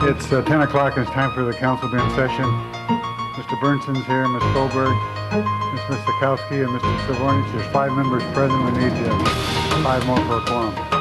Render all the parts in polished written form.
It's 10 o'clock and it's time for the council to be in session. Mr. Bernson's here, Ms. Goldberg, Ms. Mistakowski, and Mr. Silvornic. There's 5 members present. We need 5 more for a quorum.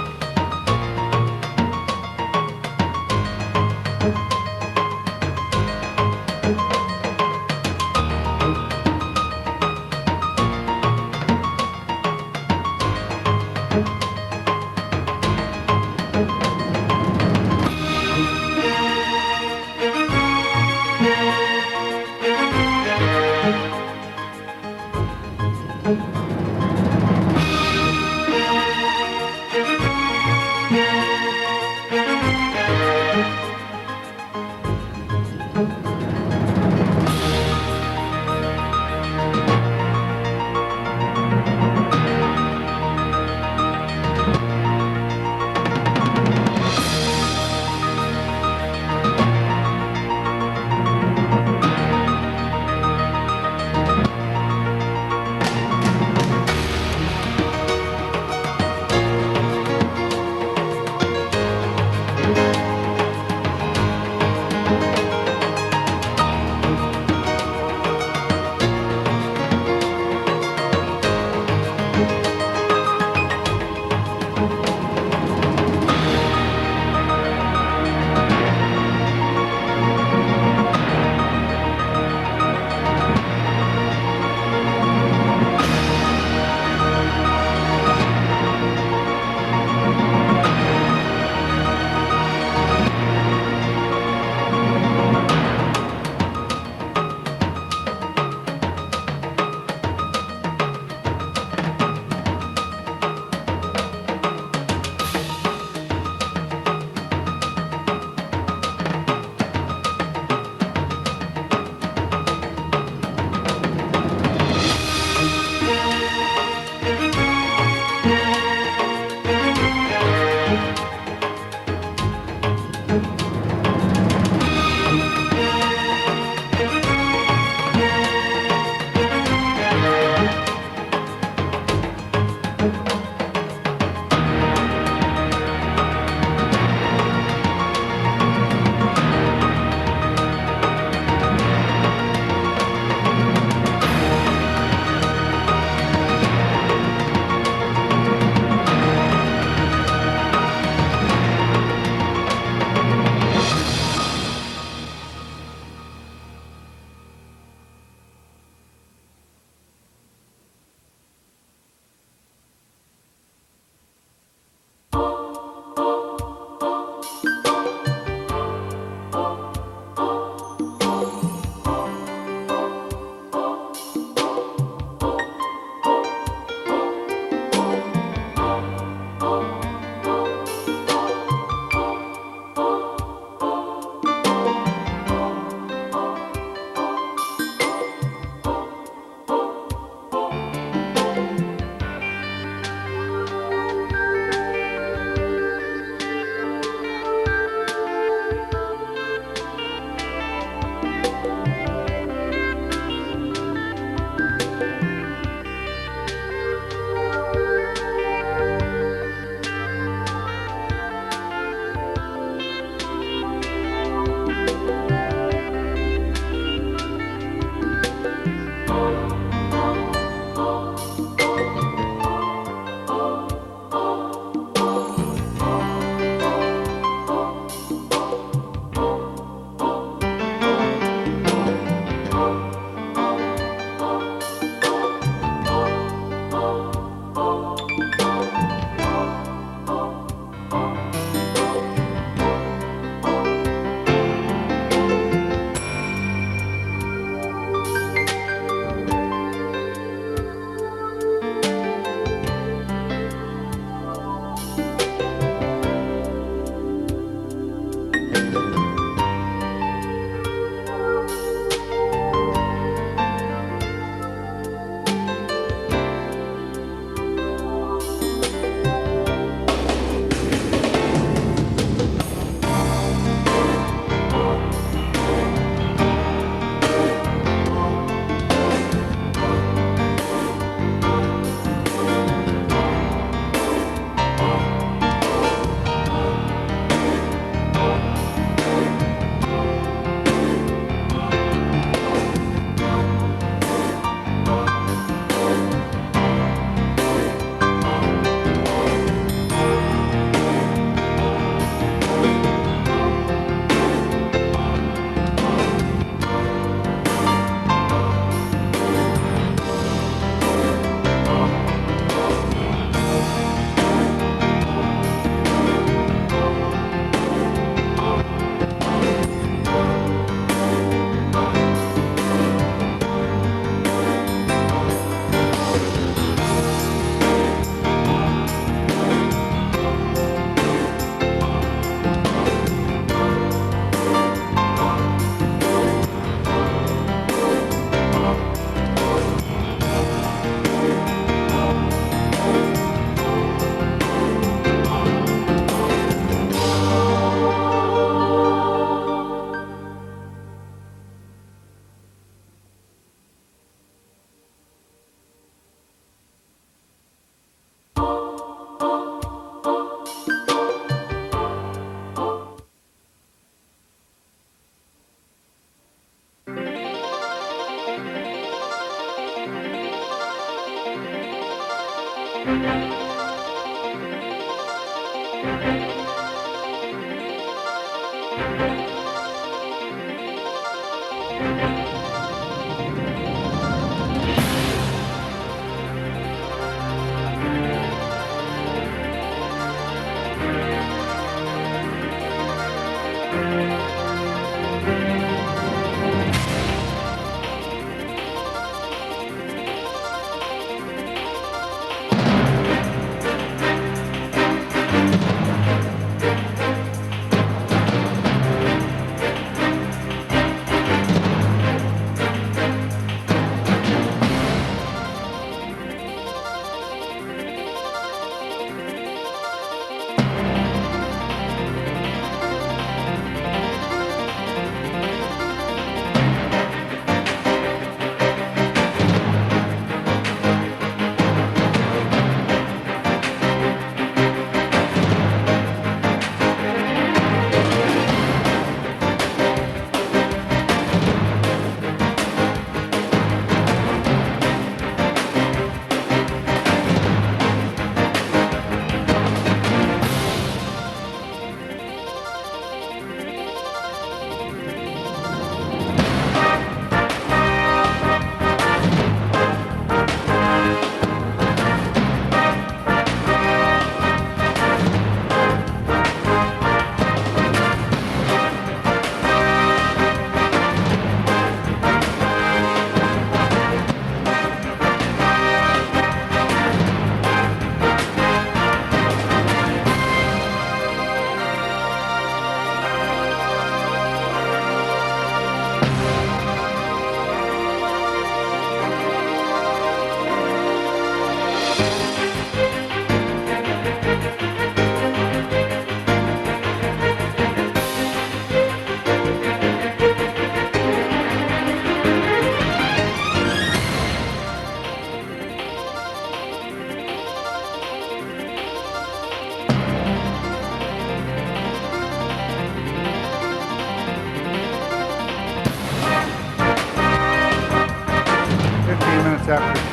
Minutes after 10,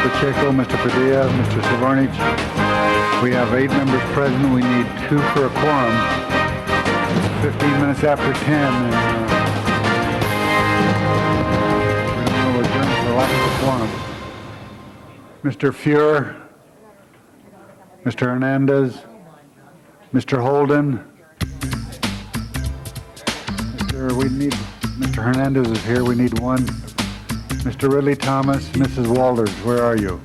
Pacheco, Mr. Padilla, Mr. Savarnich. We have 8 members present. We need 2 for a quorum. It's 15 minutes after 10, and we don't know adjourn for lack of a quorum. Mr. Fuhr, Mr. Hernandez, Mr. Holden. Mr. Hernandez is here. We need 1. Mr. Ridley Thomas, Mrs. Walters, where are you?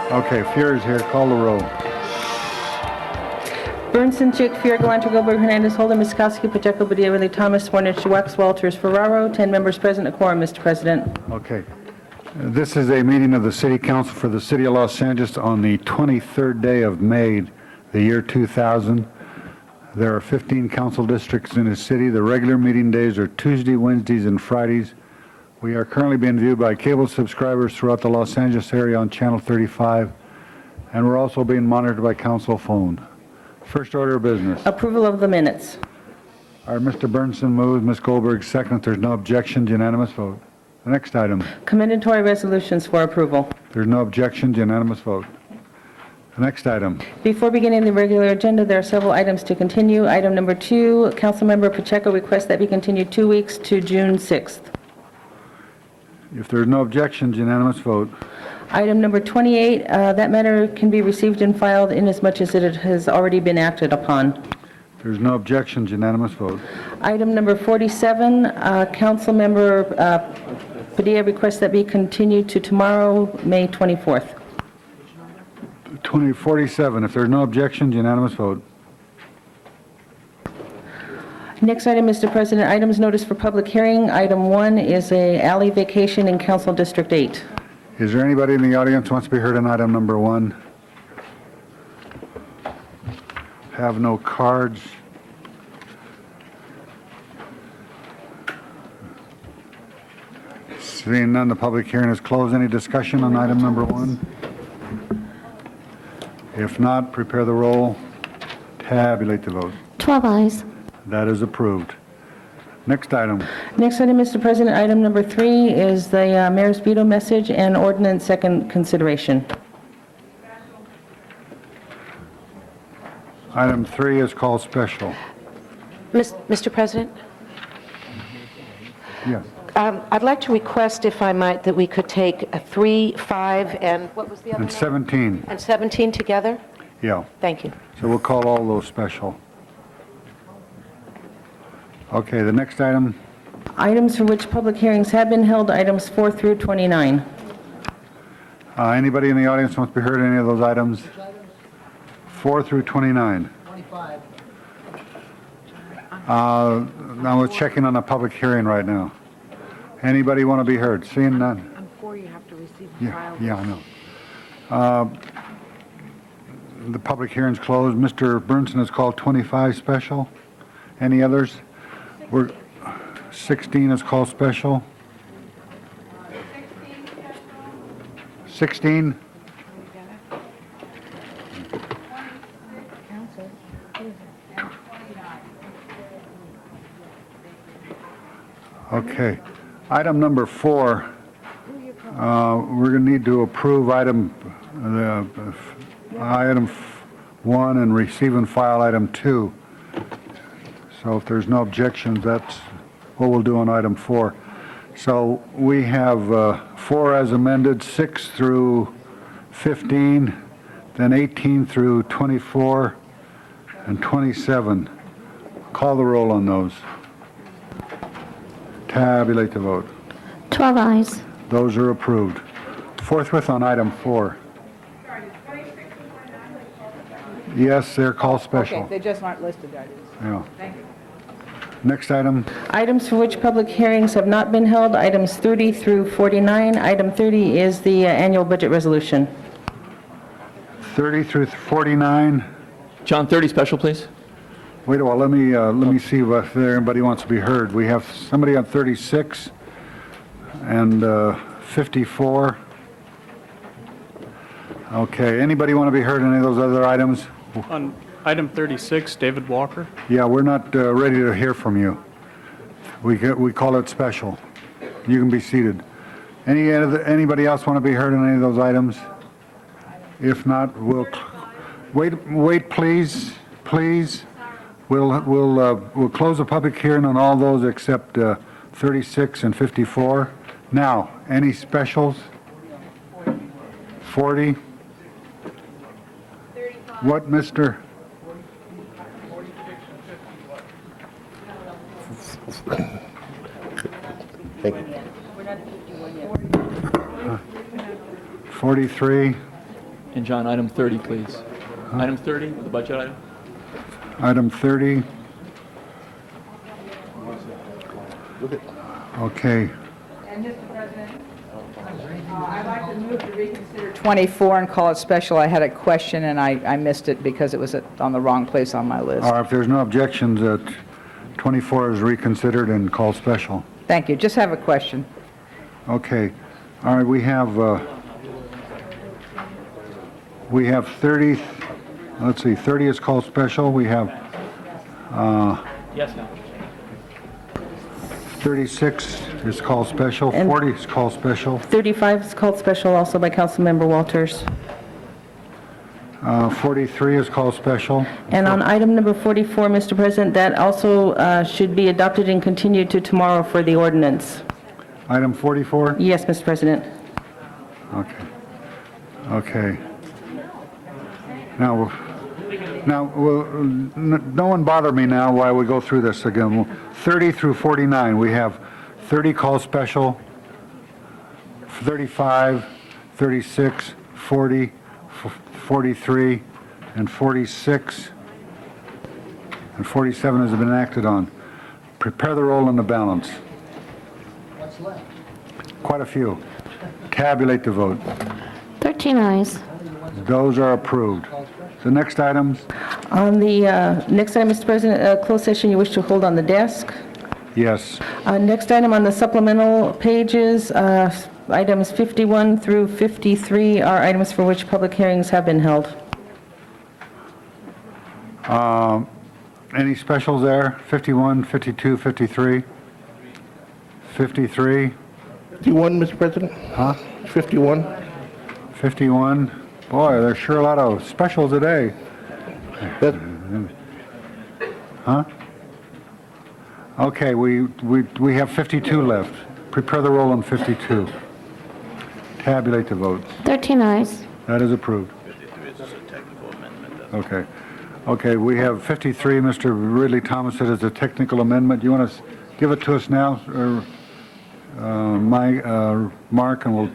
Okay, Fuhr is here. Call the roll. Burnson, Chick, Fuhr, Galante, Goldberg, Hernandez, Holden, Miskowski, Pacheco, Padilla, Ridley Thomas, Swarnich, Wax, Walters, Ferraro. 10 members present, a quorum, Mr. President. Okay. This is a meeting of the City Council for the City of Los Angeles on the 23rd day of May, the year 2000. There are 15 council districts in the city. The regular meeting days are Tuesday, Wednesdays, and Fridays. We are currently being viewed by cable subscribers throughout the Los Angeles area on Channel 35, and we're also being monitored by council phone. First order of business. Approval of the minutes. Our Mr. Burnson moves, Ms. Goldberg second. If there's no objections, unanimous vote. The next item. Commendatory resolutions for approval. There's no objections, unanimous vote. The next item. Before beginning the regular agenda, there are several items to continue. Item number 2, Councilmember Pacheco requests that be continued 2 weeks to June 6th. If there's no objections, unanimous vote. Item number 28, that matter can be received and filed inasmuch as it has already been acted upon. If there's no objections, unanimous vote. Item number 47, Councilmember Padilla requests that be continued to tomorrow, May 24th. 2047, if there's no objections, unanimous vote. Next item, Mr. President, items noticed for public hearing. Item 1 is a alley vacation in Council District 8. Is there anybody in the audience who wants to be heard on item number 1? Have no cards. Seeing none, the public hearing is closed. Any discussion on item number 1? If not, prepare the roll. Tabulate the vote. 12 eyes. That is approved. Next item. Next item, Mr. President, item number 3 is the mayor's veto message and ordinance second consideration. Item 3 is called special. Mr. President, Yes. I'd like to request, if I might, that we could take 3, 5, and what was the other And one? 17. And 17 together? Yeah. Thank you. So we'll call all those special. Okay, the next item. Items for which public hearings have been held, items 4 through 29. Anybody in the audience wants to be heard on any of those items? 4 through 29. 25. Now we're checking on a public hearing right now. Anybody want to be heard? Seeing none? On 4, you have to receive and file. Yeah, I know. The public hearing's closed. Mr. Burnson has called 25 special. Any others? 16 is called special. 16? Okay. Item number 4, we're going to need to approve item 1 and receive and file item 2. So if there's no objections, that's what we'll do on item 4. So we have 4 as amended, 6 through 15, then 18 through 24, and 27. Call the roll on those. Tabulate the vote. 12 eyes. Those are approved. Forthwith on item 4. Yes, they're called special. Okay, they just aren't listed, that is. Yeah. Thank you. Next item. Items for which public hearings have not been held, items 30 through 49. Item 30 is the annual budget resolution. 30 through 49. John, 30 special, please. Wait a while, let me see if anybody wants to be heard. We have somebody on 36 and 54. Okay, anybody want to be heard on any of those other items? On item 36, David Walker. Yeah, we're not ready to hear from you. We call it special. You can be seated. Anybody else want to be heard on any of those items? If not, we'll wait, please. We'll close the public hearing on all those except 36 and 54. Now, any specials? 40? What, Mr.? Thank you. 43? And John, item 30, please. Item 30, the budget item. Item 30? Okay. And Mr. President, I'd like to move to reconsider 24 and call it special. I had a question and I missed it because it was on the wrong place on my list. All right, if there's no objections, 24 is reconsidered and called special. Thank you. Just have a question. Okay. All right, we have 30, let's see, 30 is called special. We have Yes, ma'am. 36 is called special, And- 40 is called special, 35 is called special also by Councilmember Walters. 43 is called special, And on item number 44, Mr. President, that also should be adopted and continued to tomorrow for the ordinance. item 44? Yes, Mr. President. Okay. Okay. Now, no one bother me now while we go through this again. 30 through 49, we have 30 called special, 35, 36, 40, 43, and 46, and 47 has been acted on. Prepare the roll and the balance. What's left? Quite a few. Tabulate the vote. 13 eyes. Those are approved. The next items? On the next item, Mr. President, closed session you wish to hold on the desk. Yes. Next item on the supplemental pages, items 51 through 53 are items for which public hearings have been held. Any specials there? 51, 52, 53? 53? 51, Mr. President? Huh? 51? 51? Boy, there's sure a lot of specials today. That- Huh? Okay, we have 52 left. Prepare the roll on 52. Tabulate the vote. 13 eyes. That is approved. Okay. Okay, we have 53. Mr. Ridley Thomas said it's a technical amendment. You want to give it to us now, or Mark, and we'll...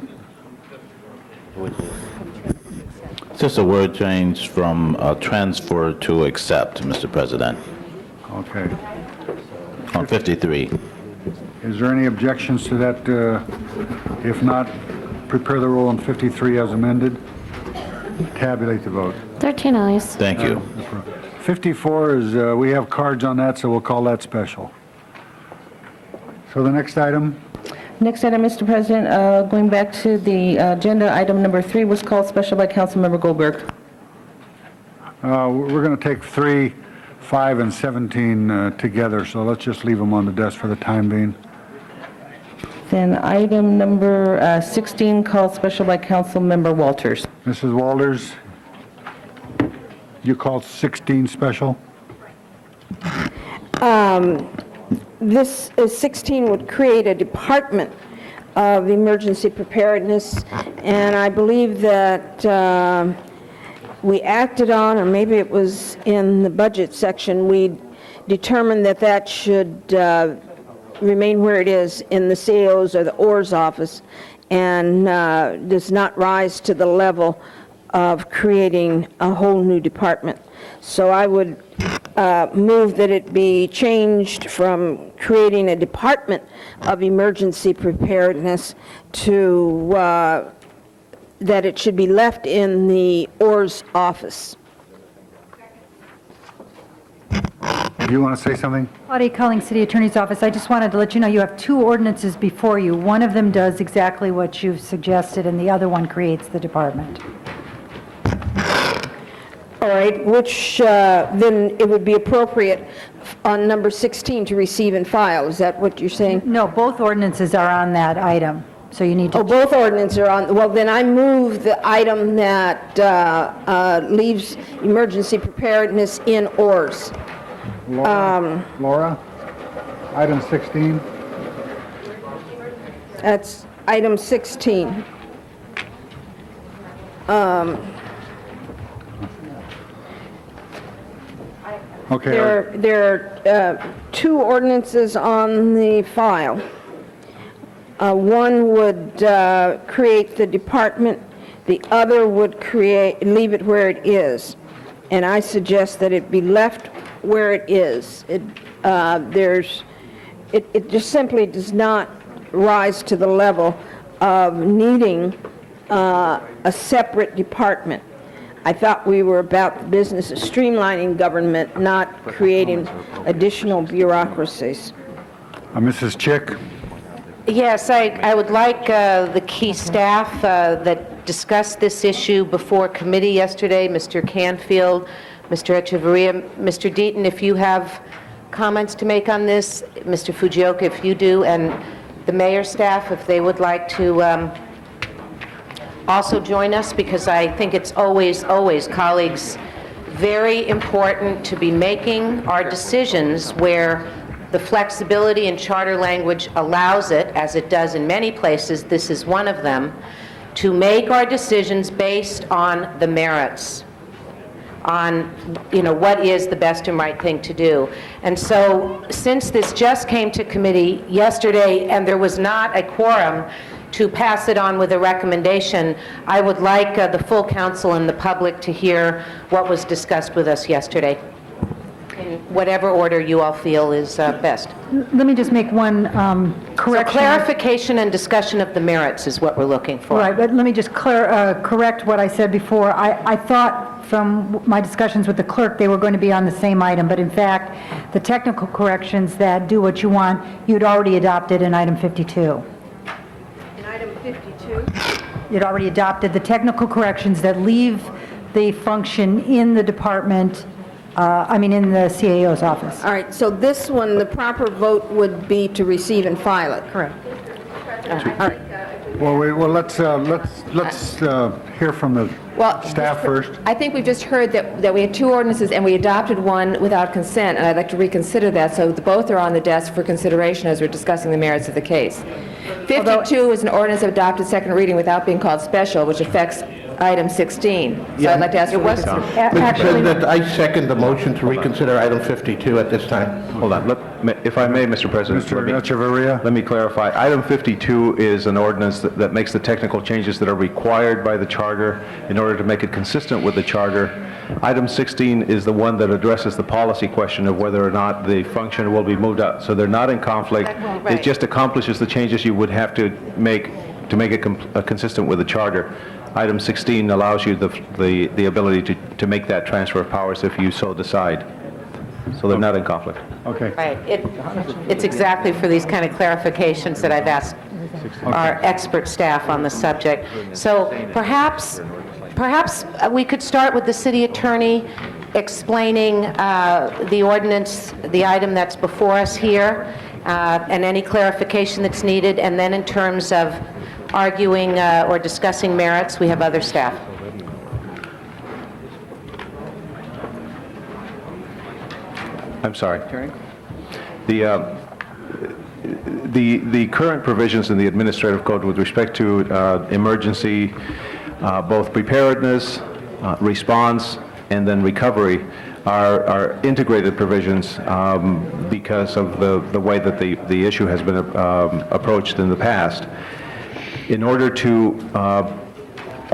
It's just a word change from transfer to accept, Mr. President, Okay. on 53. Is there any objections to that? If not, prepare the roll on 53 as amended. Tabulate the vote. 13 eyes. Thank you. 54 is, we have cards on that, so we'll call that special. So the next item? Next item, Mr. President, going back to the agenda, item number 3 was called special by Councilmember Goldberg. We're going to take 3, 5, and 17 together, so let's just leave them on the desk for the time being. Then item number 16 called special by Councilmember Walters. Mrs. Walters, you called 16 special? This 16 would create a department of emergency preparedness, and I believe that we acted on, or maybe it was in the budget section, we determined that that should remain where it is in the CAO's or the OR's office, and does not rise to the level of creating a whole new department. So I would move that it be changed from creating a department of emergency preparedness to that it should be left in the OR's office. Do you want to say something? Claudia Culling, City Attorney's Office. I just wanted to let you know you have 2 ordinances before you. One of them does exactly what you've suggested, and the other one creates the department. All right, which then it would be appropriate on number 16 to receive and file. Is that what you're saying? No, both ordinances are on that item, so you need Oh, to... both ordinances are on, well, then I move the item that leaves emergency preparedness in ORS. Laura? Item 16? That's item 16. Okay. There are 2 ordinances on the file. One would create the department, the other would leave it where it is. And I suggest that it be left where it is. It just simply does not rise to the level of needing a separate department. I thought we were about the business of streamlining government, not creating additional bureaucracies. Mrs. Chick? Yes, I would like the key staff that discussed this issue before committee yesterday, Mr. Canfield, Mr. Echeverria, Mr. Deaton, if you have comments to make on this? Mr. Fujioka, if you do, and the mayor's staff, if they would like to also join us, because I think it's always, colleagues, very important to be making our decisions where the flexibility in charter language allows it, as it does in many places, this is one of them, to make our decisions based on the merits, on, what is the best and right thing to do. And so, since this just came to committee yesterday and there was not a quorum to pass it on with a recommendation, I would like the full council and the public to hear what was discussed with us yesterday, in whatever order you all feel is best. Let me just make one So correction. clarification and discussion of the merits is what we're looking for. Right, but let me just correct what I said before. I thought from my discussions with the clerk, they were going to be on the same item, but in fact, the technical corrections that do what you want, you'd already adopted in item 52. In item 52? You'd already adopted the technical corrections that leave the function in the department, in the CAO's office. All right, so this one, the proper vote would be to receive and file it. Correct. Well, let's hear from the staff first. I think we've just heard that we had two ordinances and we adopted one without consent, and I'd like to reconsider that, so both are on the desk for consideration as we're discussing the merits of the case. 52 is an ordinance adopted second reading without being called special, which affects item 16. So I'd like to ask for reconsideration. Mr. President, I second the motion to reconsider item 52 at this time. Hold on. If I may, Mr. President. Mr. Echeverria? Let me clarify. Item 52 is an ordinance that makes the technical changes that are required by the charter in order to make it consistent with the charter. Item 16 is the one that addresses the policy question of whether or not the function will be moved up. So they're not in conflict. Right. It just accomplishes the changes you would have to make it consistent with the charter. Item 16 allows you the ability to make that transfer of powers if you so decide. So they're not in conflict. Okay. Right. It's exactly for these kind of clarifications that I've asked our expert staff on the subject. So perhaps we could start with the city attorney explaining the ordinance, the item that's before us here, and any clarification that's needed, and then in terms of arguing or discussing merits, we have other staff. I'm sorry. The current provisions in the administrative code with respect to emergency, both preparedness, response, and then recovery are integrated provisions because of the way that the issue has been approached in the past. In order to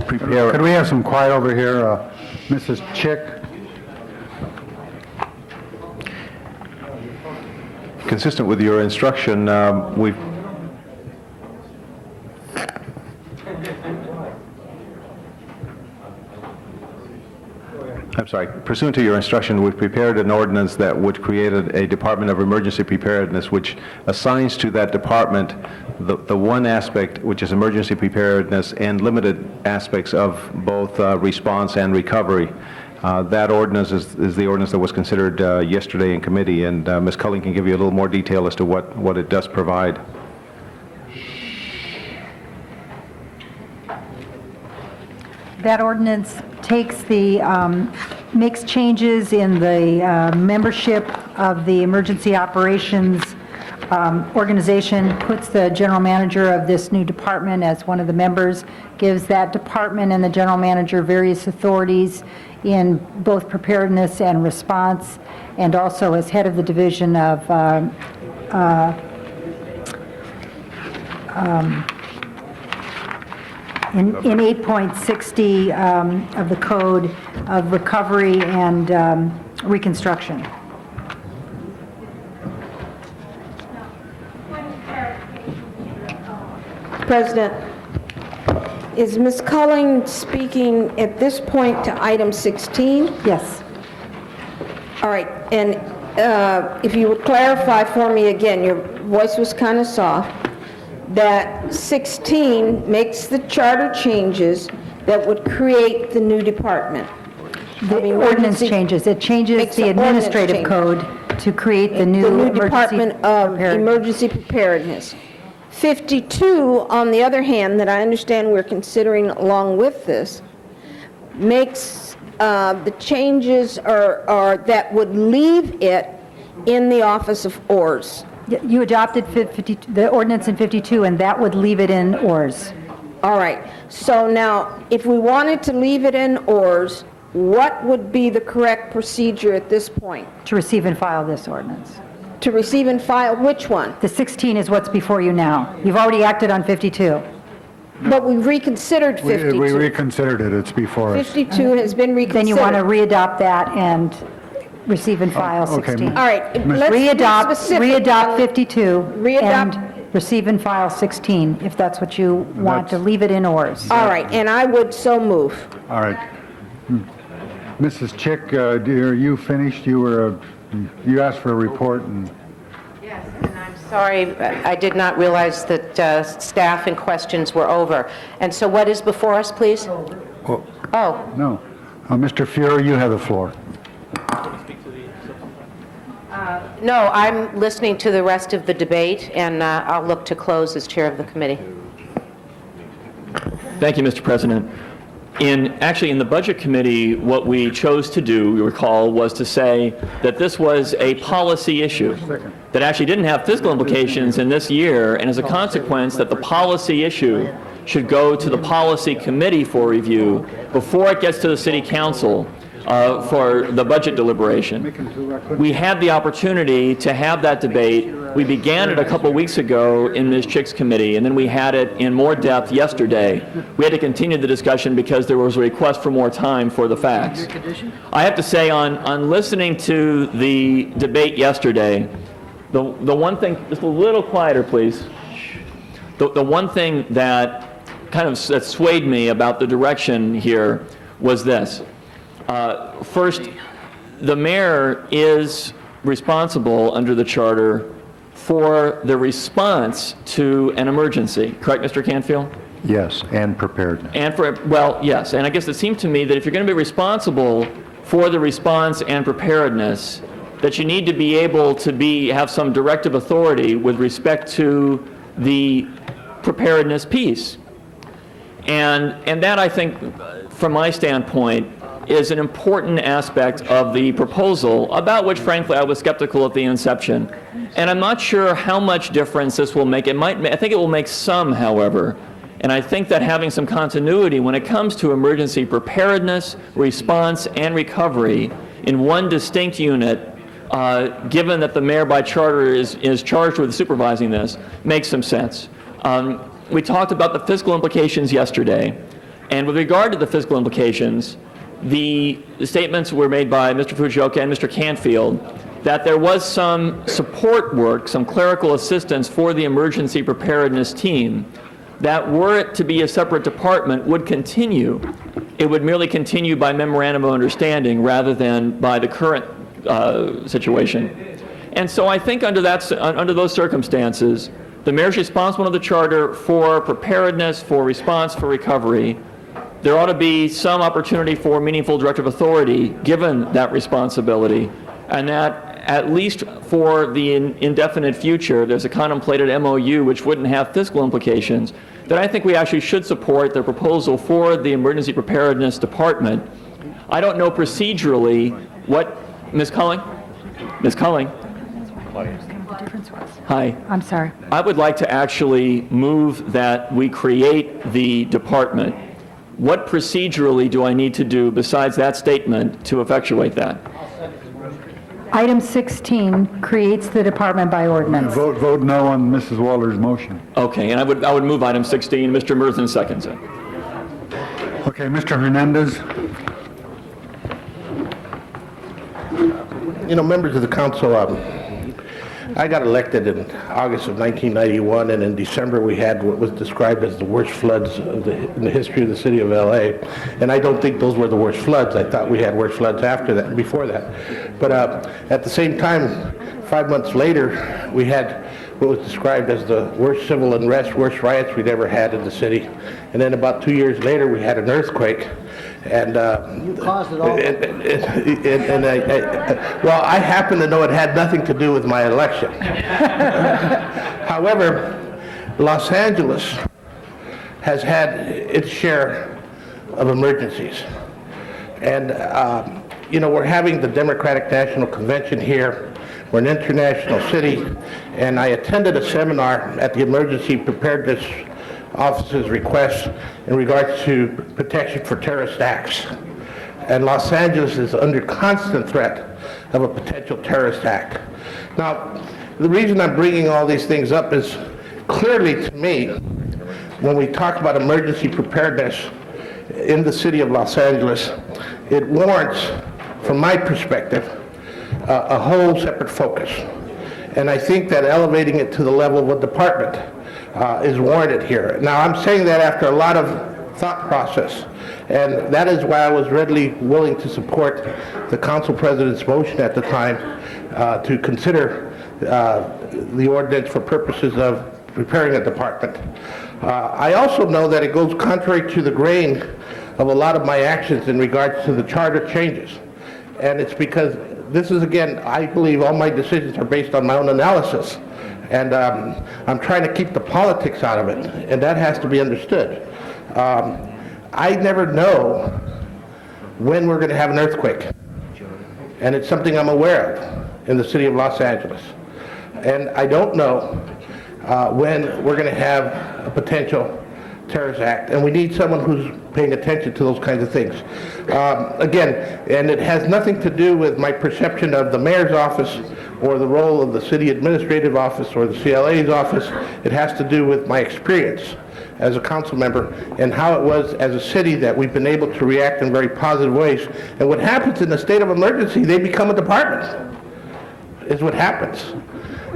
prepare... Could we have some quiet over here? Mrs. Chick? Consistent with your instruction, we've... I'm sorry. Pursuant to your instruction, we've prepared an ordinance that would create a Department of Emergency Preparedness, which assigns to that department the one aspect, which is emergency preparedness, and limited aspects of both response and recovery. That ordinance is the ordinance that was considered yesterday in committee, and Ms. Culling can give you a little more detail as to what it does provide. That ordinance takes makes changes in the membership of the emergency operations organization, puts the general manager of this new department as one of the members, gives that department and the general manager various authorities in both preparedness and response, and also as head of the division of in 8.60 of the code of recovery and reconstruction. President, is Ms. Culling speaking at this point to item 16? Yes. All right, and if you would clarify for me again, your voice was kind of soft, that 16 makes the charter changes that would create the new department. The ordinance changes. It changes Makes the the ordinance administrative change. code To create the new the new emergency Department of preparedness. Emergency Preparedness. 52, on the other hand, that I understand we're considering along with this, makes the changes or that would leave it in the office of ORS. You adopted the ordinance in 52, and that would leave it in ORS. All right, so now, if we wanted to leave it in ORS, what would be the correct procedure at this point? To receive and file this ordinance. To receive and file which one? The 16 is what's before you now. You've already acted on 52. But we reconsidered We 52. reconsidered it, it's before us. 52 has been reconsidered. Then you want to readopt that and receive and file okay. 16. All right, let's be specific. Readopt 52 Readopt- and receive and file 16, if that's what you want, to leave it in ORS. All right, and I would so move. All right. Mrs. Chick, are you finished? You asked for a report, and Yes, and I'm sorry, I did not realize that staff and questions were over. And so what is before us, please? Oh, no. Mr. Fuhrer, you have the floor. no, I'm listening to the rest of the debate, and I'll look to close as chair of the committee. Thank you, Mr. President. Actually, in the Budget Committee, what we chose to do, you recall, was to say that this was a policy issue that actually didn't have fiscal implications in this year, and as a consequence, that the policy issue should go to the Policy Committee for review before it gets to the City Council for the budget deliberation. We had the opportunity to have that debate. We began it a couple weeks ago in Ms. Chick's committee, and then we had it in more depth yesterday. We had to continue the discussion because there was a request for more time for the facts. I have to say, on listening to the debate yesterday, the one thing, just a little quieter, please. The one thing that that swayed me about the direction here was this. First, the mayor is responsible under the charter for the response to an emergency. Correct, Mr. Canfield? Yes, and preparedness. And well, yes. And I guess it seemed to me that if you're going to be responsible for the response and preparedness, that you need to be able to have some directive authority with respect to the preparedness piece. And that, I think, from my standpoint, is an important aspect of the proposal, about which, frankly, I was skeptical at the inception. And I'm not sure how much difference this will make. I think it will make some, however. And I think that having some continuity when it comes to emergency preparedness, response, and recovery in one distinct unit, given that the mayor by charter is charged with supervising this, makes some sense. We talked about the fiscal implications yesterday. And with regard to the fiscal implications, the statements were made by Mr. Fujioka and Mr. Canfield that there was some support work, some clerical assistance for the emergency preparedness team that, were it to be a separate department, would continue. It would merely continue by memorandum of understanding rather than by the current situation. And so I think under those circumstances, the mayor's responsible under the charter for preparedness, for response, for recovery. There ought to be some opportunity for meaningful directive authority given that responsibility, and that at least for the indefinite future, there's a contemplated MOU which wouldn't have fiscal implications, that I think we actually should support the proposal for the Emergency Preparedness Department. I don't know procedurally what, Ms. Culling? Ms. Culling? Hi. I'm sorry. I would like to actually move that we create the department. What procedurally do I need to do besides that statement to effectuate that? Item 16 creates the department by ordinance. Vote no on Mrs. Waller's motion. Okay, and I would move item 16. Mr. Merthen seconds it. Okay, Mr. Hernandez? Members of the council, I got elected in August of 1991, and in December we had what was described as the worst floods in the history of the city of LA. And I don't think those were the worst floods. I thought we had worse floods after that, before that. But at the same time, 5 months later, we had what was described as the worst civil unrest, worst riots we'd ever had in the city. And then about 2 years later, we had an earthquake. And you caused it all. Well, I happen to know it had nothing to do with my election. However, Los Angeles has had its share of emergencies. And, we're having the Democratic National Convention here. We're an international city. And I attended a seminar at the Emergency Preparedness Office's request in regards to protection for terrorist acts. And Los Angeles is under constant threat of a potential terrorist act. Now, the reason I'm bringing all these things up is clearly to me, when we talk about emergency preparedness in the city of Los Angeles, it warrants, from my perspective, a whole separate focus. And I think that elevating it to the level of a department is warranted here. Now, I'm saying that after a lot of thought process, and that is why I was readily willing to support the council president's motion at the time to consider the ordinance for purposes of preparing a department. I also know that it goes contrary to the grain of a lot of my actions in regards to the charter changes. And it's because this is, again, I believe all my decisions are based on my own analysis. And I'm trying to keep the politics out of it, and that has to be understood. I never know when we're going to have an earthquake, and it's something I'm aware of in the city of Los Angeles. And I don't know when we're going to have a potential terrorist act, and we need someone who's paying attention to those kinds of things. Again, and it has nothing to do with my perception of the mayor's office or the role of the city administrative office or the CLA's office. It has to do with my experience as a council member and how it was as a city that we've been able to react in very positive ways. And what happens in a state of emergency, they become a department, is what happens.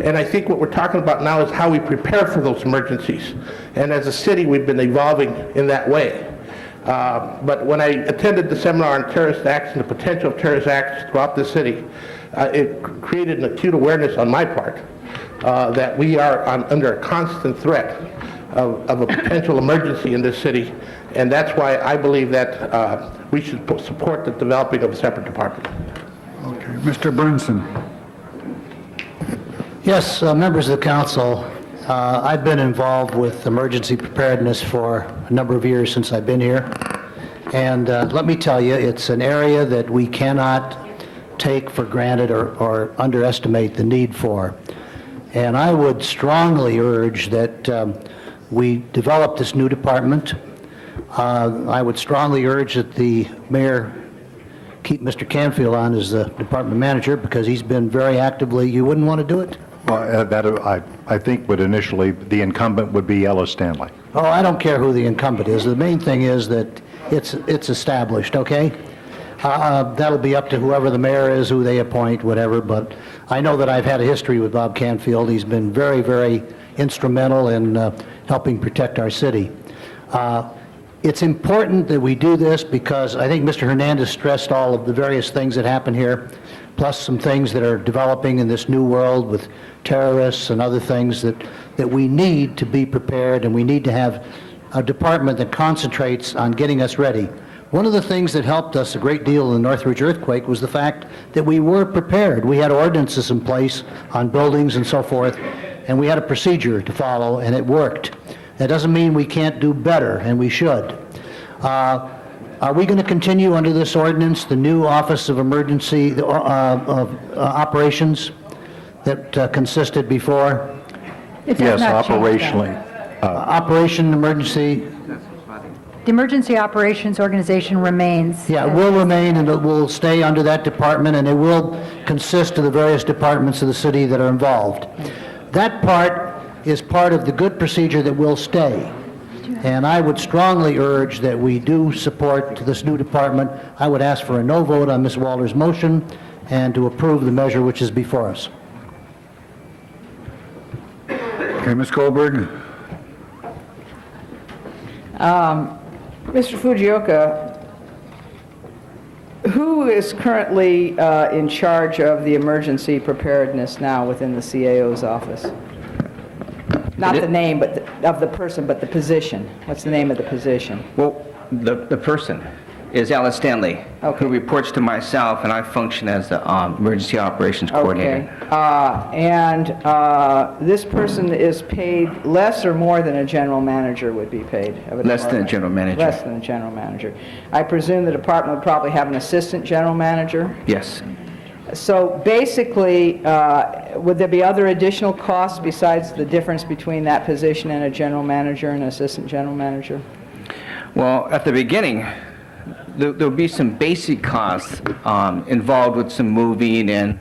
And I think what we're talking about now is how we prepare for those emergencies. And as a city, we've been evolving in that way. But when I attended the seminar on terrorist acts and the potential of terrorist acts throughout the city, it created an acute awareness on my part that we are under a constant threat of a potential emergency in this city. And that's why I believe that we should support the developing of a separate department. Okay. Mr. Burnson. Yes, members of the council, I've been involved with emergency preparedness for a number of years since I've been here. And let me tell you, it's an area that we cannot take for granted or underestimate the need for. And I would strongly urge that we develop this new department. I would strongly urge that the mayor keep Mr. Canfield on as the department manager because he's been very actively. You wouldn't want to do it? Well, I think would initially, the incumbent would be Ella Stanley. Oh, I don't care who the incumbent is. The main thing is that it's established, okay? That'll be up to whoever the mayor is, who they appoint, whatever, but I know that I've had a history with Bob Canfield. He's been very, very instrumental in helping protect our city. It's important that we do this because I think Mr. Hernandez stressed all of the various things that happen here, plus some things that are developing in this new world with terrorists and other things that we need to be prepared, and we need to have a department that concentrates on getting us ready. One of the things that helped us a great deal in the Northridge earthquake was the fact that we were prepared. We had ordinances in place on buildings and so forth, and we had a procedure to follow, and it worked. That doesn't mean we can't do better, and we should. Are we going to continue under this ordinance, the new Office of Emergency Operations that consisted before? Yes, operationally. Operation Emergency. The Emergency Operations Organization remains. Yeah, it will remain, and it will stay under that department, and it will consist of the various departments of the city that are involved. That part is part of the good procedure that will stay. And I would strongly urge that we do support this new department. I would ask for a no vote on Ms. Walter's motion and to approve the measure which is before us. Okay, Ms. Goldberg. Mr. Fujioka, who is currently in charge of the emergency preparedness now within the CAO's office? Not the name but of the person, but the position. What's the name of the position? Well, the person is Alice Stanley, who reports to myself, and I function as the emergency operations coordinator. This person is paid less or more than a general manager would be paid? Of a Less than a department? general manager. Less than a general manager. I presume the department would probably have an assistant general manager? Yes. So basically, would there be other additional costs besides the difference between that position and a general manager and an assistant general manager? Well, at the beginning, there'll be some basic costs involved with some moving and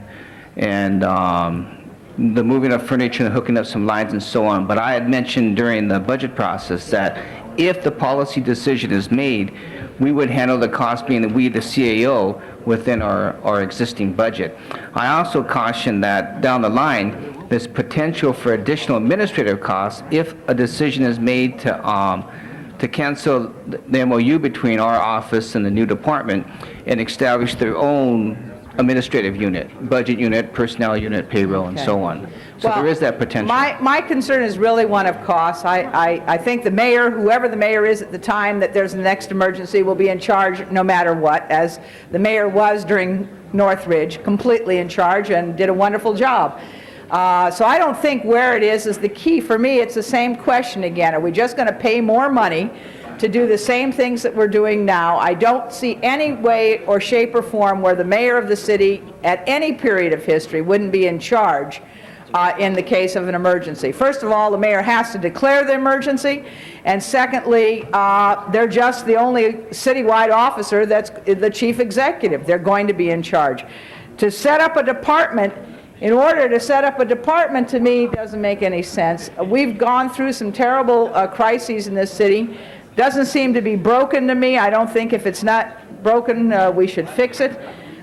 the moving of furniture and hooking up some lines and so on. But I had mentioned during the budget process that if the policy decision is made, we would handle the cost, being that we, the CAO, within our existing budget. I also caution that down the line, there's potential for additional administrative costs if a decision is made to cancel the MOU between our office and the new department and establish their own administrative unit, budget unit, personnel unit, payroll, and so on. So there is that potential. My concern is really one of costs. I think the mayor, whoever the mayor is at the time that there's the next emergency, will be in charge no matter what, as the mayor was during Northridge, completely in charge and did a wonderful job. So I don't think where it is the key. For me, it's the same question again. Are we just going to pay more money to do the same things that we're doing now? I don't see any way or shape or form where the mayor of the city at any period of history wouldn't be in charge in the case of an emergency. First of all, the mayor has to declare the emergency, and secondly, they're just the only citywide officer that's the chief executive. They're going to be in charge. To set up a department, in order to set up a department, to me, doesn't make any sense. We've gone through some terrible crises in this city. Doesn't seem to be broken to me. I don't think if it's not broken, we should fix it.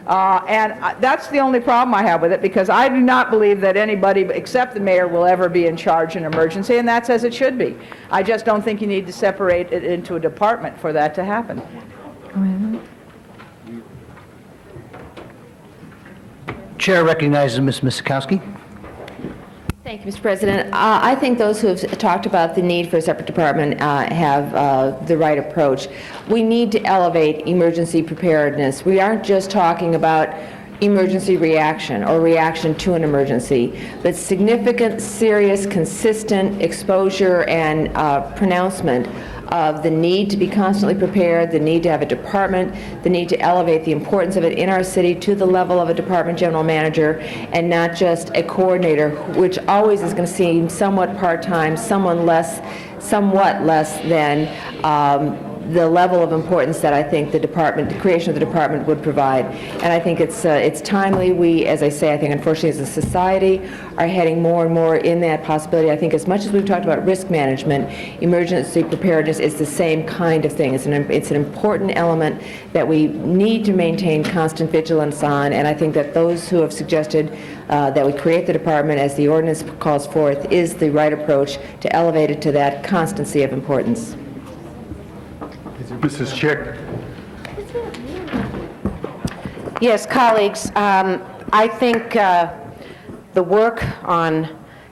And that's the only problem I have with it, because I do not believe that anybody except the mayor will ever be in charge in an emergency, and that's as it should be. I just don't think you need to separate it into a department for that to happen. Chair recognizes Ms. Miskowski. Thank you, Mr. President. I think those who have talked about the need for a separate department have the right approach. We need to elevate emergency preparedness. We aren't just talking about emergency reaction or reaction to an emergency, but significant, serious, consistent exposure and pronouncement of the need to be constantly prepared, the need to have a department, the need to elevate the importance of it in our city to the level of a department general manager and not just a coordinator, which always is going to seem somewhat part-time, somewhat less than the level of importance that I think the creation of the department would provide. And I think it's timely. We, as I say, I think unfortunately as a society are heading more and more in that possibility. I think as much as we've talked about risk management, emergency preparedness is the same kind of thing. It's an important element that we need to maintain constant vigilance on, and I think that those who have suggested that we create the department as the ordinance calls forth is the right approach to elevate it to that constancy of importance. Mrs. Chick. Yes, colleagues, I think the work on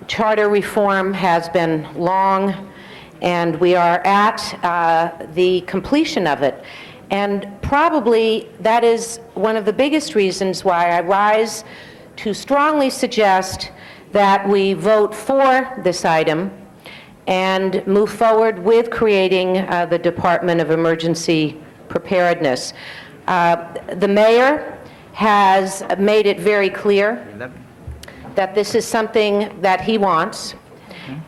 charter reform has been long, and we are at the completion of it. And probably that is one of the biggest reasons why I rise to strongly suggest that we vote for this item and move forward with creating the Department of Emergency Preparedness. The mayor has made it very clear that this is something that he wants,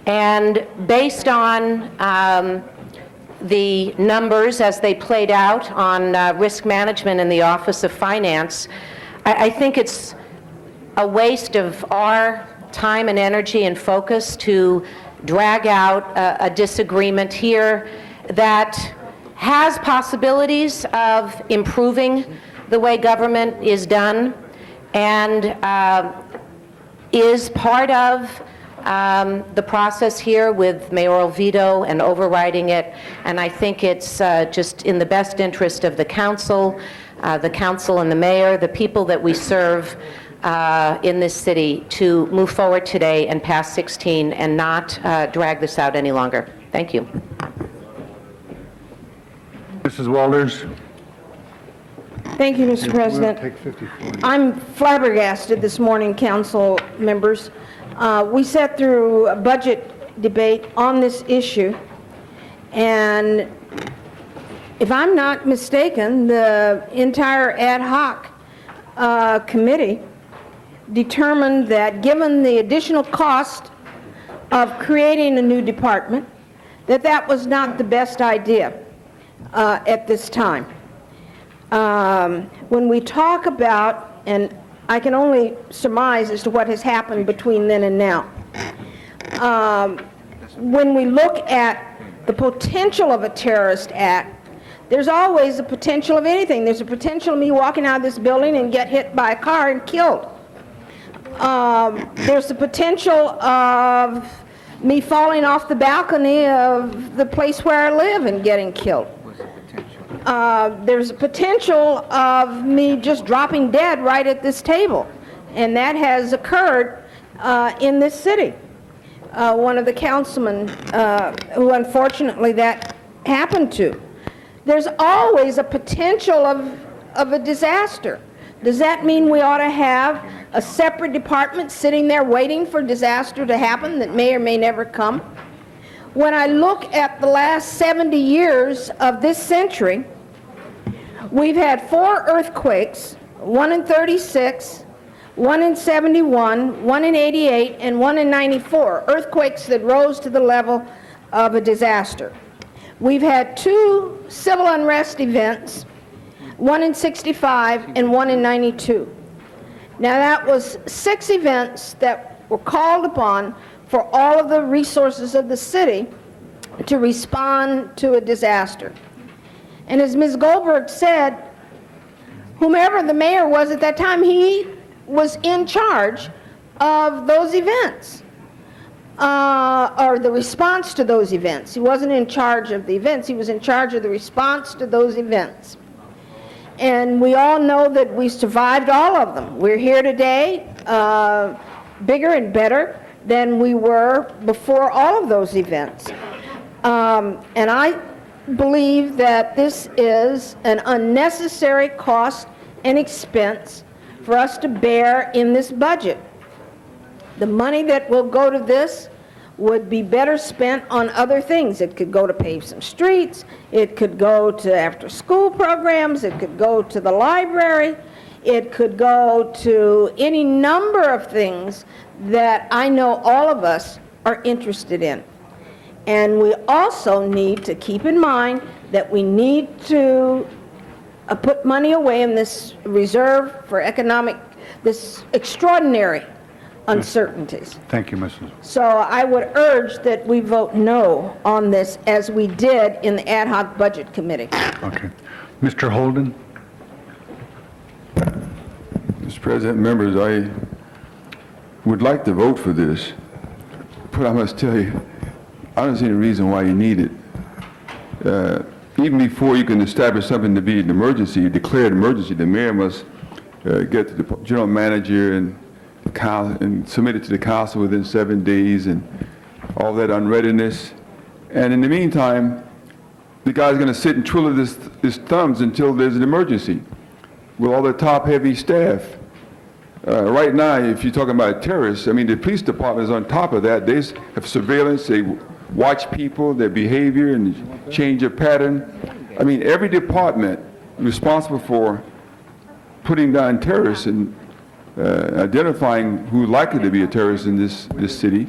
and based on the numbers as they played out on risk management in the Office of Finance, I think it's a waste of our time and energy and focus to drag out a disagreement here that has possibilities of improving the way government is done and is part of the process here with mayoral veto and overriding it. And I think it's just in the best interest of the council and the mayor, the people that we serve, in this city to move forward today and pass 16 and not drag this out any longer. Thank you. Mrs. Walters? Thank you, Mr. We'll President. take 54. I'm flabbergasted this morning, council members. We sat through a budget debate on this issue, and if I'm not mistaken, the entire ad hoc committee determined that given the additional cost of creating a new department, that that was not the best idea at this time. When we talk about, and I can only surmise as to what has happened between then and now, when we look at the potential of a terrorist act, there's always a potential of anything. There's a potential of me walking out of this building and get hit by a car and killed. There's the potential of me falling off the balcony of the place where I live and getting killed. There's a potential of me just dropping dead right at this table, and that has occurred in this city. One of the councilmen who unfortunately that happened to. There's always a potential of a disaster. Does that mean we ought to have a separate department sitting there waiting for disaster to happen that may or may never come? When I look at the last 70 years of this century, we've had 4 earthquakes, one in 36, one in 71, one in 88, and one in 94, earthquakes that rose to the level of a disaster. We've had 2 civil unrest events, one in 65 and one in 92. Now that was 6 events that were called upon for all of the resources of the city to respond to a disaster. And as Ms. Goldberg said, whomever the mayor was at that time, he was in charge of those events, or the response to those events. He wasn't in charge of the events, he was in charge of the response to those events. And we all know that we survived all of them. We're here today, bigger and better than we were before all of those events. And I believe that this is an unnecessary cost and expense for us to bear in this budget. The money that will go to this would be better spent on other things. It could go to pave some streets, it could go to after-school programs, it could go to the library, it could go to any number of things that I know all of us are interested in. And we also need to keep in mind that we need to put money away in this reserve for this extraordinary uncertainties. Thank you, Mrs. So I would urge that we vote no on this, as we did in the Ad hoc Budget Committee. Okay. Mr. Holden? Mr. President, members, I would like to vote for this, but I must tell you, I don't see any reason why you need it. Even before you can establish something to be an emergency, declared emergency, the mayor must get to the general manager and submit it to the council within 7 days, and all that unreadiness. And in the meantime, the guy's going to sit and twiddle his thumbs until there's an emergency with all the top-heavy staff. Right now, if you're talking about terrorists, I mean, the police department is on top of that. They have surveillance, they watch people, their behavior, and change their pattern. I mean, every department responsible for putting down terrorists and identifying who's likely to be a terrorist in this city.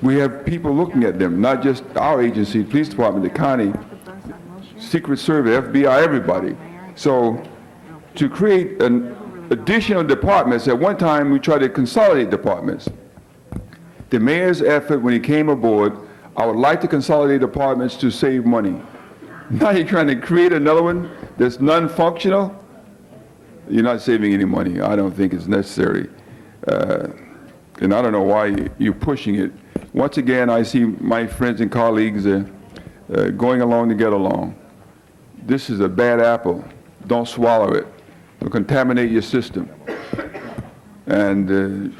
We have people looking at them, not just our agency, police department, the county, Secret Service, FBI, everybody. So to create an additional departments, at one time we tried to consolidate departments. The mayor's effort when he came aboard, I would like to consolidate departments to save money. Now you're trying to create another one that's non-functional. You're not saving any money. I don't think it's necessary. And I don't know why you're pushing it. Once again, I see my friends and colleagues going along to get along. This is a bad apple. Don't swallow it. It'll contaminate your system. and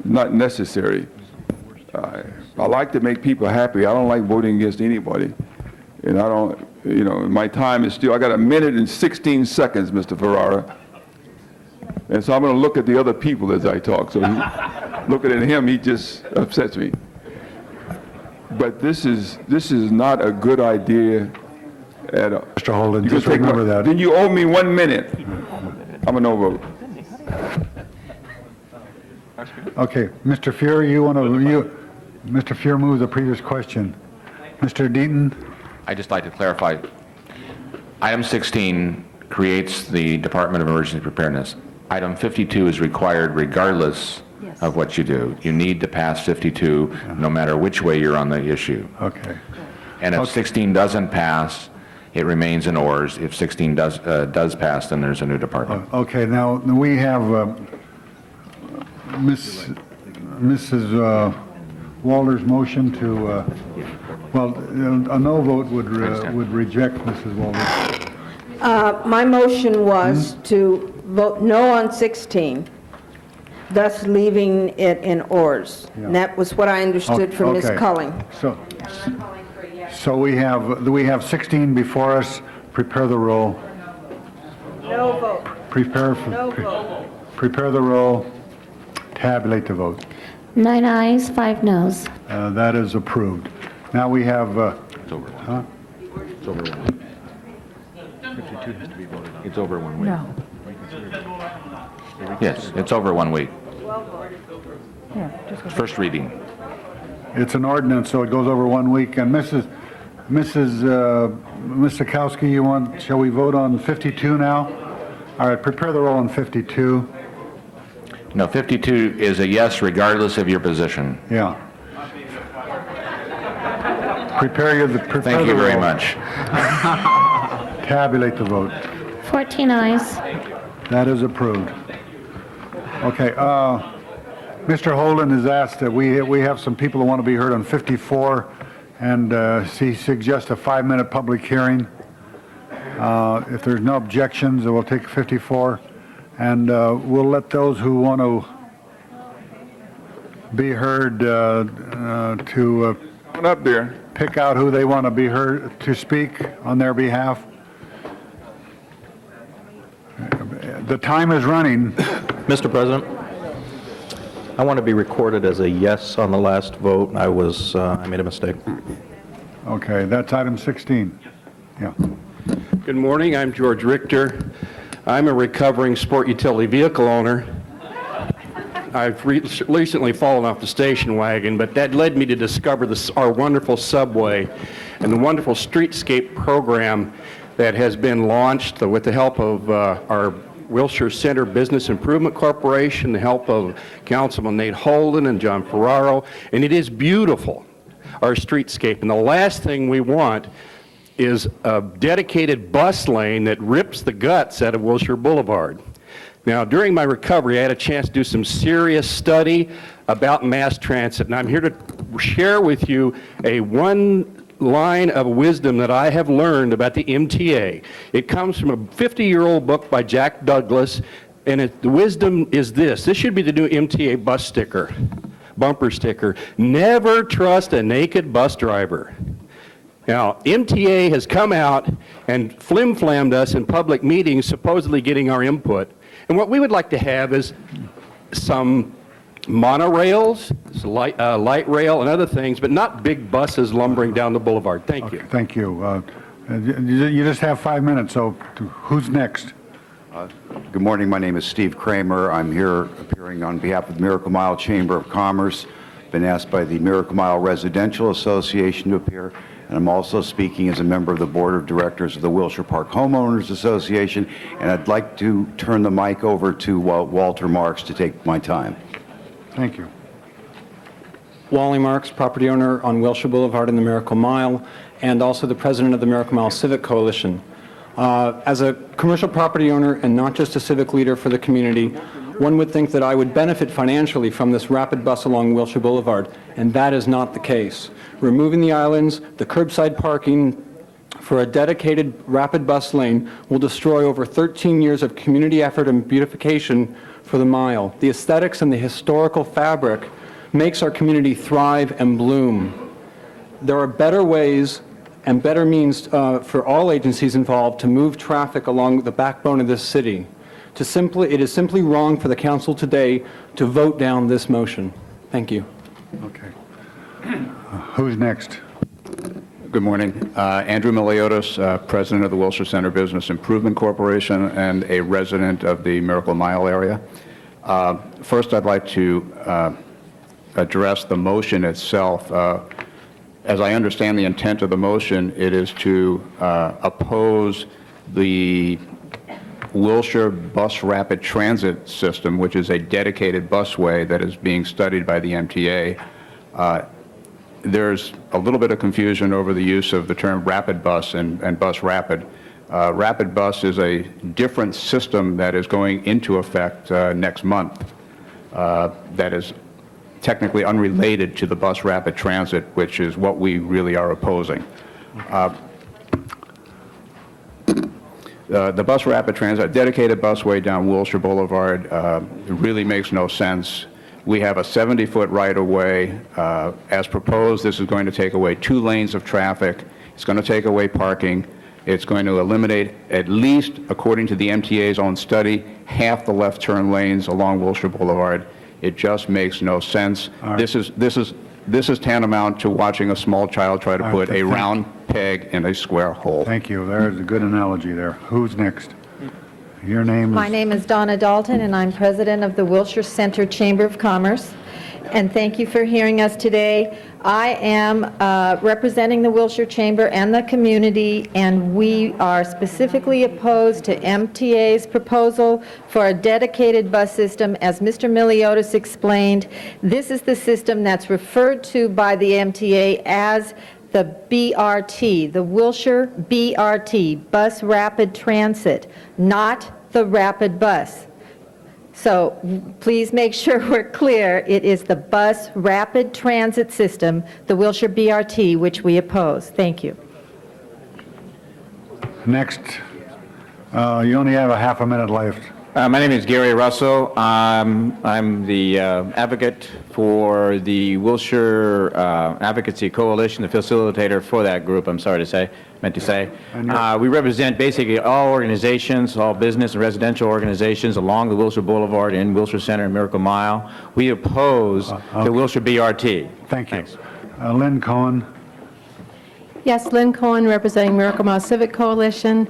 not necessary. I like to make people happy. I don't like voting against anybody. And I don't, my time is still, I got 1 minute and 16 seconds, Mr. Ferrara. And so I'm going to look at the other people as I talk. So looking at him, he just upsets me. But this is not a good idea at all. Mr. Holden, just remember that. Then you owe me 1 minute. I'm a no vote. Okay, Mr. Fuhrer, Mr. Fuhrer moved the previous question. Mr. Deaton? I'd just like to clarify. Item 16 creates the Department of Emergency Preparedness. Item 52 is required regardless of what you do. You need to pass 52 no matter which way you're on the issue. Okay. And if 16 doesn't pass, it remains in ORS. If 16 does pass, then there's a new department. Okay, now we have Mrs. Walter's motion to, a no vote would reject Mrs. Walter. My motion was to vote no on 16, thus leaving it in ORS. And that was what I understood from Ms. Okay. Culling. So we have 16 before us. Prepare the roll. No vote. No vote. Prepare the roll. Tabulate the vote. 9 ayes, 5 noes. That is approved. Now we have, It's over. huh? It's over 1 week. 52 has to be voted on. It's over 1 week. No. Yes, it's over 1 week. Yeah, just go. First reading. It's an ordinance, so it goes over 1 week. And Ms. Sikowski, shall we vote on 52 now? All right, prepare the roll on 52. No, 52 is a yes regardless of your position. Yeah. Prepare Thank you the very roll. much. Tabulate the vote. 14 ayes. That is approved. Okay, Mr. Holden has asked that we have some people who want to be heard on 54, and he suggests a 5-minute public hearing. If there's no objections, we'll take 54, and we'll let those who want to be heard to Come on up there. pick out who they want to be heard to speak on their behalf. The time is running. Mr. President, I want to be recorded as a yes on the last vote. I made a mistake. Okay, that's item 16. Yeah. Good morning, I'm George Richter. I'm a recovering sport utility vehicle owner. I've recently fallen off the station wagon, but that led me to discover our wonderful subway and the wonderful streetscape program that has been launched with the help of our Wilshire Center Business Improvement Corporation, the help of Councilman Nate Holden and John Ferraro, and it is beautiful, our streetscape. And the last thing we want is a dedicated bus lane that rips the guts out of Wilshire Boulevard. Now, during my recovery, I had a chance to do some serious study about mass transit, and I'm here to share with you one line of wisdom that I have learned about the MTA. It comes from a 50-year-old book by Jack Douglas, and the wisdom is this. This should be the new MTA bus sticker, bumper sticker. Never trust a naked bus driver. Now, MTA has come out and flim-flammed us in public meetings, supposedly getting our input. And what we would like to have is some monorails, light rail, and other things, but not big buses lumbering down the boulevard. Thank you. Thank you. You just have 5 minutes, so who's next? Good morning. My name is Steve Kramer. I'm here appearing on behalf of the Miracle Mile Chamber of Commerce. Been asked by the Miracle Mile Residential Association to appear, and I'm also speaking as a member of the Board of Directors of the Wilshire Park Homeowners Association, and I'd like to turn the mic over to Walter Marks to take my time. Thank you. Wally Marks, property owner on Wilshire Boulevard in the Miracle Mile, and also the president of the Miracle Mile Civic Coalition. As a commercial property owner and not just a civic leader for the community, one would think that I would benefit financially from this rapid bus along Wilshire Boulevard, and that is not the case. Removing the islands, the curbside parking for a dedicated rapid bus lane will destroy over 13 years of community effort and beautification for the mile. The aesthetics and the historical fabric makes our community thrive and bloom. There are better ways and better means for all agencies involved to move traffic along the backbone of this city. It is simply wrong for the council today to vote down this motion. Thank you. Okay. Who's next? Good morning. Andrew Miliotis, President of the Wilshire Center Business Improvement Corporation and a resident of the Miracle Mile area. First, I'd like to address the motion itself. As I understand the intent of the motion, it is to oppose the Wilshire Bus Rapid Transit System, which is a dedicated busway that is being studied by the MTA. There's a little bit of confusion over the use of the term rapid bus and bus rapid. Rapid bus is a different system that is going into effect next month that is technically unrelated to the bus rapid transit, which is what we really are opposing. The bus rapid transit, dedicated busway down Wilshire Boulevard, really makes no sense. We have a 70-foot right-of-way. As proposed, this is going to take away 2 lanes of traffic. It's going to take away parking. It's going to eliminate, at least according to the MTA's own study, half the left turn lanes along Wilshire Boulevard. It just makes no sense. This is tantamount to watching a small child try to put a round peg in a square hole. Thank you. There's a good analogy there. Who's next? Your name is? My name is Donna Dalton, and I'm president of the Wilshire Center Chamber of Commerce. And thank you for hearing us today. I am representing the Wilshire Chamber and the community, and we are specifically opposed to MTA's proposal for a dedicated bus system. As Mr. Miliotis explained, this is the system that's referred to by the MTA as the BRT, the Wilshire BRT, Bus Rapid Transit, not the Rapid Bus. So please make sure we're clear. It is the Bus Rapid Transit System, the Wilshire BRT, which we oppose. Thank you. Next. You only have a half a minute left. My name is Gary Russell. I'm the advocate for the Wilshire Advocacy Coalition, the facilitator for that group, I'm sorry to say, meant to say. We represent basically all organizations, all business and residential organizations along the Wilshire Boulevard in Wilshire Center and Miracle Mile. We oppose the Wilshire BRT. Thank you. Lynn Cohen. Yes, Lynn Cohen, representing Miracle Mile Civic Coalition.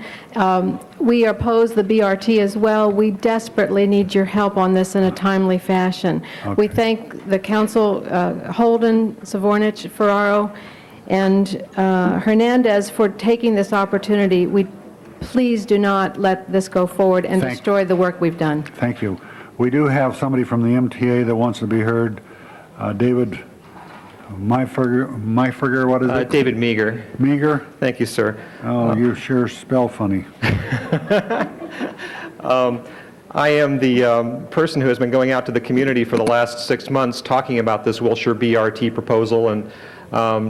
We oppose the BRT as well. We desperately need your help on this in a timely fashion. Okay. We thank the council, Holden, Savornich, Ferraro, and Hernandez for taking this opportunity. Please do not let this go forward and destroy the work we've done. Thank you. We do have somebody from the MTA that wants to be heard. David Myfurger, what is it? David Meager. Meager? Thank you, sir. Oh, you sure spell funny. I am the person who has been going out to the community for the last 6 months talking about this Wilshire BRT proposal and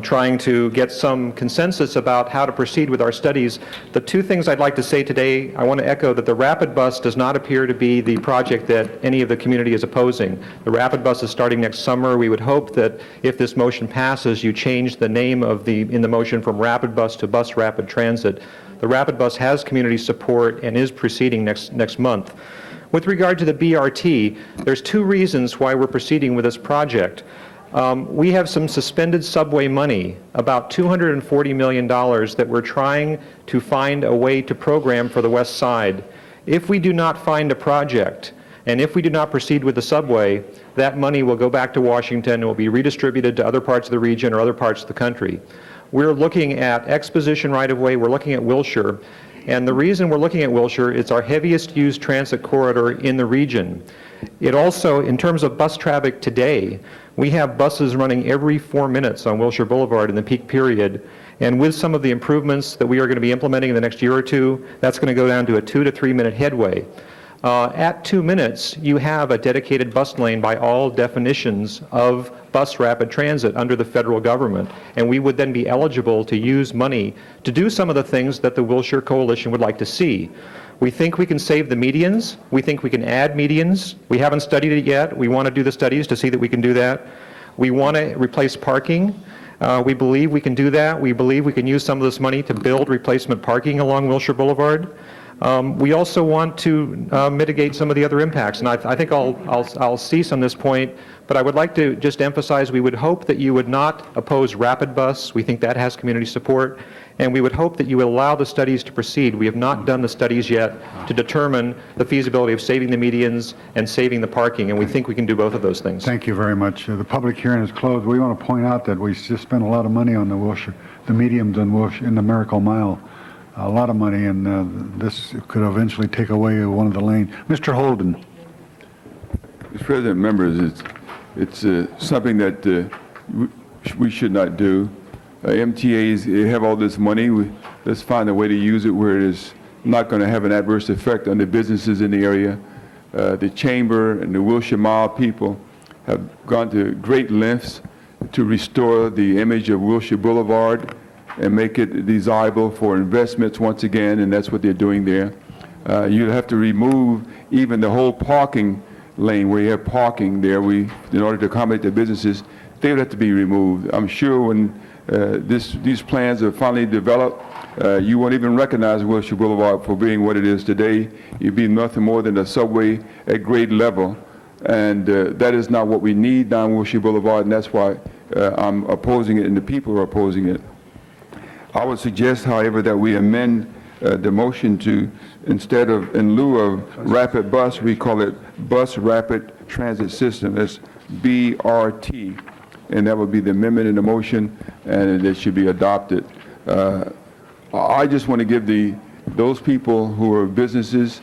trying to get some consensus about how to proceed with our studies. The 2 things I'd like to say today, I want to echo that the Rapid Bus does not appear to be the project that any of the community is opposing. The Rapid Bus is starting next summer. We would hope that if this motion passes, you change the name of in the motion from Rapid Bus to Bus Rapid Transit. The Rapid Bus has community support and is proceeding next month. With regard to the BRT, there's 2 reasons why we're proceeding with this project. We have some suspended subway money, about $240 million, that we're trying to find a way to program for the West Side. If we do not find a project, and if we do not proceed with the subway, that money will go back to Washington and will be redistributed to other parts of the region or other parts of the country. We're looking at Exposition right-of-way, we're looking at Wilshire, and the reason we're looking at Wilshire, it's our heaviest used transit corridor in the region. It also, in terms of bus traffic today, we have buses running every 4 minutes on Wilshire Boulevard in the peak period, and with some of the improvements that we are going to be implementing in the next year or 2, that's going to go down to a 2 to 3 minute headway. At 2 minutes, you have a dedicated bus lane by all definitions of bus rapid transit under the federal government, and we would then be eligible to use money to do some of the things that the Wilshire Coalition would like to see. We think we can save the medians. We think we can add medians. We haven't studied it yet. We want to do the studies to see that we can do that. We want to replace parking. We believe we can do that. We believe we can use some of this money to build replacement parking along Wilshire Boulevard. We also want to mitigate some of the other impacts, and I think I'll cease on this point, but I would like to just emphasize we would hope that you would not oppose rapid bus. We think that has community support, and we would hope that you would allow the studies to proceed. We have not done the studies yet to determine the feasibility of saving the medians and saving the parking, and we think we can do both of those things. Thank you very much. The public hearing is closed. We want to point out that we just spent a lot of money on the Wilshire, the mediums in Wilshire, in the Miracle Mile. A lot of money, and this could eventually take away one of the lanes. Mr. Holden. Mr. President, members, it's something that we should not do. MTAs have all this money. Let's find a way to use it where it is not going to have an adverse effect on the businesses in the area. The Chamber and the Wilshire Mile people have gone to great lengths to restore the image of Wilshire Boulevard and make it desirable for investments once again, and that's what they're doing there. You'd have to remove even the whole parking lane where you have parking there. In order to accommodate the businesses, they would have to be removed. I'm sure when these plans are finally developed, you won't even recognize Wilshire Boulevard for being what it is today. You'd be nothing more than a subway at grade level, and that is not what we need down Wilshire Boulevard, and that's why I'm opposing it and the people are opposing it. I would suggest, however, that we amend the motion to, instead of, in lieu of rapid bus, we call it Bus Rapid Transit System. That's BRT. And that would be the amendment in the motion, and it should be adopted. I just want to give those people who are businesses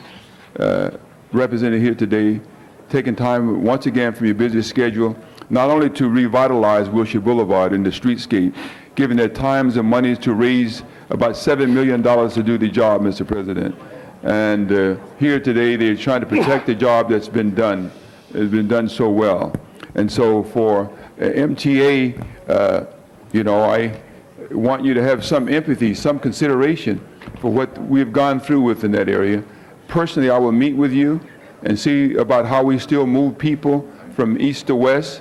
represented here today, taking time once again from your busy schedule, not only to revitalize Wilshire Boulevard and the streetscape, given their times and monies to raise about $7 million to do the job, Mr. President. And here today, they're trying to protect the job that's been done. It's been done so well. And so for MTA, I want you to have some empathy, some consideration for what we've gone through within that area. Personally, I will meet with you and see about how we still move people from east to west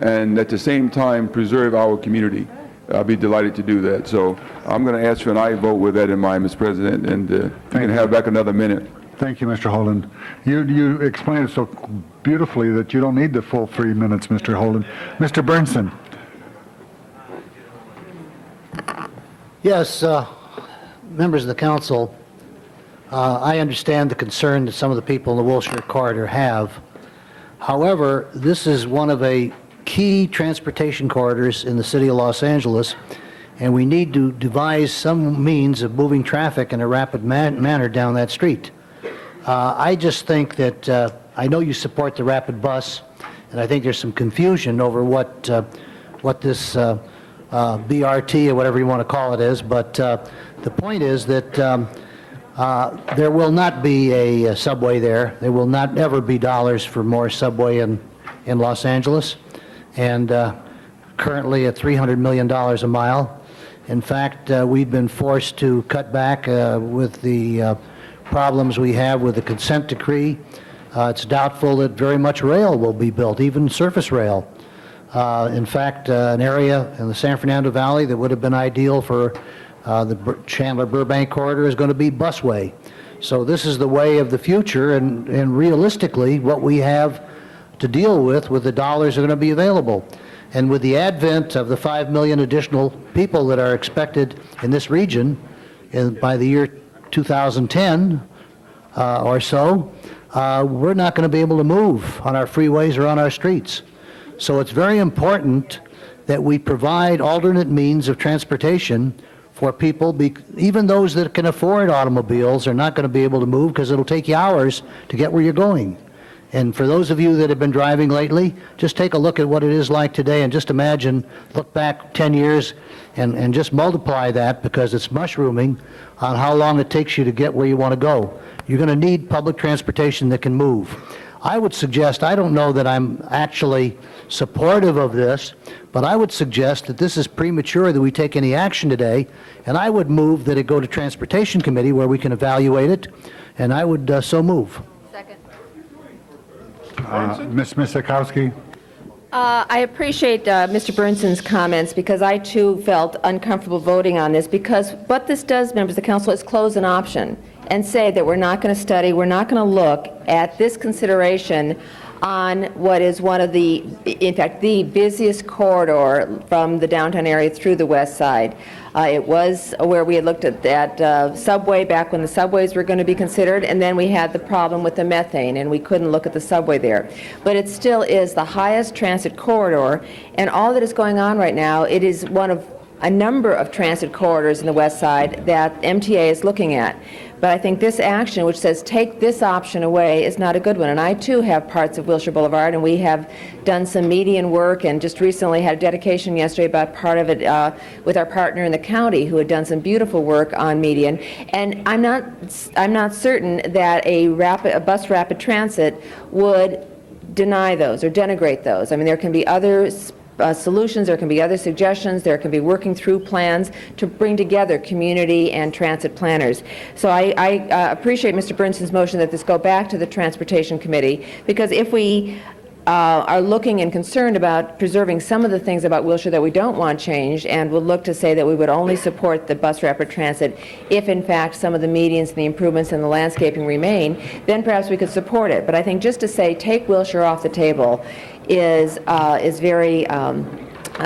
and at the same time preserve our community. I'll be delighted to do that. So I'm going to ask for an aye vote with that in mind, Mr. President, and you can have back another minute. Thank you, Mr. Holden. You explained it so beautifully that you don't need the full 3 minutes, Mr. Holden. Mr. Bernson. Yes, members of the council, I understand the concern that some of the people in the Wilshire corridor have. However, this is one of a key transportation corridors in the city of Los Angeles, and we need to devise some means of moving traffic in a rapid manner down that street. I just think that, I know you support the rapid bus, and I think there's some confusion over what this BRT or whatever you want to call it is, but the point is that there will not be a subway there. There will not ever be dollars for more subway in Los Angeles, and currently at $300 million a mile. In fact, we've been forced to cut back with the problems we have with the consent decree. It's doubtful that very much rail will be built, even surface rail. In fact, an area in the San Fernando Valley that would have been ideal for the Chandler-Burbank corridor is going to be busway. So this is the way of the future, and realistically, what we have to deal with the dollars that are going to be available. And with the advent of the 5 million additional people that are expected in this region by the year 2010 or so, we're not going to be able to move on our freeways or on our streets. So it's very important that we provide alternate means of transportation for people. Even those that can afford automobiles are not going to be able to move because it'll take you hours to get where you're going. And for those of you that have been driving lately, just take a look at what it is like today and just imagine, look back 10 years and just multiply that, because it's mushrooming on how long it takes you to get where you want to go. You're going to need public transportation that can move. I would suggest, I don't know that I'm actually supportive of this, but I would suggest that this is premature that we take any action today, and I would move that it go to Transportation Committee where we can evaluate it, and I would so move. Ms. Miskowski? I appreciate Mr. Bernson's comments because I too felt uncomfortable voting on this because what this does, members of the council, is close an option and say that we're not going to study, we're not going to look at this consideration on what is one of the, in fact, the busiest corridor from the downtown area through the west side. It was where we had looked at that subway back when the subways were going to be considered, and then we had the problem with the methane, and we couldn't look at the subway there. But it still is the highest transit corridor, and all that is going on right now, it is one of a number of transit corridors in the west side that MTA is looking at. But I think this action, which says take this option away, is not a good one. And I, too, have parts of Wilshire Boulevard, and we have done some median work and just recently had a dedication yesterday about part of it with our partner in the county who had done some beautiful work on median. And I'm not certain that a bus rapid transit would deny those or denigrate those. I mean, there can be other solutions, there can be other suggestions, there can be working through plans to bring together community and transit planners. So I appreciate Mr. Bernson's motion that this go back to the Transportation Committee, because if we are looking and concerned about preserving some of the things about Wilshire that we don't want changed, and will look to say that we would only support the bus rapid transit if in fact some of the medians and the improvements in the landscaping remain, then perhaps we could support it. But I think just to say take Wilshire off the table is very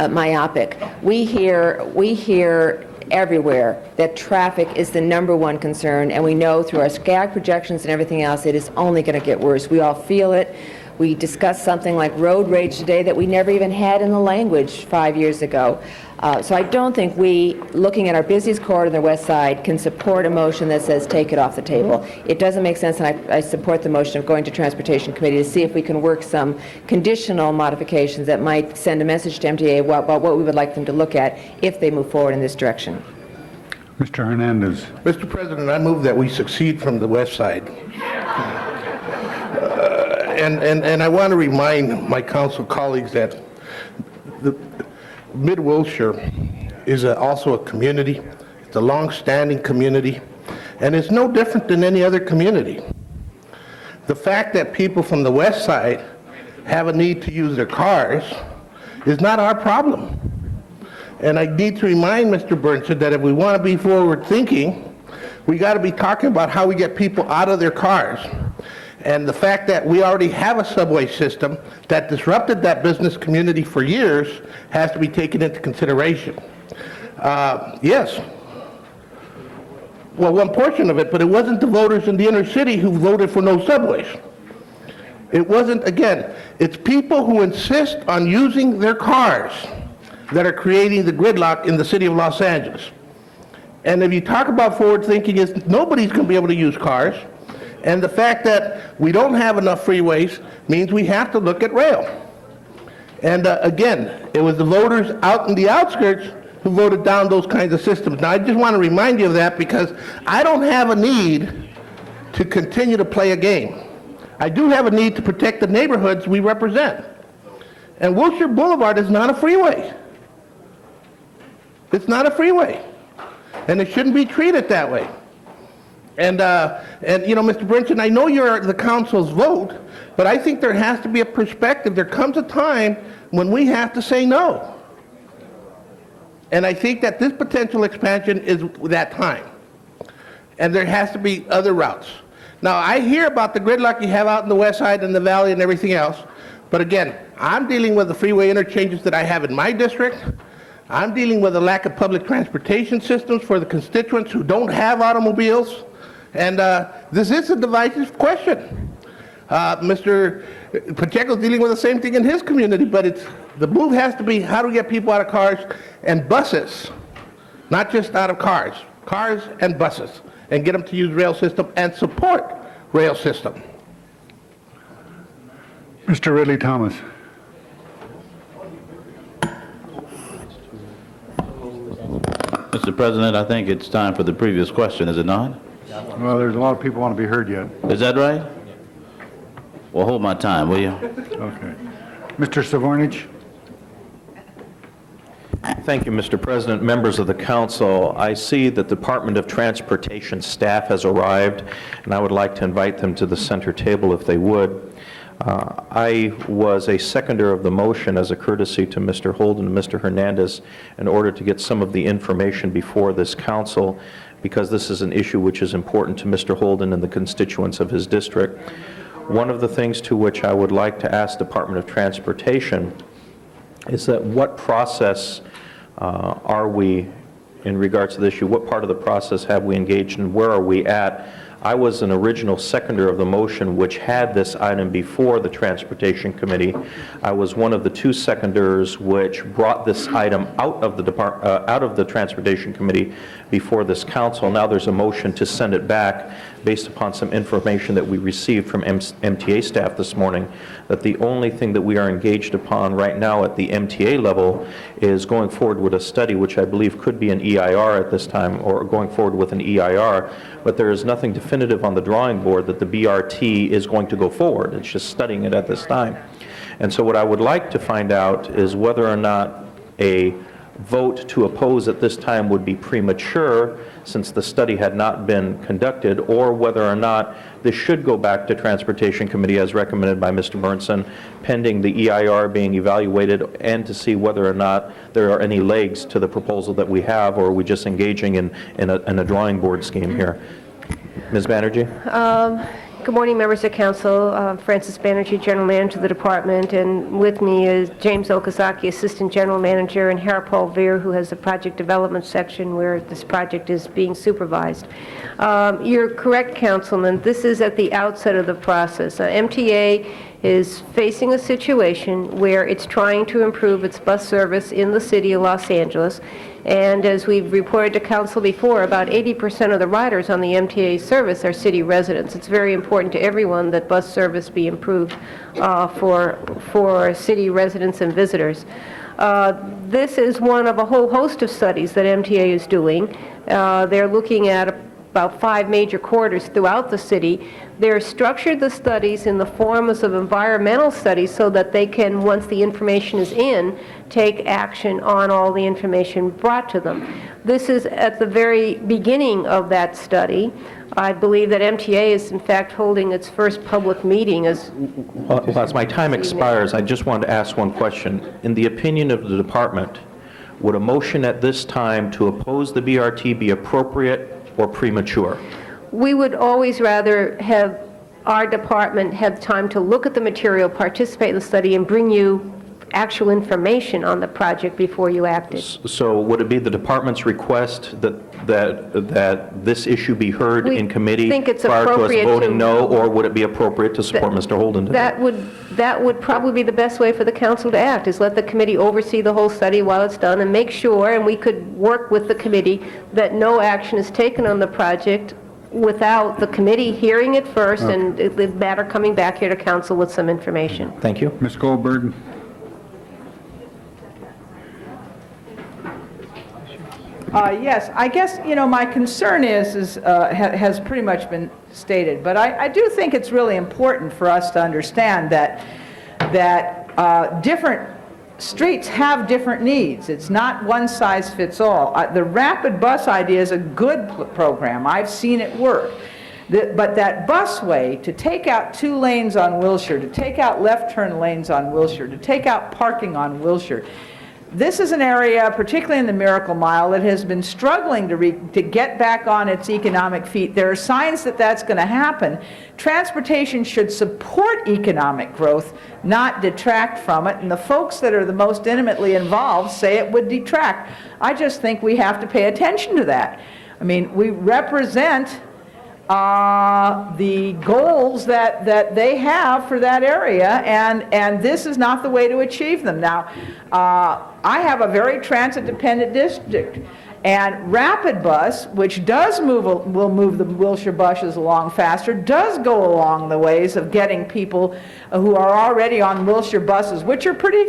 myopic. We hear everywhere that traffic is the #1 concern, and we know through our SCAG projections and everything else it is only going to get worse. We all feel it. We discussed something like road rage today that we never even had in the language 5 years ago. So I don't think we, looking at our busiest corridor on the west side, can support a motion that says take it off the table. It doesn't make sense, and I support the motion of going to Transportation Committee to see if we can work some conditional modifications that might send a message to MTA about what we would like them to look at if they move forward in this direction. Mr. Hernandez. Mr. President, I move that we succeed from the west side. And I want to remind my council colleagues that the Mid-Wilshire is also a community. It's a long-standing community, and it's no different than any other community. The fact that people from the west side have a need to use their cars is not our problem. And I need to remind Mr. Burnson that if we want to be forward-thinking, we got to be talking about how we get people out of their cars. And the fact that we already have a subway system that disrupted that business community for years has to be taken into consideration. Yes. Well, one portion of it, but it wasn't the voters in the inner city who voted for no subways. It wasn't, again, it's people who insist on using their cars that are creating the gridlock in the city of Los Angeles. And if you talk about forward thinking, nobody's going to be able to use cars. And the fact that we don't have enough freeways means we have to look at rail. And again, it was the voters out in the outskirts who voted down those kinds of systems. Now, I just want to remind you of that because I don't have a need to continue to play a game. I do have a need to protect the neighborhoods we represent. And Wilshire Boulevard is not a freeway. It's not a freeway. And it shouldn't be treated that way. And you know, Mr. Brinson, I know you're the council's vote, but I think there has to be a perspective. There comes a time when we have to say no. And I think that this potential expansion is that time. And there has to be other routes. Now, I hear about the gridlock you have out in the west side and the valley and everything else, but again, I'm dealing with the freeway interchanges that I have in my district. I'm dealing with the lack of public transportation systems for the constituents who don't have automobiles. And this is a divisive question. Mr. Pacheco's dealing with the same thing in his community, but the move has to be how do we get people out of cars and buses, not just out of cars and buses, and get them to use rail system and support rail system. Mr. Ridley Thomas. Mr. President, I think it's time for the previous question, is it not? Well, there's a lot of people want to be heard yet. Is that right? Well, hold my time, will you? Okay. Mr. Savornich? Thank you, Mr. President. Members of the council, I see that the Department of Transportation staff has arrived, and I would like to invite them to the center table if they would. I was a seconder of the motion as a courtesy to Mr. Holden and Mr. Hernandez in order to get some of the information before this council, because this is an issue which is important to Mr. Holden and the constituents of his district. One of the things to which I would like to ask Department of Transportation is that what process are we in regards to the issue? What part of the process have we engaged in? Where are we at? I was an original seconder of the motion which had this item before the Transportation Committee. I was one of the two seconders which brought this item out of the Transportation Committee before this council. Now there's a motion to send it back based upon some information that we received from MTA staff this morning, that the only thing that we are engaged upon right now at the MTA level is going forward with a study, which I believe could be an EIR at this time, or going forward with an EIR, but there is nothing definitive on the drawing board that the BRT is going to go forward. It's just studying it at this time. And so what I would like to find out is whether or not a vote to oppose at this time would be premature, since the study had not been conducted, or whether or not this should go back to Transportation Committee as recommended by Mr. Burnson, pending the EIR being evaluated, and to see whether or not there are any legs to the proposal that we have, or are we just engaging in a drawing board scheme here. Ms. Banerjee? Good morning, members of council. Frances Banerjee, General Manager of the department, and with me is James Okazaki, Assistant General Manager, and Haripal Veer, who has the project development section where this project is being supervised. You're correct, Councilman. This is at the outset of the process. MTA is facing a situation where it's trying to improve its bus service in the city of Los Angeles. And as we've reported to council before, about 80% of the riders on the MTA service are city residents. It's very important to everyone that bus service be improved for city residents and visitors. This is one of a whole host of studies that MTA is doing. They're looking at about 5 major corridors throughout the city. They're structured the studies in the forms of environmental studies so that they can, once the information is in, take action on all the information brought to them. This is at the very beginning of that study. I believe that MTA is in fact holding its first public meeting Well, as my time expires, I just wanted to ask one question. In the opinion of the department, would a motion at this time to oppose the BRT be appropriate or premature? We would always rather have our department have time to look at the material, participate in the study, and bring you actual information on the project before you acted. So would it be the department's request that this issue be heard in committee think it's prior to us appropriate voting to- no, or would it be appropriate to support Mr. Holden today? That would probably be the best way for the council to act, is let the committee oversee the whole study while it's done and make sure, and we could work with the committee, that no action is taken on the project without the committee hearing it first and the matter coming back here to council with some information. Thank you. Ms. Goldberg? Yes, I guess, my concern has pretty much been stated, but I do think it's really important for us to understand that different streets have different needs. It's not one size fits all. The rapid bus idea is a good program. I've seen it work. But that busway, to take out 2 lanes on Wilshire, to take out left turn lanes on Wilshire, to take out parking on Wilshire, this is an area, particularly in the Miracle Mile, that has been struggling to get back on its economic feet. There are signs that that's going to happen. Transportation should support economic growth, not detract from it, and the folks that are the most intimately involved say it would detract. I just think we have to pay attention to that. I mean, we represent the goals that they have for that area, and this is not the way to achieve them. Now, I have a very transit-dependent district, and Rapid Bus, which will move the Wilshire buses along faster, does go along the ways of getting people who are already on Wilshire buses, which are pretty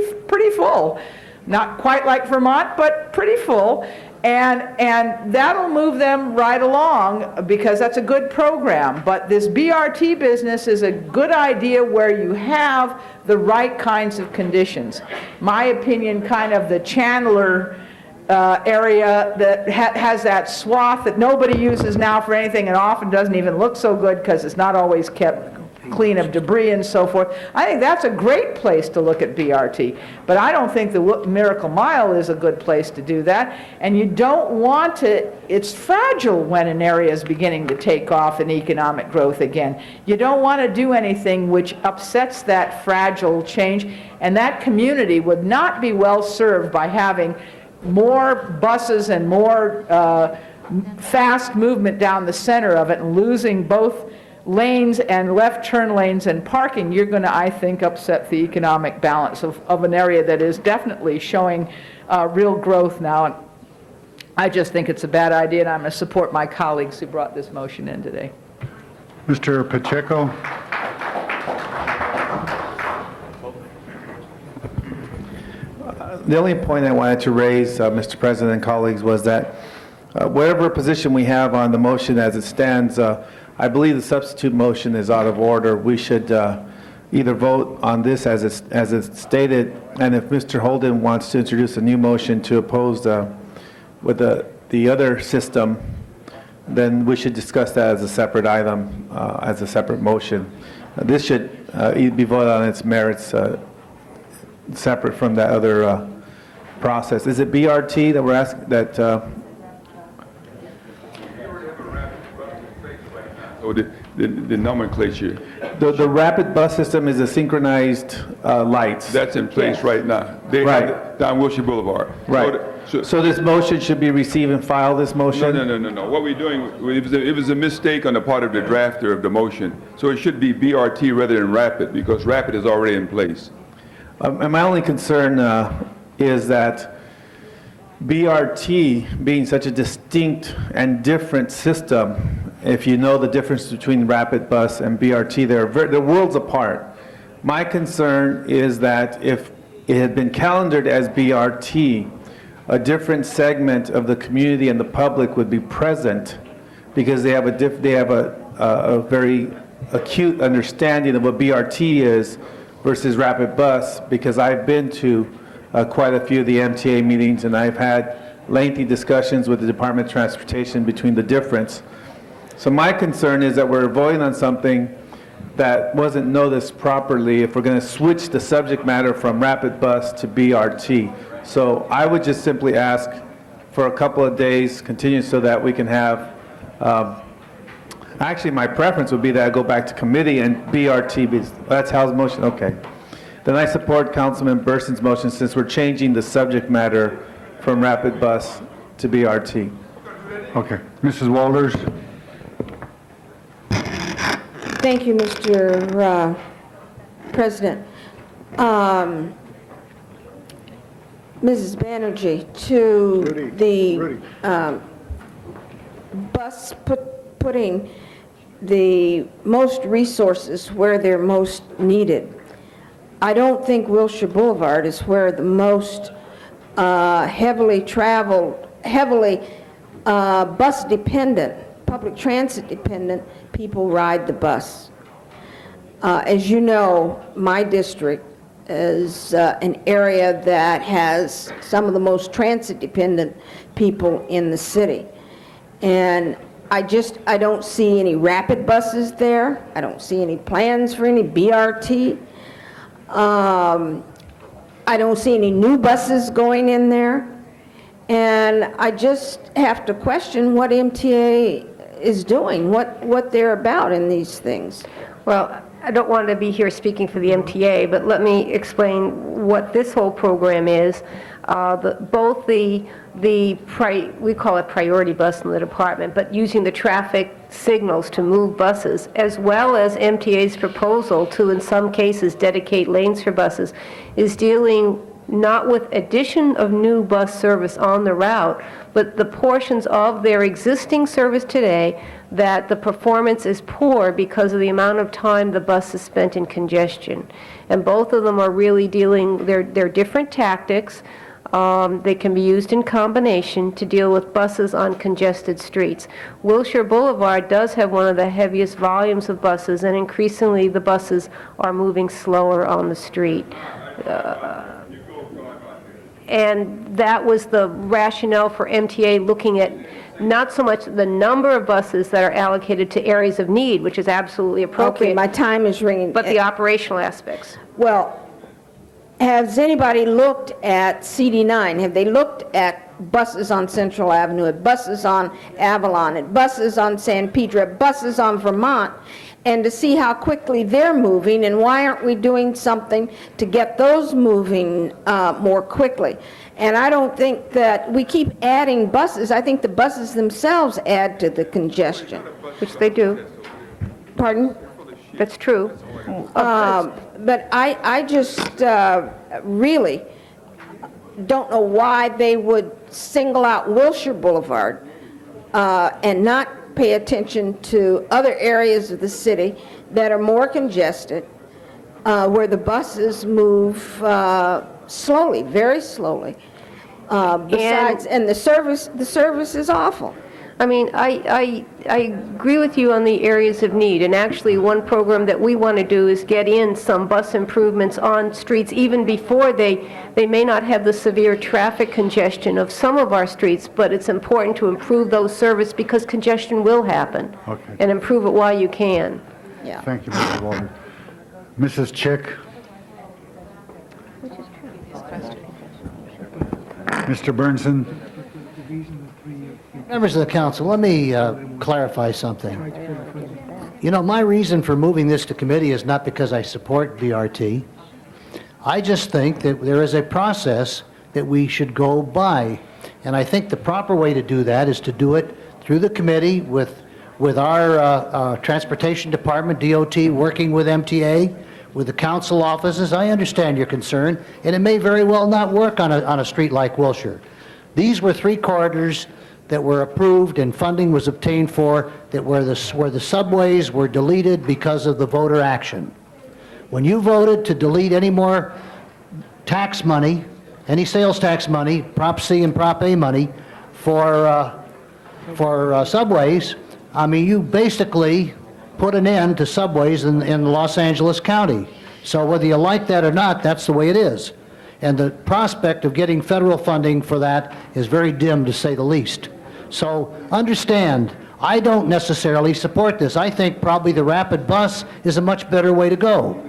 full. Not quite like Vermont, but pretty full. And that'll move them right along because that's a good program. But this BRT business is a good idea where you have the right kinds of conditions. My opinion, kind of the Chandler area that has that swath that nobody uses now for anything and often doesn't even look so good because it's not always kept clean of debris and so forth. I think that's a great place to look at BRT, but I don't think the Miracle Mile is a good place to do that, and you don't want to, it's fragile when an area is beginning to take off in economic growth again. You don't want to do anything which upsets that fragile change, and that community would not be well served by having more buses and more fast movement down the center of it and losing both lanes and left turn lanes and parking. You're going to, I think, upset the economic balance of an area that is definitely showing real growth now. And I just think it's a bad idea, and I'm going to support my colleagues who brought this motion in today. Mr. Pacheco? The only point I wanted to raise, Mr. President and colleagues, was that whatever position we have on the motion as it stands, I believe the substitute motion is out of order. We should either vote on this as it's stated, and if Mr. Holden wants to introduce a new motion to oppose with the other system, then we should discuss that as a separate item, as a separate motion. This should be voted on its merits separate from that other process. Is it BRT that we're asking that? Or the nomenclature? The rapid bus system is a synchronized lights. That's in place right now. They have it down Wilshire Boulevard. Right. So this motion should be receive and file this motion? No. What we're doing, it was a mistake on the part of the drafter of the motion. So it should be BRT rather than rapid, because rapid is already in place. And my only concern is that BRT being such a distinct and different system, if you know the difference between rapid bus and BRT, they're worlds apart. My concern is that if it had been calendared as BRT, a different segment of the community and the public would be present because they have a very acute understanding of what BRT is versus rapid bus, because I've been to quite a few of the MTA meetings and I've had lengthy discussions with the Department of Transportation between the difference. So my concern is that we're voting on something that wasn't noticed properly if we're going to switch the subject matter from rapid bus to BRT. So I would just simply ask for a couple of days, continue so that we can have, actually my preference would be that I go back to committee and BRT, that's Hal's motion, okay. Then I support Councilman Burson's motion since we're changing the subject matter from rapid bus to BRT. Okay. Mrs. Walters? Thank you, Mr. President. Mrs. Banerjee, to the bus putting the most resources where they're most needed. I don't think Wilshire Boulevard is where the most heavily traveled, heavily bus-dependent, public transit-dependent people ride the bus. As you know, my district is an area that has some of the most transit-dependent people in the city. And I don't see any rapid buses there. I don't see any plans for any BRT. I don't see any new buses going in there. And I just have to question what MTA is doing, what they're about in these things. Well, I don't want to be here speaking for the MTA, but let me explain what this whole program is. Both we call it priority bus in the department, but using the traffic signals to move buses, as well as MTA's proposal to, in some cases, dedicate lanes for buses, is dealing not with addition of new bus service on the route, but the portions of their existing service today that the performance is poor because of the amount of time the bus is spent in congestion. And both of them are really dealing, they're different tactics. They can be used in combination to deal with buses on congested streets. Wilshire Boulevard does have one of the heaviest volumes of buses, and increasingly the buses are moving slower on the street. And that was the rationale for MTA looking at not so much the number of buses that are allocated to areas of need, which is absolutely appropriate. Okay, my time is ringing. But the operational aspects. Well, has anybody looked at CD9? Have they looked at buses on Central Avenue, at buses on Avalon, at buses on San Pedro, at buses on Vermont, and to see how quickly they're moving, and why aren't we doing something to get those moving more quickly? And I don't think that we keep adding buses. I think the buses themselves add to the congestion. Which they do. Pardon? That's true. But I just really don't know why they would single out Wilshire Boulevard and not pay attention to other areas of the city that are more congested, where the buses move slowly, very slowly. Besides, and the service is awful. I mean, I agree with you on the areas of need, and actually one program that we want to do is get in some bus improvements on streets even before they may not have the severe traffic congestion of some of our streets, but it's important to improve those service because congestion will happen. Okay. And improve it while you can. Yeah. Thank you, Mrs. Walden. Mrs. Chick? Mr. Burnson? Members of the council, let me clarify something. You know, my reason for moving this to committee is not because I support BRT. I just think that there is a process that we should go by. And I think the proper way to do that is to do it through the committee with our Transportation Department, DOT, working with MTA, with the council offices. I understand your concern, and it may very well not work on a street like Wilshire. These were 3 corridors that were approved and funding was obtained for, that where the subways were deleted because of the voter action. When you voted to delete any more tax money, any sales tax money, Prop C and Prop A money for subways, I mean, you basically put an end to subways in Los Angeles County. So whether you like that or not, that's the way it is. And the prospect of getting federal funding for that is very dim, to say the least. So understand, I don't necessarily support this. I think probably the rapid bus is a much better way to go,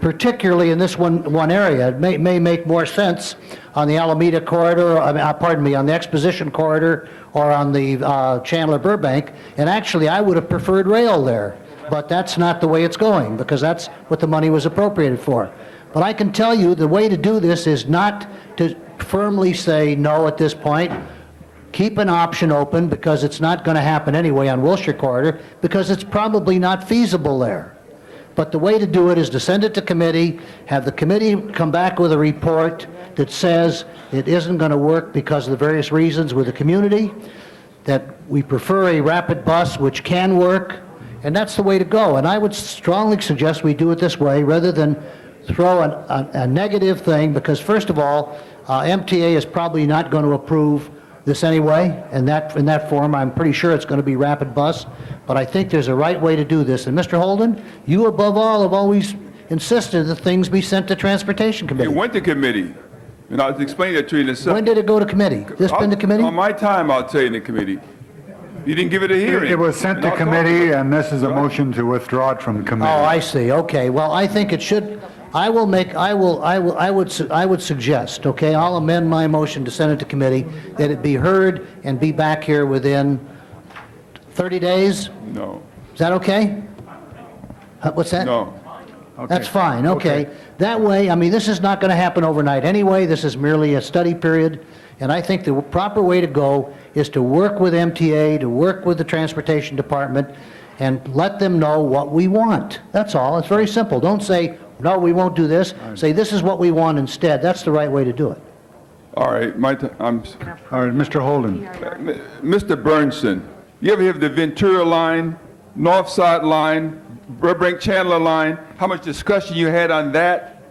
particularly in this one area. It may make more sense on the Alameda corridor, pardon me, on the Exposition corridor or on the Chandler Burbank. And actually, I would have preferred rail there, but that's not the way it's going because that's what the money was appropriated for. But I can tell you the way to do this is not to firmly say no at this point. Keep an option open because it's not going to happen anyway on Wilshire Corridor because it's probably not feasible there. But the way to do it is to send it to committee, have the committee come back with a report that says it isn't going to work because of the various reasons with the community, that we prefer a rapid bus which can work, and that's the way to go. And I would strongly suggest we do it this way rather than throw a negative thing because, first of all, MTA is probably not going to approve this anyway, in that form. I'm pretty sure it's going to be rapid bus, but I think there's a right way to do this. And Mr. Holden, you above all have always insisted that things be sent to Transportation Committee. It went to committee, and I was explaining that to you in a second. When did it go to committee? This been to committee? On my time, I'll tell you in the committee. You didn't give it a hearing. It was sent to committee, and this is a motion to withdraw it from committee. Oh, I see. Okay. Well, I think it should. I would suggest, okay, I'll amend my motion to send it to committee, that it be heard and be back here within 30 days? No. Is that okay? What's that? No. That's fine, okay. That way, I mean, this is not going to happen overnight anyway. This is merely a study period. And I think the proper way to go is to work with MTA, to work with the Transportation Department, and let them know what we want. That's all. It's very simple. Don't say, no, we won't do this. Say, this is what we want instead. That's the right way to do it. All right, All right, Mr. Holden. Mr. Burnson, you ever hear of the Ventura line, North Side line, Burbank Chandler line? How much discussion you had on that?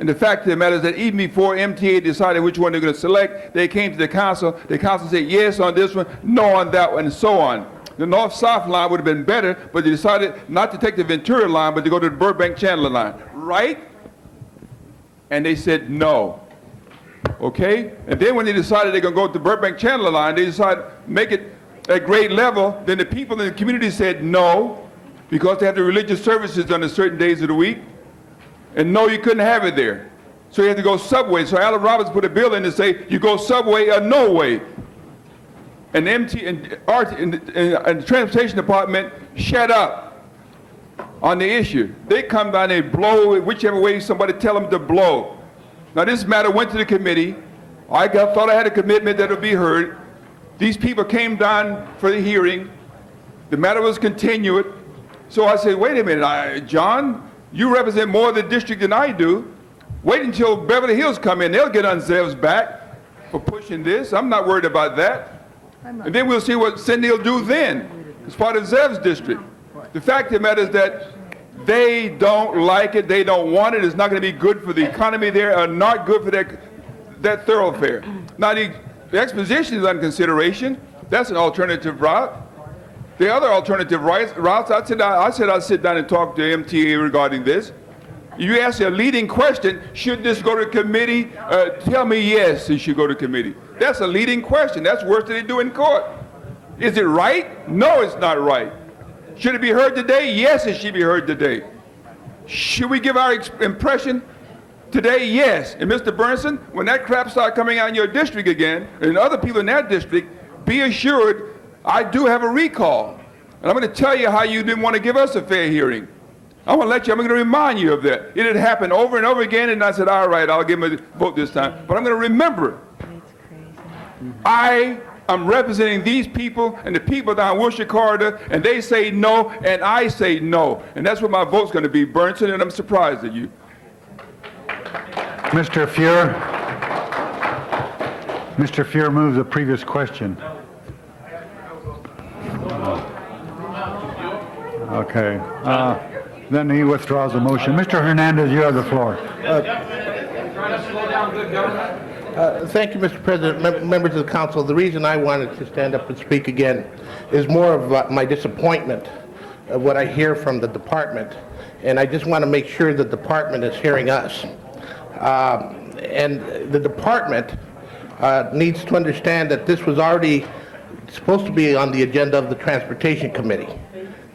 And the fact of the matter is that even before MTA decided which one they're going to select, they came to the council said yes on this one, no on that one, and so on. The north-south line would have been better, but they decided not to take the Ventura line, but to go to the Burbank-Chandler line, right? And they said no. Okay? And then when they decided they're going to go to the Burbank-Chandler line, they decided to make it at grade level. Then the people in the community said no, because they have the religious services on the certain days of the week. And no, you couldn't have it there. So you had to go subway. So Alan Roberts put a bill in to say you go subway or no way. And the transportation department shut up on the issue. They come down and blow whichever way somebody tell them to blow. Now this matter went to the committee. Thought I had a commitment that would be heard. These people came down for the hearing. The matter was continued. So I said, wait a minute, John, you represent more of the district than I do. Wait until Beverly Hills come in. They'll get on Zev's back for pushing this. I'm not worried about that. And then we'll see what Cindy will do then. It's part of Zev's district. The fact of the matter is that they don't like it. They don't want it. It's not going to be good for the economy there, or not good for that thoroughfare. Now, the exposition is under consideration. That's an alternative route. The other alternative routes, I said I'd sit down and talk to MTA regarding this. You ask a leading question, should this go to committee? Tell me yes, it should go to committee. That's a leading question. That's worse than they do in court. Is it right? No, it's not right. Should it be heard today? Yes, it should be heard today. Should we give our impression today? Yes. And Mr. Burnson, when that crap starts coming out in your district again, and other people in that district, be assured I do have a recall. And I'm going to tell you how you didn't want to give us a fair hearing. I'm going to remind you of that. It had happened over and over again, and I said, all right, I'll give him a vote this time. But I'm going to remember it. I am representing these people and the people down Wilshire Corridor, and they say no, and I say no. And that's what my vote's going to be, Burnson, and I'm surprised at you. Mr. Fuhr moved the previous question. Okay. Then he withdraws the motion. Mr. Hernandez, you have the floor. Thank you, Mr. President, members of the council. The reason I wanted to stand up and speak again is more of my disappointment of what I hear from the department, and I just want to make sure the department is hearing us. And the department needs to understand that this was already supposed to be on the agenda of the Transportation Committee,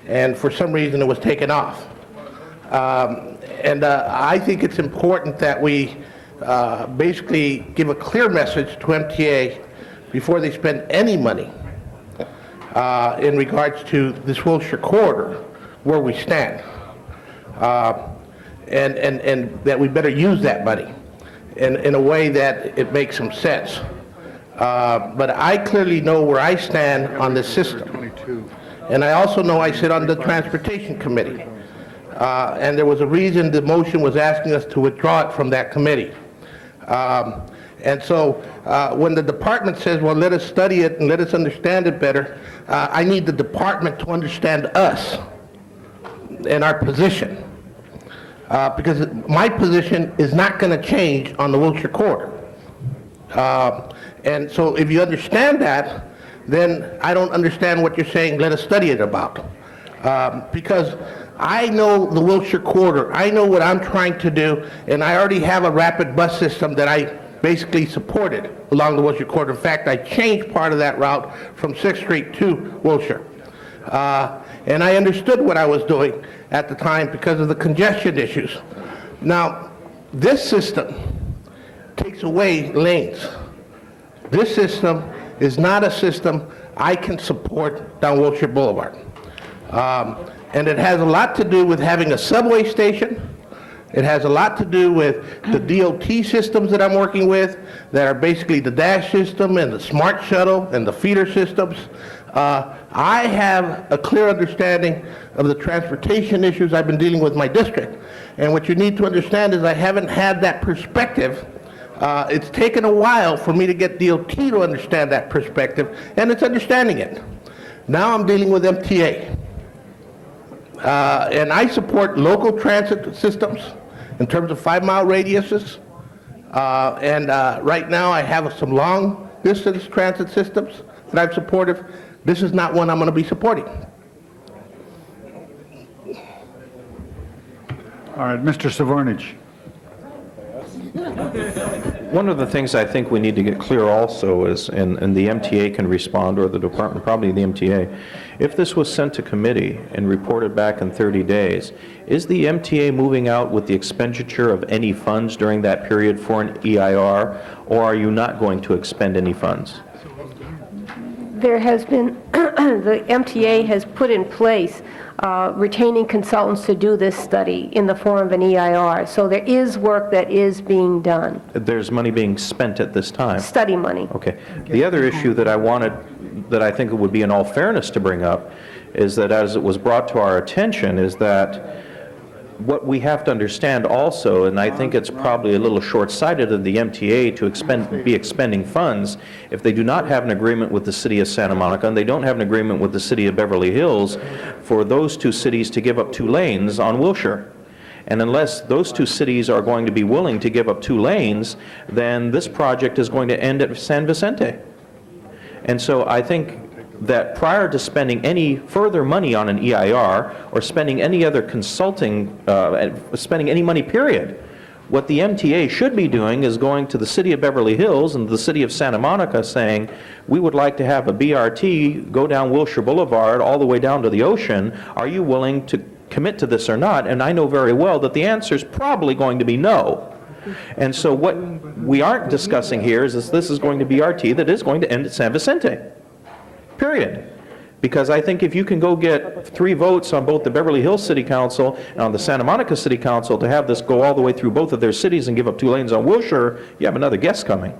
and for some reason it was taken off. I think it's important that we basically give a clear message to MTA before they spend any money in regards to this Wilshire corridor, where we stand, and that we better use that money in a way that it makes some sense. But I clearly know where I stand on this system, and I also know I sit on the Transportation Committee. And there was a reason the motion was asking us to withdraw it from that committee. And so when the department says, well, let us study it and let us understand it better, I need the department to understand us and our position. Because my position is not going to change on the Wilshire corridor. And so if you understand that, then I don't understand what you're saying, let us study it about. Because I know the Wilshire corridor, I know what I'm trying to do, and I already have a rapid bus system that I basically supported along the Wilshire corridor. In fact, I changed part of that route from 6th Street to Wilshire. And I understood what I was doing at the time because of the congestion issues. Now, this system takes away lanes. This system is not a system I can support down Wilshire Boulevard. And it has a lot to do with having a subway station. It has a lot to do with the DOT systems that I'm working with, that are basically the DASH system and the Smart Shuttle and the feeder systems. I have a clear understanding of the transportation issues I've been dealing with my district. And what you need to understand is I haven't had that perspective. It's taken a while for me to get DOT to understand that perspective, and it's understanding it. Now I'm dealing with MTA. And I support local transit systems, in terms of 5-mile radiuses. Right now, I have some long-distance transit systems that I'm supportive. This is not one I'm going to be supporting. All right, Mr. Savornich. One of the things I think we need to get clear also is, and the MTA can respond, or the department, probably the MTA, if this was sent to committee and reported back in 30 days, is the MTA moving out with the expenditure of any funds during that period for an EIR, or are you not going to expend any funds? There has been, the MTA has put in place retaining consultants to do this study in the form of an EIR. So there is work that is being done. There's money being spent at this time? Study money. Okay. The other issue that I think it would be in all fairness to bring up is that, as it was brought to our attention, is that what we have to understand also, and I think it's probably a little short-sighted of the MTA to be expending funds if they do not have an agreement with the city of Santa Monica and they don't have an agreement with the city of Beverly Hills for those two cities to give up 2 lanes on Wilshire. And unless those 2 cities are going to be willing to give up 2 lanes, then this project is going to end at San Vicente. And so I think that prior to spending any further money on an EIR or spending any other consulting, spending any money, period, what the MTA should be doing is going to the city of Beverly Hills and the city of Santa Monica saying, we would like to have a BRT go down Wilshire Boulevard all the way down to the ocean. Are you willing to commit to this or not? And I know very well that the answer is probably going to be no. And so what we aren't discussing here is this is going to be BRT that is going to end at San Vicente. Period. Because I think if you can go get 3 votes on both the Beverly Hills City Council and on the Santa Monica City Council to have this go all the way through both of their cities and give up 2 lanes on Wilshire, you have another guest coming.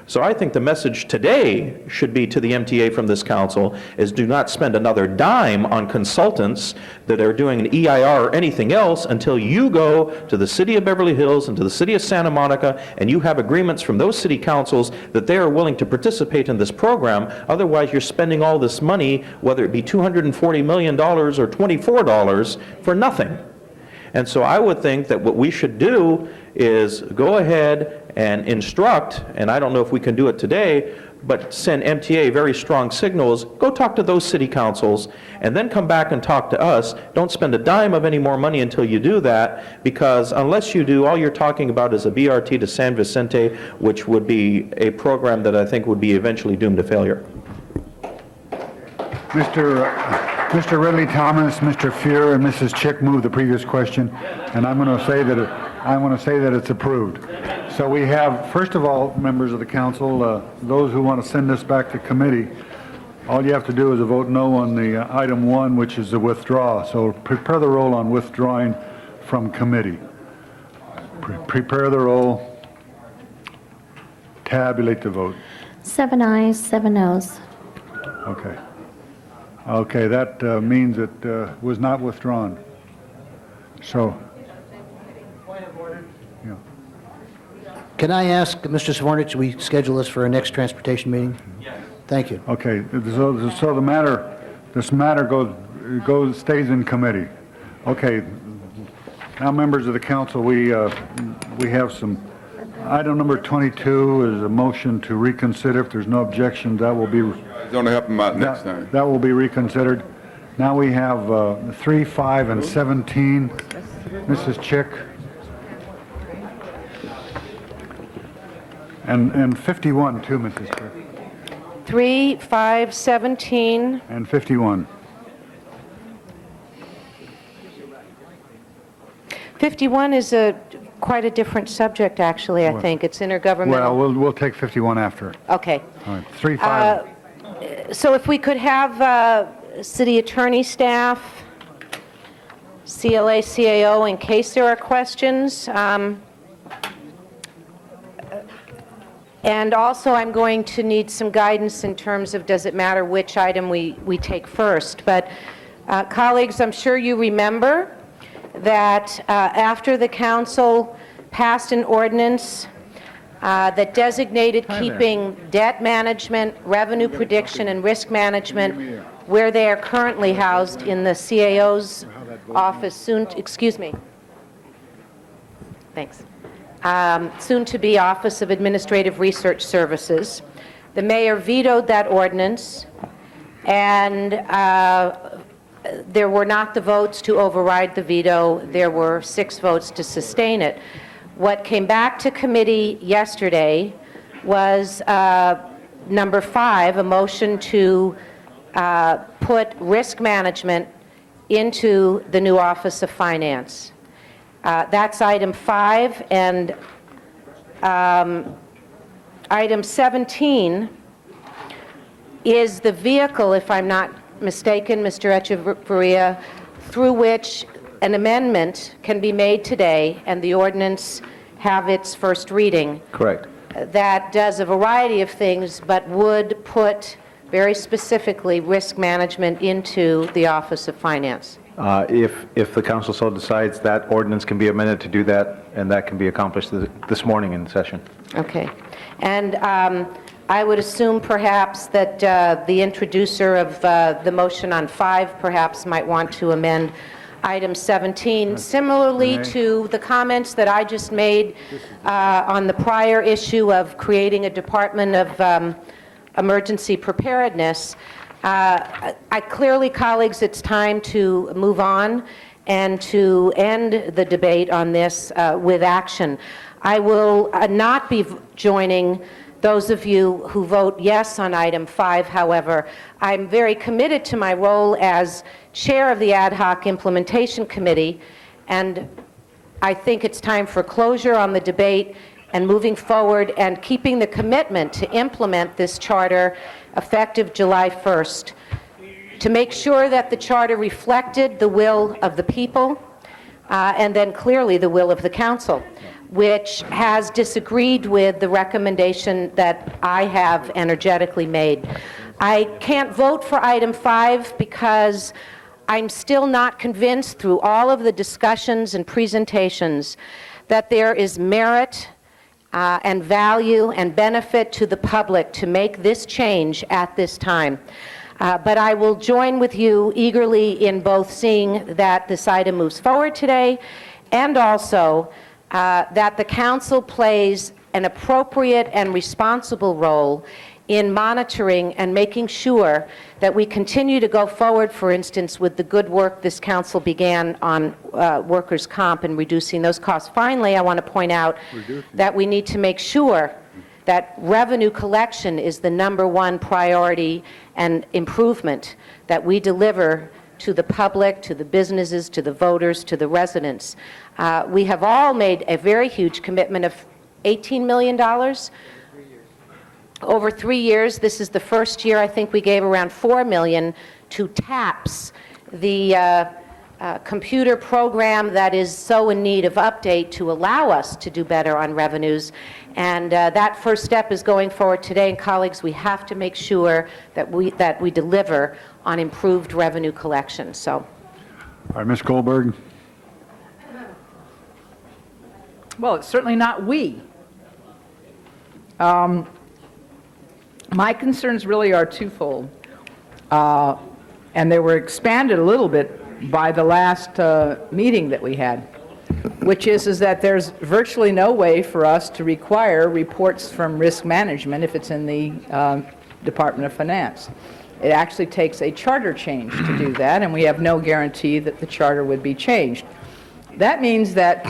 So I think the message today should be to the MTA from this council is do not spend another dime on consultants that are doing an EIR or anything else until you go to the city of Beverly Hills and to the city of Santa Monica and you have agreements from those city councils that they are willing to participate in this program. Otherwise, you're spending all this money, whether it be $240 million or $24, for nothing. And so I would think that what we should do is go ahead and instruct, and I don't know if we can do it today, but send MTA very strong signals, go talk to those city councils, and then come back and talk to us. Don't spend a dime of any more money until you do that, because unless you do, all you're talking about is a BRT to San Vicente, which would be a program that I think would be eventually doomed to failure. Mr. Ridley Thomas, Mr. Fuhr, and Mrs. Chick moved the previous question, and I'm going to say that it's approved. So we have, first of all, members of the council, those who want to send this back to committee, all you have to do is a vote no on the item 1, which is the withdrawal. So prepare the roll on withdrawing from committee. Prepare the roll. Tabulate the vote. 7 ayes, 7 noes. Okay. Okay, that means it was not withdrawn. So, yeah. Can I ask, Mr. Savornich, we schedule this for our next transportation meeting? Yes. Thank you. Okay, so this matter stays in committee. Okay, now members of the council, we have some, item number 22 is a motion to reconsider. If there's no objection, that will be... It's going to help them out next time. That will be reconsidered. Now we have 3, 5, and 17. Mrs. Chick. And 51 too, Mrs. Chick. 3, 5, 17. And 51. 51 is quite a different subject, actually, I think. It's intergovernmental. Well, we'll take 51 after. Okay. All right, 3, 5. So if we could have city attorney staff, CLA, CAO, in case there are questions. And also, I'm going to need some guidance in terms of does it matter which item we take first. But colleagues, I'm sure you remember that after the council passed an ordinance that designated keeping debt management, revenue prediction, and risk management where they are currently housed in the CAO's office soon, excuse me. Thanks. Soon-to-be Office of Administrative Research Services. The mayor vetoed that ordinance, and there were not the votes to override the veto. There were 6 votes to sustain it. What came back to committee yesterday was number 5, a motion to put risk management into the new Office of Finance. That's item 5, and item 17 is the vehicle, if I'm not mistaken, Mr. Echeverria, through which an amendment can be made today and the ordinance have its first reading. Correct. That does a variety of things, but would put very specifically risk management into the Office of Finance. If the council so decides, that ordinance can be amended to do that, and that can be accomplished this morning in session. Okay. And I would assume perhaps that the introducer of the motion on 5 perhaps might want to amend item 17, similarly to the comments that I just made on the prior issue of creating a Department of Emergency Preparedness. Clearly, colleagues, it's time to move on and to end the debate on this with action. I will not be joining those of you who vote yes on item 5, however. I'm very committed to my role as chair of the Ad Hoc Implementation Committee, and I think it's time for closure on the debate and moving forward and keeping the commitment to implement this charter effective July 1st, to make sure that the charter reflected the will of the people and then clearly the will of the council, which has disagreed with the recommendation that I have energetically made. I can't vote for item 5 because I'm still not convinced through all of the discussions and presentations that there is merit and value and benefit to the public to make this change at this time. But I will join with you eagerly in both seeing that this item moves forward today and also that the council plays an appropriate and responsible role in monitoring and making sure that we continue to go forward, for instance, with the good work this council began on workers' comp and reducing those costs. Finally, I want to point out that we need to make sure that revenue collection is the #1 priority and improvement that we deliver to the public, to the businesses, to the voters, to the residents. We have all made a very huge commitment of $18 million over 3 years. This is the first year I think we gave around $4 million to TAPS, the computer program that is so in need of update to allow us to do better on revenues. And that first step is going forward today. And colleagues, we have to make sure that we deliver on improved revenue collection. So, All right, Ms. Goldberg. Well, it's certainly not we. My concerns really are twofold, and they were expanded a little bit by the last meeting that we had, which is that there's virtually no way for us to require reports from risk management if it's in the Department of Finance. It actually takes a charter change to do that, and we have no guarantee that the charter would be changed. That means that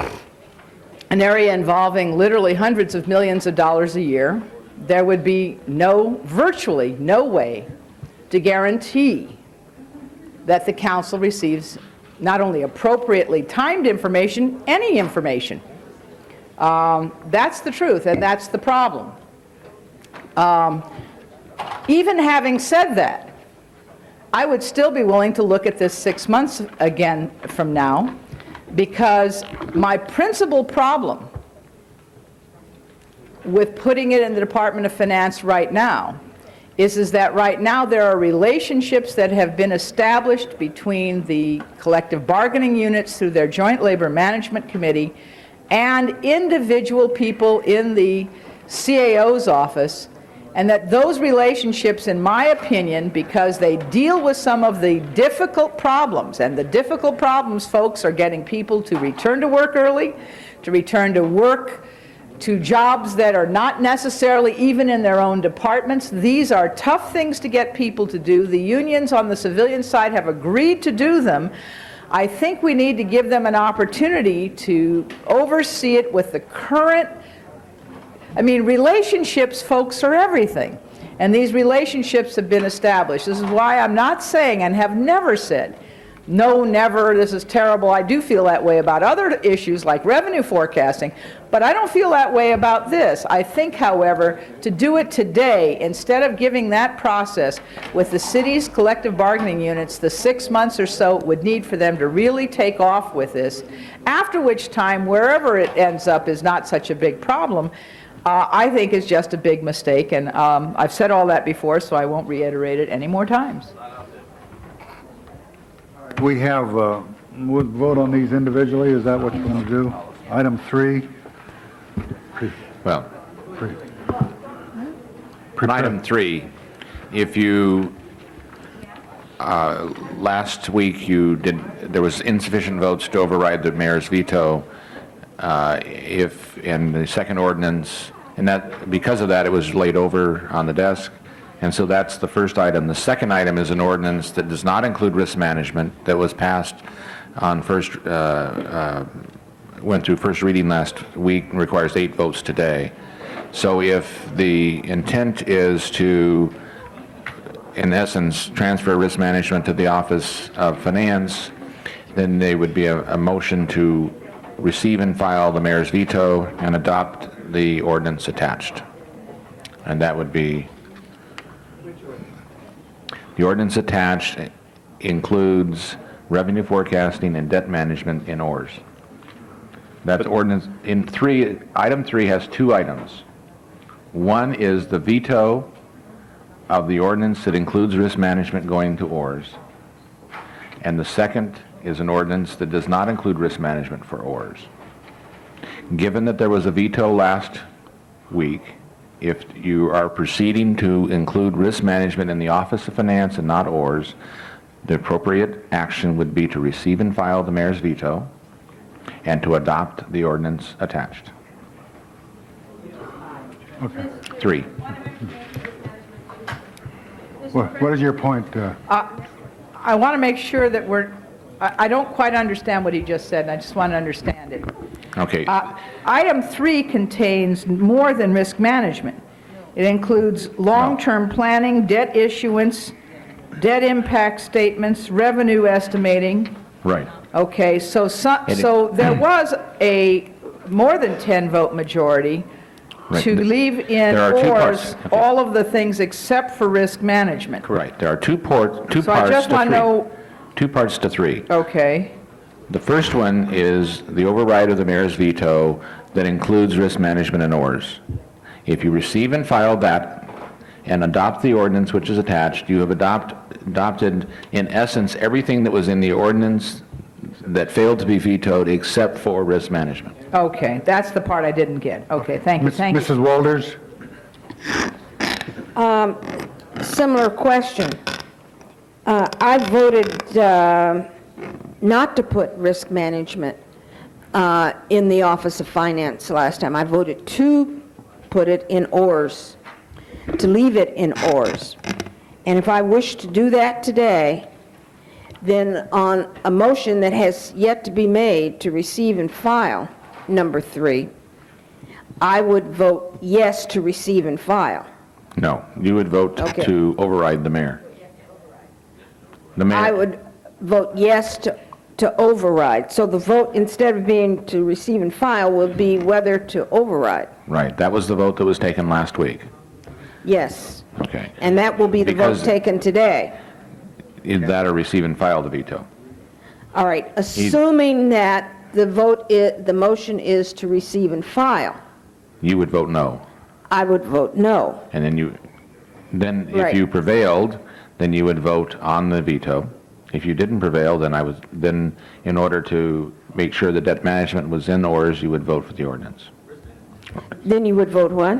an area involving literally hundreds of millions of dollars a year, there would be virtually no way to guarantee that the council receives not only appropriately timed information, any information. That's the truth, and that's the problem. Even having said that, I would still be willing to look at this 6 months again from now, because my principal problem with putting it in the Department of Finance right now is that right now there are relationships that have been established between the collective bargaining units through their Joint Labor Management Committee and individual people in the CAO's office, and that those relationships, in my opinion, because they deal with some of the difficult problems, and the difficult problems, folks, are getting people to return to work early, to return to work, to jobs that are not necessarily even in their own departments. These are tough things to get people to do. The unions on the civilian side have agreed to do them. I think we need to give them an opportunity to oversee it with the current, relationships, folks, are everything. And these relationships have been established. This is why I'm not saying, and have never said, no, never, this is terrible. I do feel that way about other issues like revenue forecasting, but I don't feel that way about this. I think, however, to do it today, instead of giving that process with the city's collective bargaining units the 6 months or so it would need for them to really take off with this, after which time, wherever it ends up is not such a big problem, I think is just a big mistake. And I've said all that before, so I won't reiterate it any more times. We have, we'll vote on these individually, is that what you want to do? Item 3. Well, on item 3, if you, last week there was insufficient votes to override the mayor's veto if in the second ordinance, and that because of that it was laid over on the desk. And so that's the first item. The second item is an ordinance that does not include risk management that was passed on went through first reading last week and requires 8 votes today. So if the intent is to, in essence, transfer risk management to the Office of Finance, then there would be a motion to receive and file the mayor's veto and adopt the ordinance attached. And that would be, the ordinance attached includes revenue forecasting and debt management in ORS. That ordinance in 3, item 3 has 2 items. One is the veto of the ordinance that includes risk management going to ORS. And the second is an ordinance that does not include risk management for ORS. Given that there was a veto last week, if you are proceeding to include risk management in the Office of Finance and not ORS, the appropriate action would be to receive and file the mayor's veto and to adopt the ordinance attached. Okay. 3. What is your point? I want to make sure that I don't quite understand what he just said, and I just want to understand it. Okay. Item 3 contains more than risk management. It includes long-term planning, debt issuance, debt impact statements, revenue estimating. Right. Okay, so there was a more than 10 vote majority to leave in ORS all of the things except for risk management. Correct. There are two parts to 3. So I just want to know. 2 parts to 3. Okay. The first one is the override of the mayor's veto that includes risk management and ORS. If you receive and file that and adopt the ordinance which is attached, you have adopted, in essence, everything that was in the ordinance that failed to be vetoed except for risk management. Okay, that's the part I didn't get. Okay, thank you. Thank you. Mrs. Walters? Similar question. I voted not to put risk management in the Office of Finance last time. I voted to put it in ORS, to leave it in ORS. And if I wish to do that today, then on a motion that has yet to be made to receive and file, number 3, I would vote yes to receive and file. No, you would vote to override the mayor. The mayor. I would vote yes to override. So the vote, instead of being to receive and file, will be whether to override. Right, that was the vote that was taken last week. Yes. Okay. And that will be the vote taken today. Is that or receive and file the veto? All right, assuming that the motion is to receive and file, You would vote no. I would vote no. And then if Right. you prevailed, then you would vote on the veto. If you didn't prevail, then in order to make sure that debt management was in ORS, you would vote for the ordinance. Then you would vote what?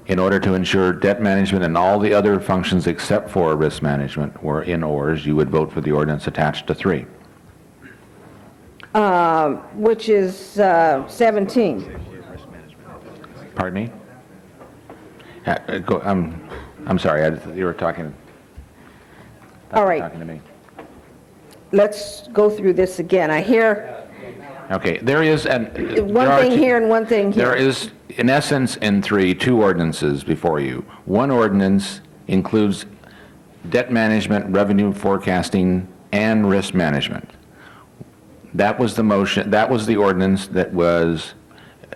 In order to ensure debt management and all the other functions except for risk management were in ORS, you would vote for the ordinance attached to 3. which is 17. Pardon me? I'm sorry, you were talking. All right. Talking to me. Let's go through this again. I hear Okay, there is one thing here and one thing here. There is, in essence, in 3, 2 ordinances before you. One ordinance includes debt management, revenue forecasting, and risk management. That was the motion, that was the ordinance that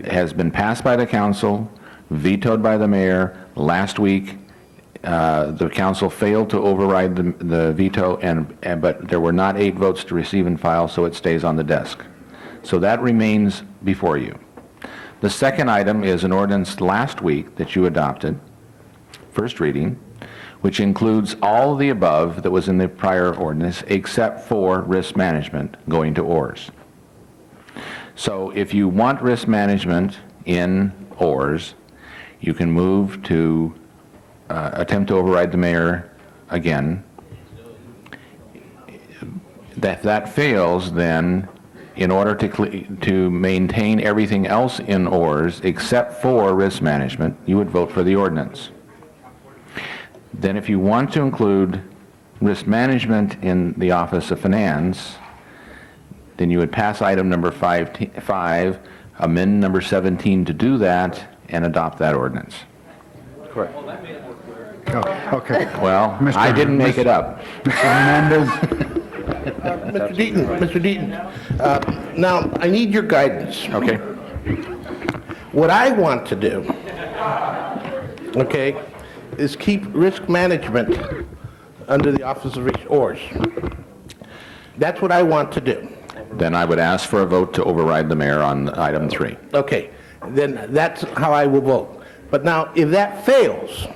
has been passed by the council, vetoed by the mayor. Last week, the council failed to override the veto, but there were not 8 votes to receive and file, so it stays on the desk. So that remains before you. The second item is an ordinance last week that you adopted, first reading, which includes all the above that was in the prior ordinance except for risk management going to ORS. So if you want risk management in ORS, you can move to attempt to override the mayor again. If that fails, then in order to maintain everything else in ORS except for risk management, you would vote for the ordinance. Then if you want to include risk management in the Office of Finance, then you would pass item number 5, amend number 17 to do that, and adopt that ordinance. Correct. Okay. Well, I didn't make it up. Mr. Hernandez? Mr. Deaton, now, I need your guidance. Okay. What I want to do, okay, is keep risk management under the Office of ORS. That's what I want to do. Then I would ask for a vote to override the mayor on item 3. Okay, then that's how I will vote. But now, if that fails,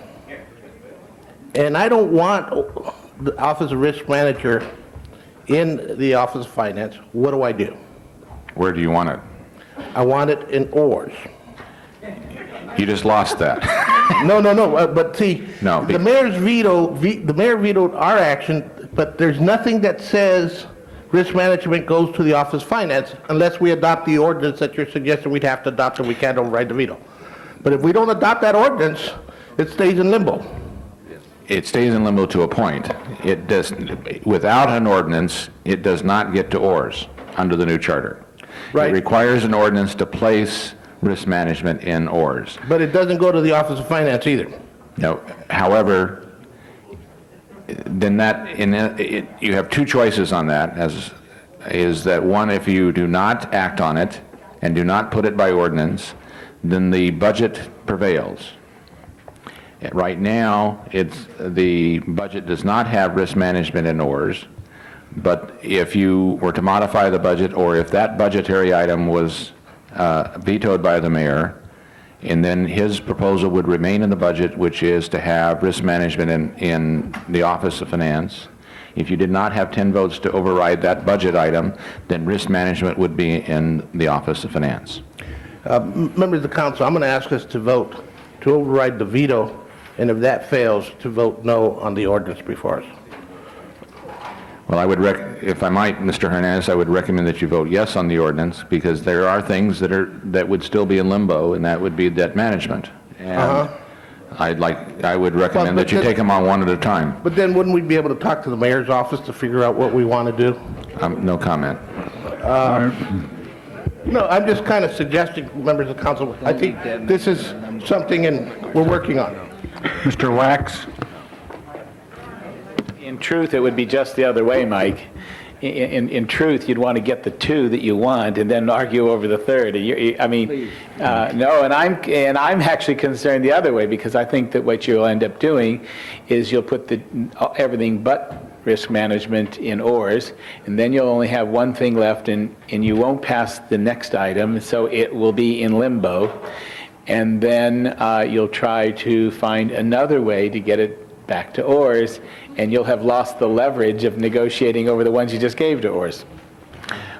and I don't want the Office of Risk Manager in the Office of Finance, what do I do? Where do you want it? I want it in ORS. You just lost that. No, but see, No, the mayor's the mayor vetoed our action, but there's nothing that says risk management goes to the Office of Finance unless we adopt the ordinance that you're suggesting we'd have to adopt and we can't override the veto. But if we don't adopt that ordinance, it stays in limbo. It stays in limbo to a point. It does, without an ordinance, it does not get to ORS under the new charter. Right. It requires an ordinance to place risk management in ORS. But it doesn't go to the Office of Finance either. No, however, then you have 2 choices on that, is that one, if you do not act on it and do not put it by ordinance, then the budget prevails. Right now, the budget does not have risk management in ORS, but if you were to modify the budget, or if that budgetary item was vetoed by the mayor, and then his proposal would remain in the budget, which is to have risk management in the Office of Finance. If you did not have 10 votes to override that budget item, then risk management would be in the Office of Finance. Members of the council, I'm going to ask us to vote to override the veto, and if that fails, to vote no on the ordinance before us. Well, I would, if I might, Mr. Hernandez, I would recommend that you vote yes on the ordinance, because there are things that would still be in limbo, and that would be debt management. And I would recommend that you take them on one at a time. But then wouldn't we be able to talk to the mayor's office to figure out what we want to do? No comment. No, I'm just kind of suggesting, members of council, I think this is something we're working on. Mr. Wax? In truth, it would be just the other way, Mike. In truth, you'd want to get the 2 that you want and then argue over the third. No, and I'm actually concerned the other way, because I think that what you'll end up doing is you'll put everything but risk management in ORS, and then you'll only have one thing left, and you won't pass the next item, so it will be in limbo. And then you'll try to find another way to get it back to ORS, and you'll have lost the leverage of negotiating over the ones you just gave to ORS.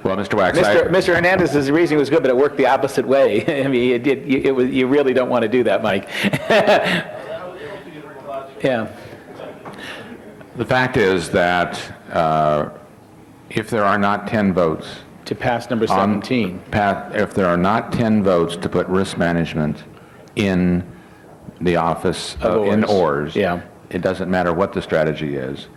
Well, Mr. Wax, Mr. Hernandez's reasoning was good, but it worked the opposite way. I mean, you really don't want to do that, Mike. Yeah. The fact is that if there are not 10 votes to pass number 17? If there are not 10 votes to put risk management in the office, in ORS, Yeah. it doesn't matter what the strategy is,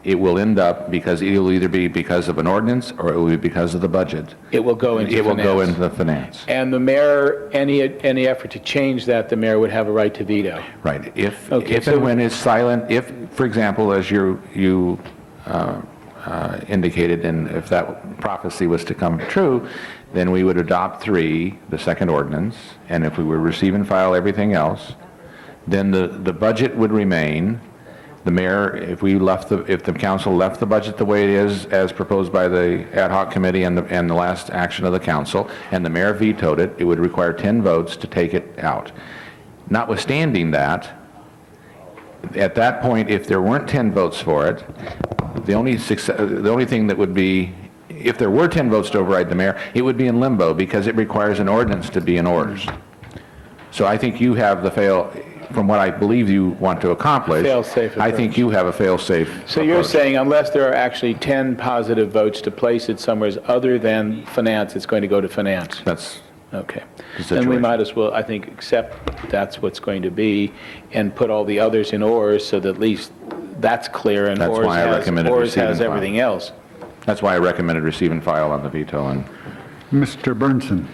it will end up, because it will either be because of an ordinance or it will be because of the budget. It will go into It will go finance. into the finance. And the mayor, any effort to change that, the mayor would have a right to veto. Right. If Okay, and when it's silent, if, for example, as you indicated, and if that prophecy was to come true, then we would adopt 3, the second ordinance, and if we would receive and file everything else, then the budget would remain. The mayor, if the council left the budget the way it is, as proposed by the ad hoc committee and the last action of the council, and the mayor vetoed it, it would require 10 votes to take it out. Notwithstanding that, at that point, if there weren't 10 votes for it, the only thing that would be, if there were 10 votes to override the mayor, it would be in limbo because it requires an ordinance to be in orders. So I think you have from what I believe you want to accomplish, Fail-safe I think you have a fail-safe So you're approach. saying unless there are actually 10 positive votes to place it somewhere other than finance, it's going to go to finance? That's okay. the Then we situation. might as well, I think, accept that's what's going to be and put all the others in ORS so that at least that's clear and That's why I recommended ORS receive and has file. everything else. That's why I recommended receive and file on the veto. And Mr. Burnson.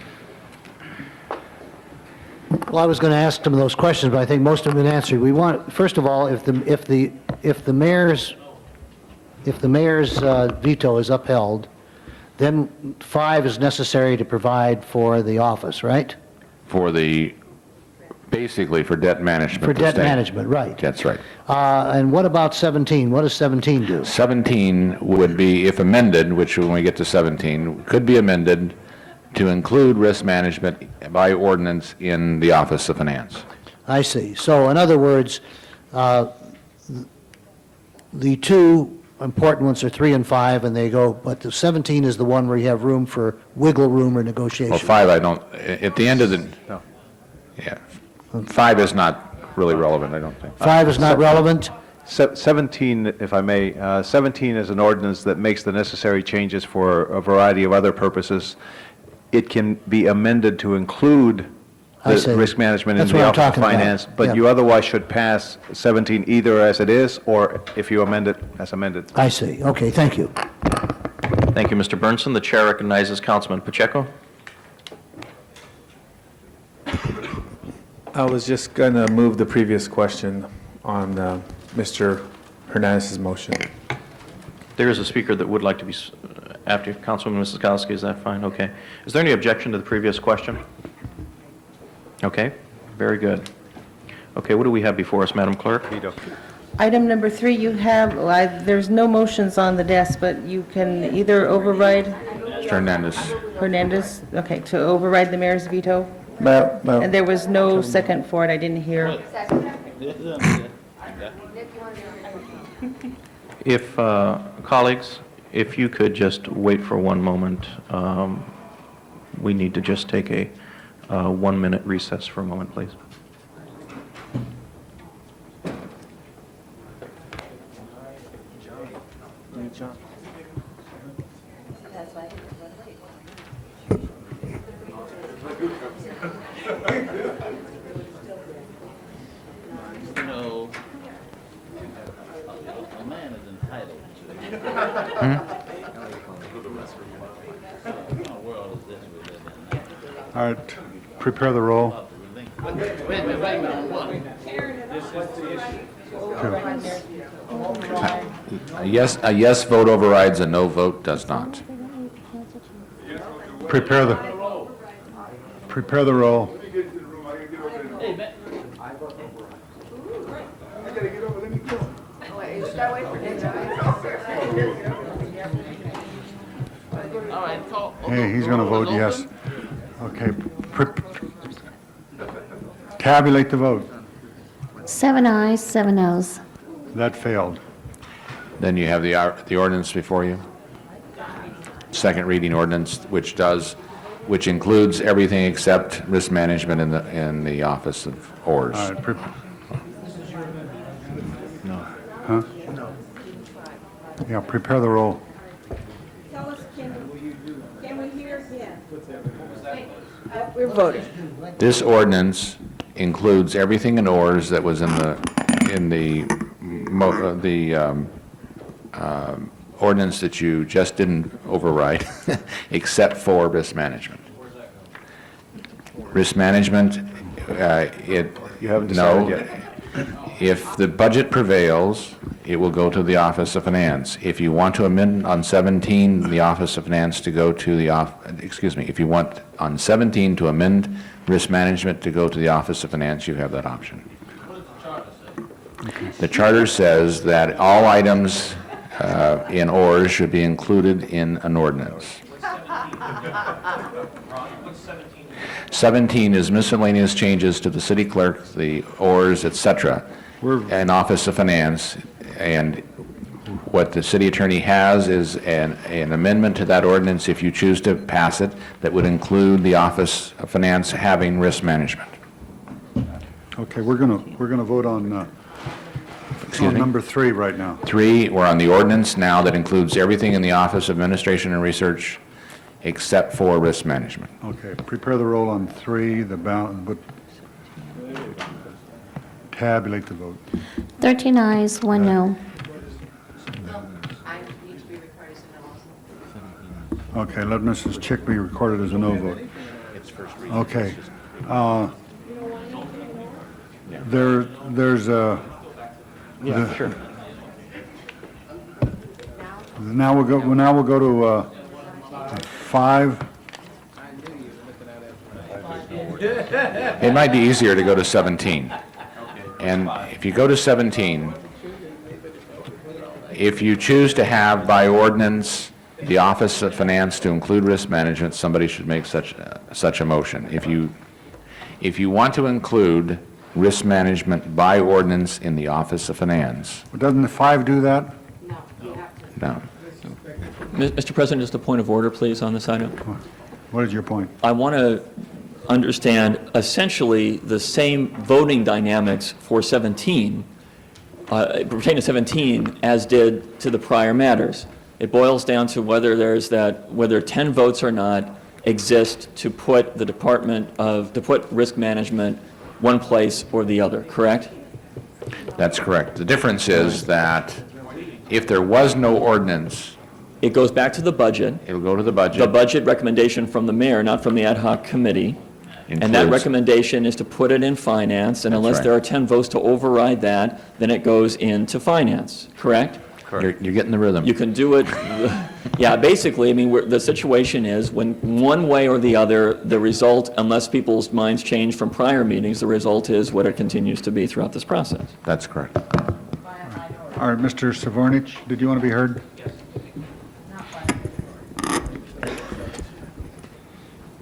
Well, I was going to ask some of those questions, but I think most of them have been answered. We want, first of all, if the mayor's veto is upheld, then 5 is necessary to provide for the office, right? basically for debt management. For the debt state. management, right. That's right. And what about 17? What does 17 do? 17 would be, if amended, which when we get to 17, could be amended to include risk management by ordinance in the Office of Finance. I see. So in other words, the 2 important ones are 3 and 5, and they go, but the 17 is the one where you have room for wiggle room or negotiation. Well, 5, I don't, at the end of the, yeah, 5 is not really relevant, I don't think. 5 is not relevant? 17, if I may, 17 is an ordinance that makes the necessary changes for a variety of other purposes. It can be amended to include I see. the risk management in That's the what I'm Office of talking about. Finance, but Yeah. you otherwise should pass 17 either as it is, or if you amend it, as amended. I see. Okay, thank you. Thank you, Mr. Burnson. The chair recognizes Councilman Pacheco. I was just going to move the previous question on Mr. Hernandez's motion. There is a speaker that would like to be, after Councilwoman Mrs. is that fine? Okay. Is there any objection to the previous question? Okay, very good. Okay, what do we have before us, Madam Clerk? Item number 3, you have, there's no motions on the desk, but you can either override Mr. Hernandez. Hernandez, okay, to override the mayor's veto? Madam, And there was no second for it, I didn't hear. If, colleagues, if you could just wait for one moment, we need to just take a 1-minute recess for a moment, please. No. A man is entitled All right, prepare the roll. A yes vote overrides, a no vote does not. Prepare the roll. Hey, he's going to vote yes. Okay, tabulate the vote. 7 ayes, 7 noes. That failed. Then you have the ordinance before you. Second reading ordinance, which includes everything except risk management in the Office of ORS. All right, No. Huh? Yeah, prepare the roll. Tell us, can we We're voting. This ordinance includes everything in ORS that was in the ordinance that you just didn't override, except for risk management. Risk management, You haven't decided yet. If the budget prevails, it will go to the Office of Finance. If you want to amend on 17, the Office of Finance to go to the, if you want on 17 to amend risk management to go to the Office of Finance, you have that option. The charter says that all items in ORS should be included in an ordinance. 17 is miscellaneous changes to the city clerk, the ORS, etc., and Office of Finance. And what the city attorney has is an amendment to that ordinance, if you choose to pass it, that would include the Office of Finance having risk management. Okay, we're gonna vote on number 3 right now. 3, we're on the ordinance now that includes everything in the Office of Administration and Research except for risk management. Okay, prepare the roll on 3, tabulate the vote. 13 ayes, 1 no. Okay, let Mrs. Chick be recorded as a no vote. Okay. There's a... Yeah, sure. Now we'll go to 5. It might be easier to go to 17. And if you go to 17, if you choose to have by ordinance the Office of Finance to include risk management, somebody should make such a motion. If you want to include risk management by ordinance in the Office of Finance. Doesn't the 5 do that? No. Mr. President, just a point of order, please, on this item. What is your point? I want to understand essentially the same voting dynamics for 17, pertain to 17, as did to the prior matters. It boils down to whether 10 votes or not exist to put to put risk management one place or the other, correct? That's correct. The difference is that if there was no ordinance, it goes back to the budget. It'll go to the budget. The budget recommendation from the mayor, not from the ad hoc committee. And that Includes- recommendation is to put it in finance, and That's unless right. there are 10 votes to override that, then it goes into finance, correct? You're getting the rhythm. You can do it, yeah, basically, I mean, the situation is when one way or the other, the result, unless people's minds change from prior meetings, the result is what it continues to be throughout this process. That's correct. All right, Mr. Savornich, did you want to be heard?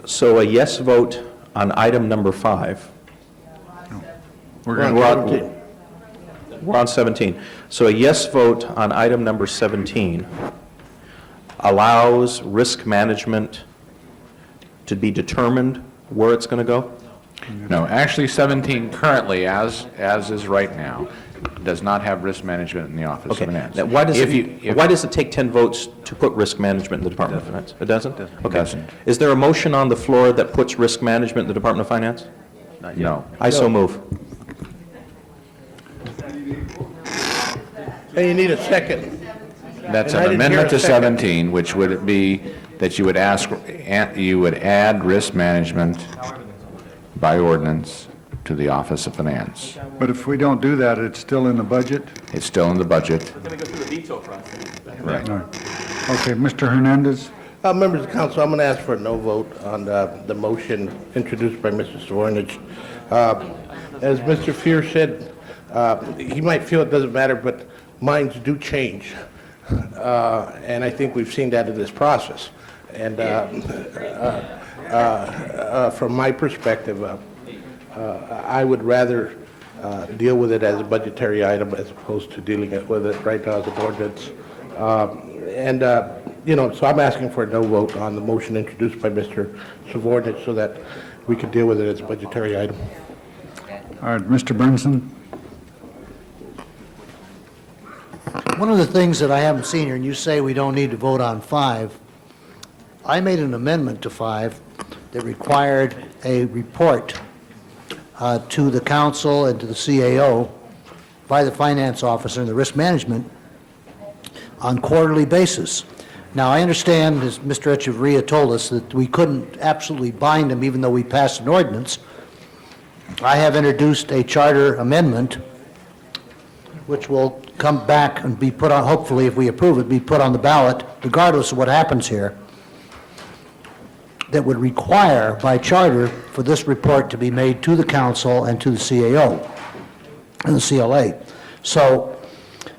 So a yes vote on item number 5. We're We're on 17. So a yes vote on item number 17 allows risk management to be determined where it's going to go? No, actually 17 currently, as is right now, does not have risk management in the Office of Okay. Finance. Now, why does If why does it take 10 votes to put risk management in the Department of Finance? It doesn't? Okay. doesn't. Is there a motion on the floor that puts risk management in the Department of Finance? No. I so move. And you need a second. That's And I an didn't hear amendment a to second. 17, which would be that you would add risk management by ordinance to the Office of Finance. But if we don't do that, it's still in the budget? It's still in the budget. We're going to go through the veto process. Right. All right. Okay, Mr. Hernandez? Members of the council, I'm going to ask for a no vote on the motion introduced by Mr. Savornich. As Mr. Fear said, he might feel it doesn't matter, but minds do change. And I think we've seen that in this process. And from my perspective, I would rather deal with it as a budgetary item as opposed to dealing with it right now as an ordinance. So I'm asking for a no vote on the motion introduced by Mr. Savornich so that we can deal with it as a budgetary item. All right, Mr. Burnson? One of the things that I haven't seen here, and you say we don't need to vote on 5, I made an amendment to 5 that required a report to the council and to the CAO by the finance officer and the risk management on quarterly basis. Now, I understand, as Mr. Echeverria told us, that we couldn't absolutely bind them even though we passed an ordinance. I have introduced a charter amendment which will come back and be put on, hopefully if we approve it, be put on the ballot regardless of what happens here, that would require by charter for this report to be made to the council and to the CAO and the CLA. So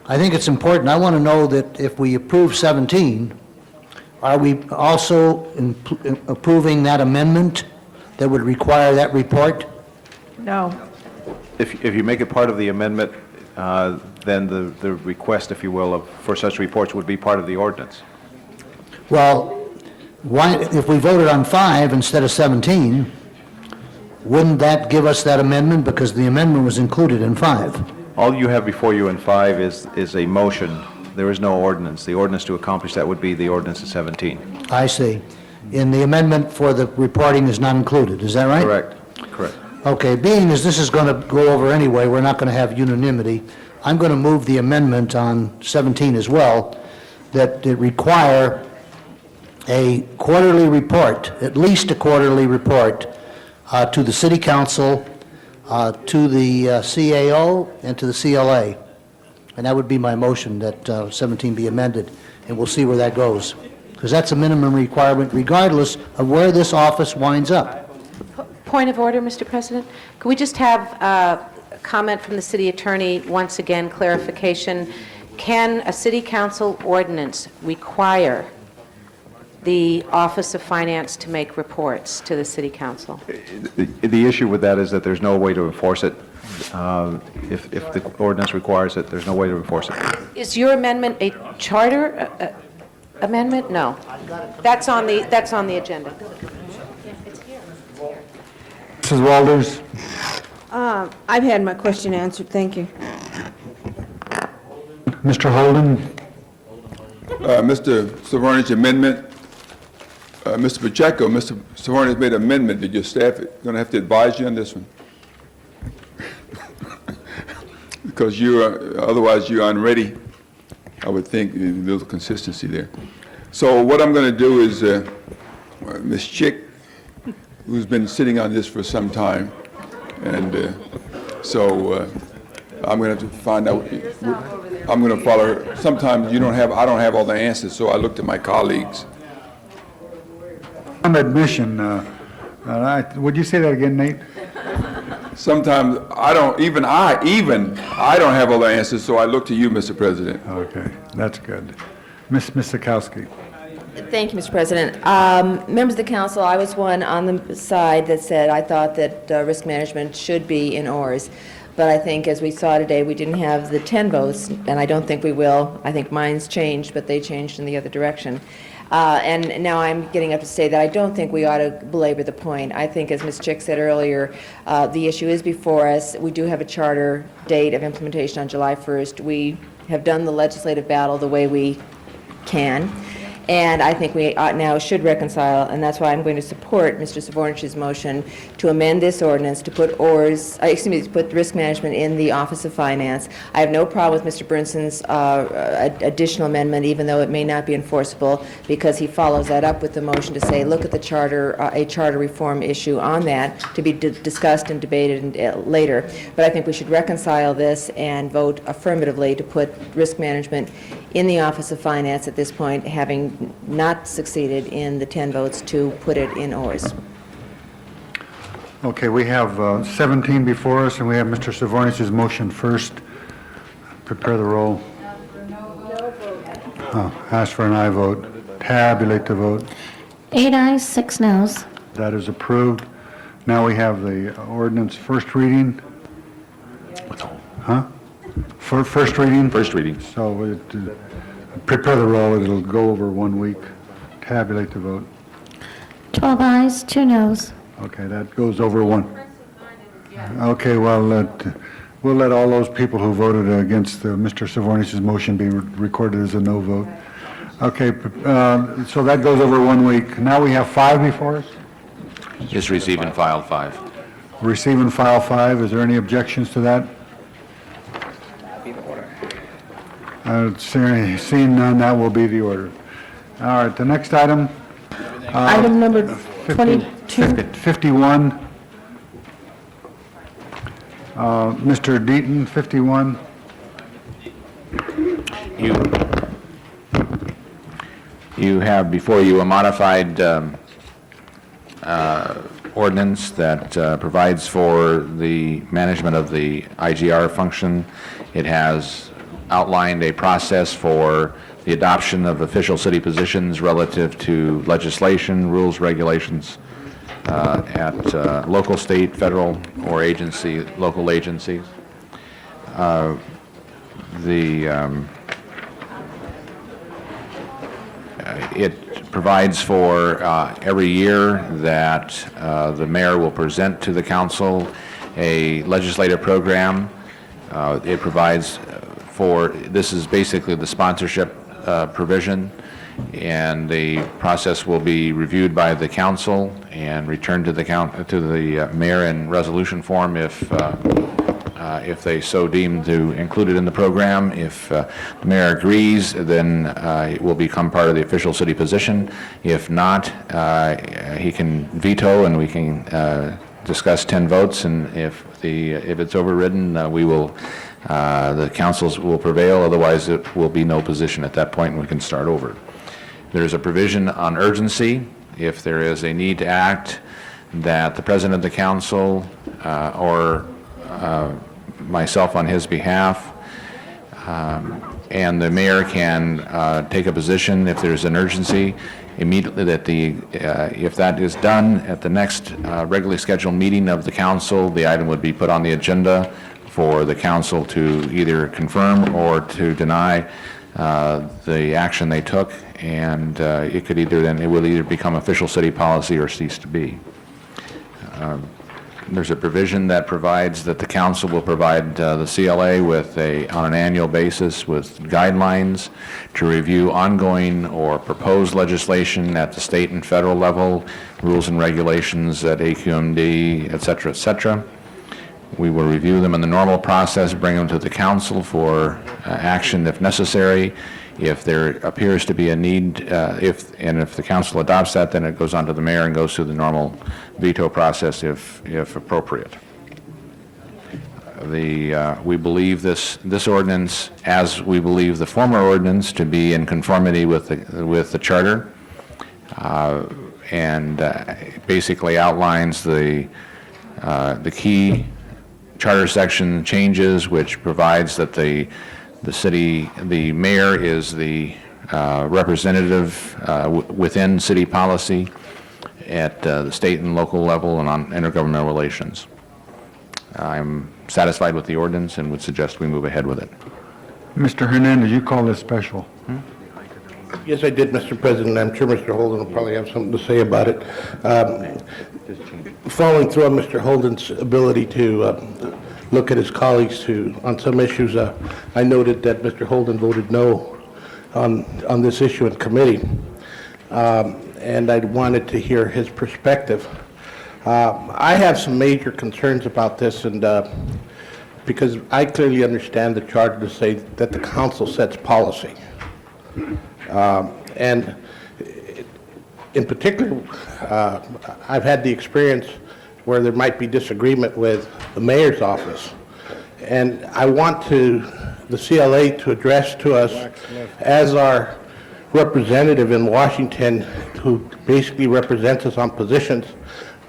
I think it's important. I want to know that if we approve 17, are we also approving that amendment that would require that report? No. If you make it part of the amendment, then the request, if you will, for such reports would be part of the ordinance. Well, why, if we voted on 5 instead of 17, wouldn't that give us that amendment because the amendment was included in 5? All you have before you in 5 is a motion. There is no ordinance. The ordinance to accomplish that would be the ordinance of 17. I see. In the amendment for the reporting is not included, is that right? Correct. Okay, being as this is going to go over anyway, we're not going to have unanimity, I'm going to move the amendment on 17 as well, that it require a quarterly report, at least a quarterly report, to the City Council, to the CAO, and to the CLA. And that would be my motion, that 17 be amended, and we'll see where that goes. Because that's a minimum requirement regardless of where this office winds up. Point of order, Mr. President. Could we just have a comment from the city attorney, once again, clarification? Can a city council ordinance require the Office of Finance to make reports to the city council? The issue with that is that there's no way to enforce it. If the ordinance requires it, there's no way to enforce it. Is your amendment a charter amendment? No. That's on the agenda. Mrs. Walters? I've had my question answered, thank you. Mr. Holden? Mr. Savarnich's amendment, Mr. Pacheco, Mr. Savarnich made an amendment. Did your staff going to have to advise you on this one? Because otherwise you're unready, I would think, a little consistency there. So what I'm going to do is, Ms. Chick, who's been sitting on this for some time, and so I'm going to have to find out. I'm going to follow her. Sometimes I don't have all the answers, so I looked at my colleagues. On admission, would you say that again, Nate? Sometimes I don't have all the answers, so I look to you, Mr. President. Okay, that's good. Ms. Sikowski. Thank you, Mr. President. Members of the council, I was one on the side that said I thought that risk management should be in ORS. But I think, as we saw today, we didn't have the 10 votes, and I don't think we will. I think mine's changed, but they changed in the other direction. And now I'm getting up to say that I don't think we ought to belabor the point. I think, as Ms. Chick said earlier, the issue is before us. We do have a charter date of implementation on July 1st. We have done the legislative battle the way we can. And I think we now should reconcile, and that's why I'm going to support Mr. Savornich's motion to amend this ordinance to put to put risk management in the Office of Finance. I have no problem with Mr. Brinson's additional amendment, even though it may not be enforceable, because he follows that up with the motion to say, look at the charter, a charter reform issue on that to be discussed and debated later. But I think we should reconcile this and vote affirmatively to put risk management in the Office of Finance at this point, having not succeeded in the 10 votes to put it in ORS. Okay, we have 17 before us, and we have Mr. Savornich's motion first. Prepare the roll. Ask for an aye vote. Tabulate the vote. 8 ayes, 6 noes. That is approved. Now we have the ordinance first reading. Huh? For first reading? First reading. So prepare the roll. It'll go over 1 week. Tabulate the vote. 12 ayes, 2 noes. Okay, that goes over 1. Okay, well, we'll let all those people who voted against Mr. Savornich's motion be recorded as a no vote. Okay, so that goes over 1 week. Now we have 5 before us? Just receive and file 5. Receive and file 5. Is there any objections to that? Seeing none, that will be the order. All right, the next item. Item number 22. 51. Mr. Deaton, 51. You have before you a modified ordinance that provides for the management of the IGR function. It has outlined a process for the adoption of official city positions relative to legislation, rules, regulations at local, state, federal, or local agencies. It provides for every year that the mayor will present to the council a legislative program. It provides for, this is basically the sponsorship provision, and the process will be reviewed by the council and returned to the mayor in resolution form if they so deem to include it in the program. If the mayor agrees, then it will become part of the official city position. If not, he can veto, and we can discuss 10 votes, and if it's overridden, the councils will prevail. Otherwise, it will be no position at that point, and we can start over. There's a provision on urgency. If there is a need to act, that the president of the council or myself on his behalf and the mayor can take a position if there's an urgency immediately, that if that is done at the next regularly scheduled meeting of the council, the item would be put on the agenda for the council to either confirm or to deny the action they took, and it will either become official city policy or cease to be. There's a provision that provides that the council will provide the CLA on an annual basis with guidelines to review ongoing or proposed legislation at the state and federal level, rules and regulations at AQMD, et cetera, et cetera. We will review them in the normal process, bring them to the council for action if necessary. If there appears to be a need, if the council adopts that, then it goes on to the mayor and goes through the normal veto process if appropriate. We believe this ordinance, as we believe the former ordinance, to be in conformity with the charter, and basically outlines the key charter section changes, which provides that the mayor is the representative within city policy at the state and local level and on intergovernmental relations. I'm satisfied with the ordinance and would suggest we move ahead with it. Mr. Hernandez, you call this special? Yes, I did, Mr. President. I'm sure Mr. Holden will probably have something to say about it. Following through on Mr. Holden's ability to look at his colleagues on some issues, I noted that Mr. Holden voted no on this issue in committee, and I wanted to hear his perspective. I have some major concerns about this, and because I clearly understand the charter to say that the council sets policy. And in particular, I've had the experience where there might be disagreement with the mayor's office. And I want the CLA to address to us as our representative in Washington, who basically represents us on positions,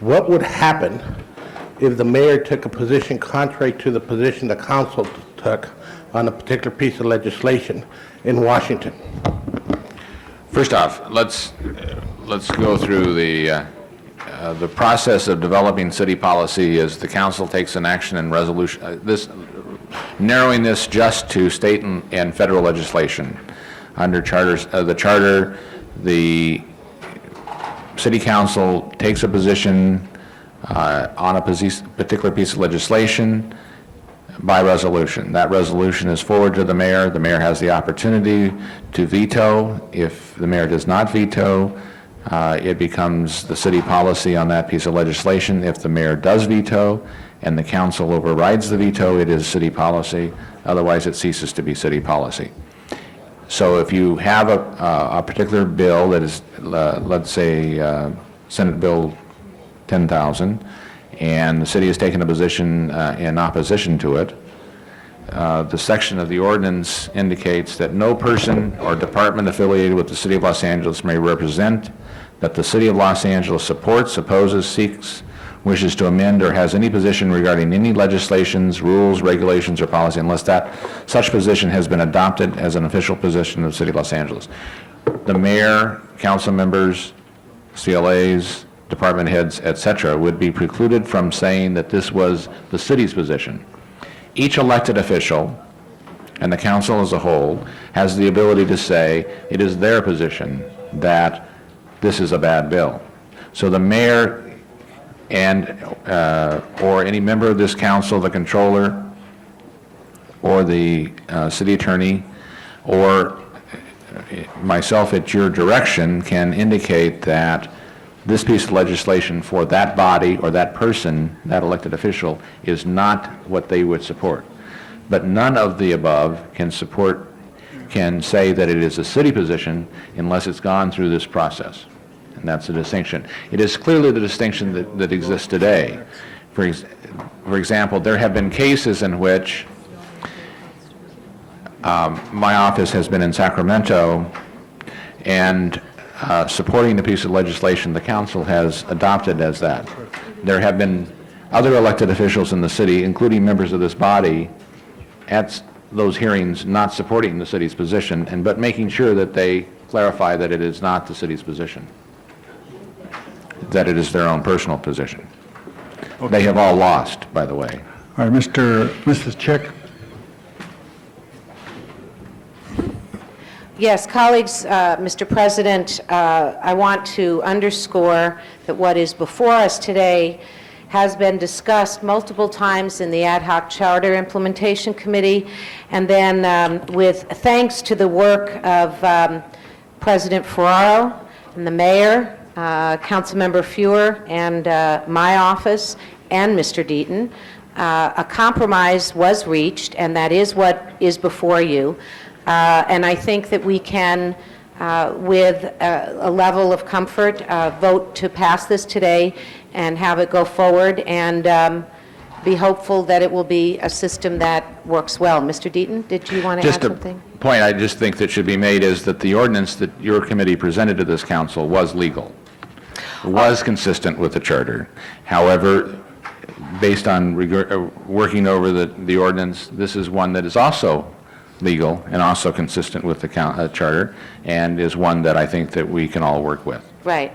what would happen if the mayor took a position contrary to the position the council took on a particular piece of legislation in Washington? First off, let's go through the process of developing city policy. Is the council takes an action and resolution. Narrowing this just to state and federal legislation under the charter, the city council takes a position on a particular piece of legislation by resolution. That resolution is forwarded to the mayor. The mayor has the opportunity to veto. If the mayor does not veto, It becomes the city policy on that piece of legislation. If the mayor does veto and the council overrides the veto, it is city policy. Otherwise, it ceases to be city policy. So if you have a particular bill that is, let's say, Senate Bill 10,000, and the city has taken a position in opposition to it, the section of the ordinance indicates that no person or department affiliated with the City of Los Angeles may represent that the City of Los Angeles supports, opposes, seeks, wishes to amend, or has any position regarding any legislations, rules, regulations, or policy unless that such position has been adopted as an official position of the City of Los Angeles. The mayor, council members, CLAs, department heads, etc., would be precluded from saying that this was the city's position. Each elected official, and the council as a whole, has the ability to say it is their position that this is a bad bill. So the mayor and or any member of this council, the controller, or the city attorney, or myself at your direction can indicate that this piece of legislation for that body or that person, that elected official, is not what they would support. But none of the above can say that it is a city position unless it's gone through this process. And that's the distinction. It is clearly the distinction that exists today. For example, there have been cases in which my office has been in Sacramento, and supporting the piece of legislation the council has adopted as that. There have been other elected officials in the city, including members of this body, at those hearings not supporting the city's position, but making sure that they clarify that it is not the city's position, that it is their own personal position. Okay. They have all lost, by the way. All right, Mrs. Chick. Yes, colleagues, Mr. President, I want to underscore that what is before us today has been discussed multiple times in the Ad Hoc Charter Implementation Committee, and then with thanks to the work of President Ferraro and the mayor, Councilmember Feuer, and my office, and Mr. Deaton, a compromise was reached, and that is what is before you. And I think that we can, with a level of comfort, vote to pass this today and have it go forward, and be hopeful that it will be a system that works well. Mr. Deaton, did you want to add something? Just a point I just think that should be made is that the ordinance that your committee presented to this council was legal, was consistent with the charter. However, based on working over the ordinance, this is one that is also legal and also consistent with the charter, and is one that I think that we can all work with. Right.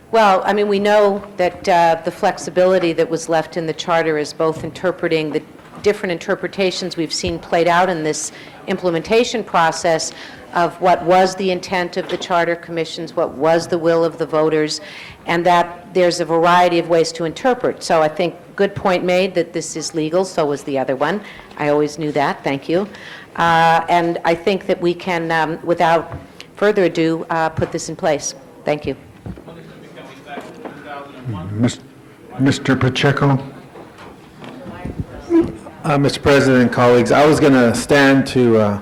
Well, I mean, we know that the flexibility that was left in the charter is both interpreting the different interpretations we've seen played out in this implementation process of what was the intent of the charter commissions, what was the will of the voters, and that there's a variety of ways to interpret. So I think good point made that this is legal, so was the other one. I always knew that, thank you. And I think that we can, without further ado, put this in place. Thank you. Mr. Pacheco. Mr. President and colleagues, I was going to stand to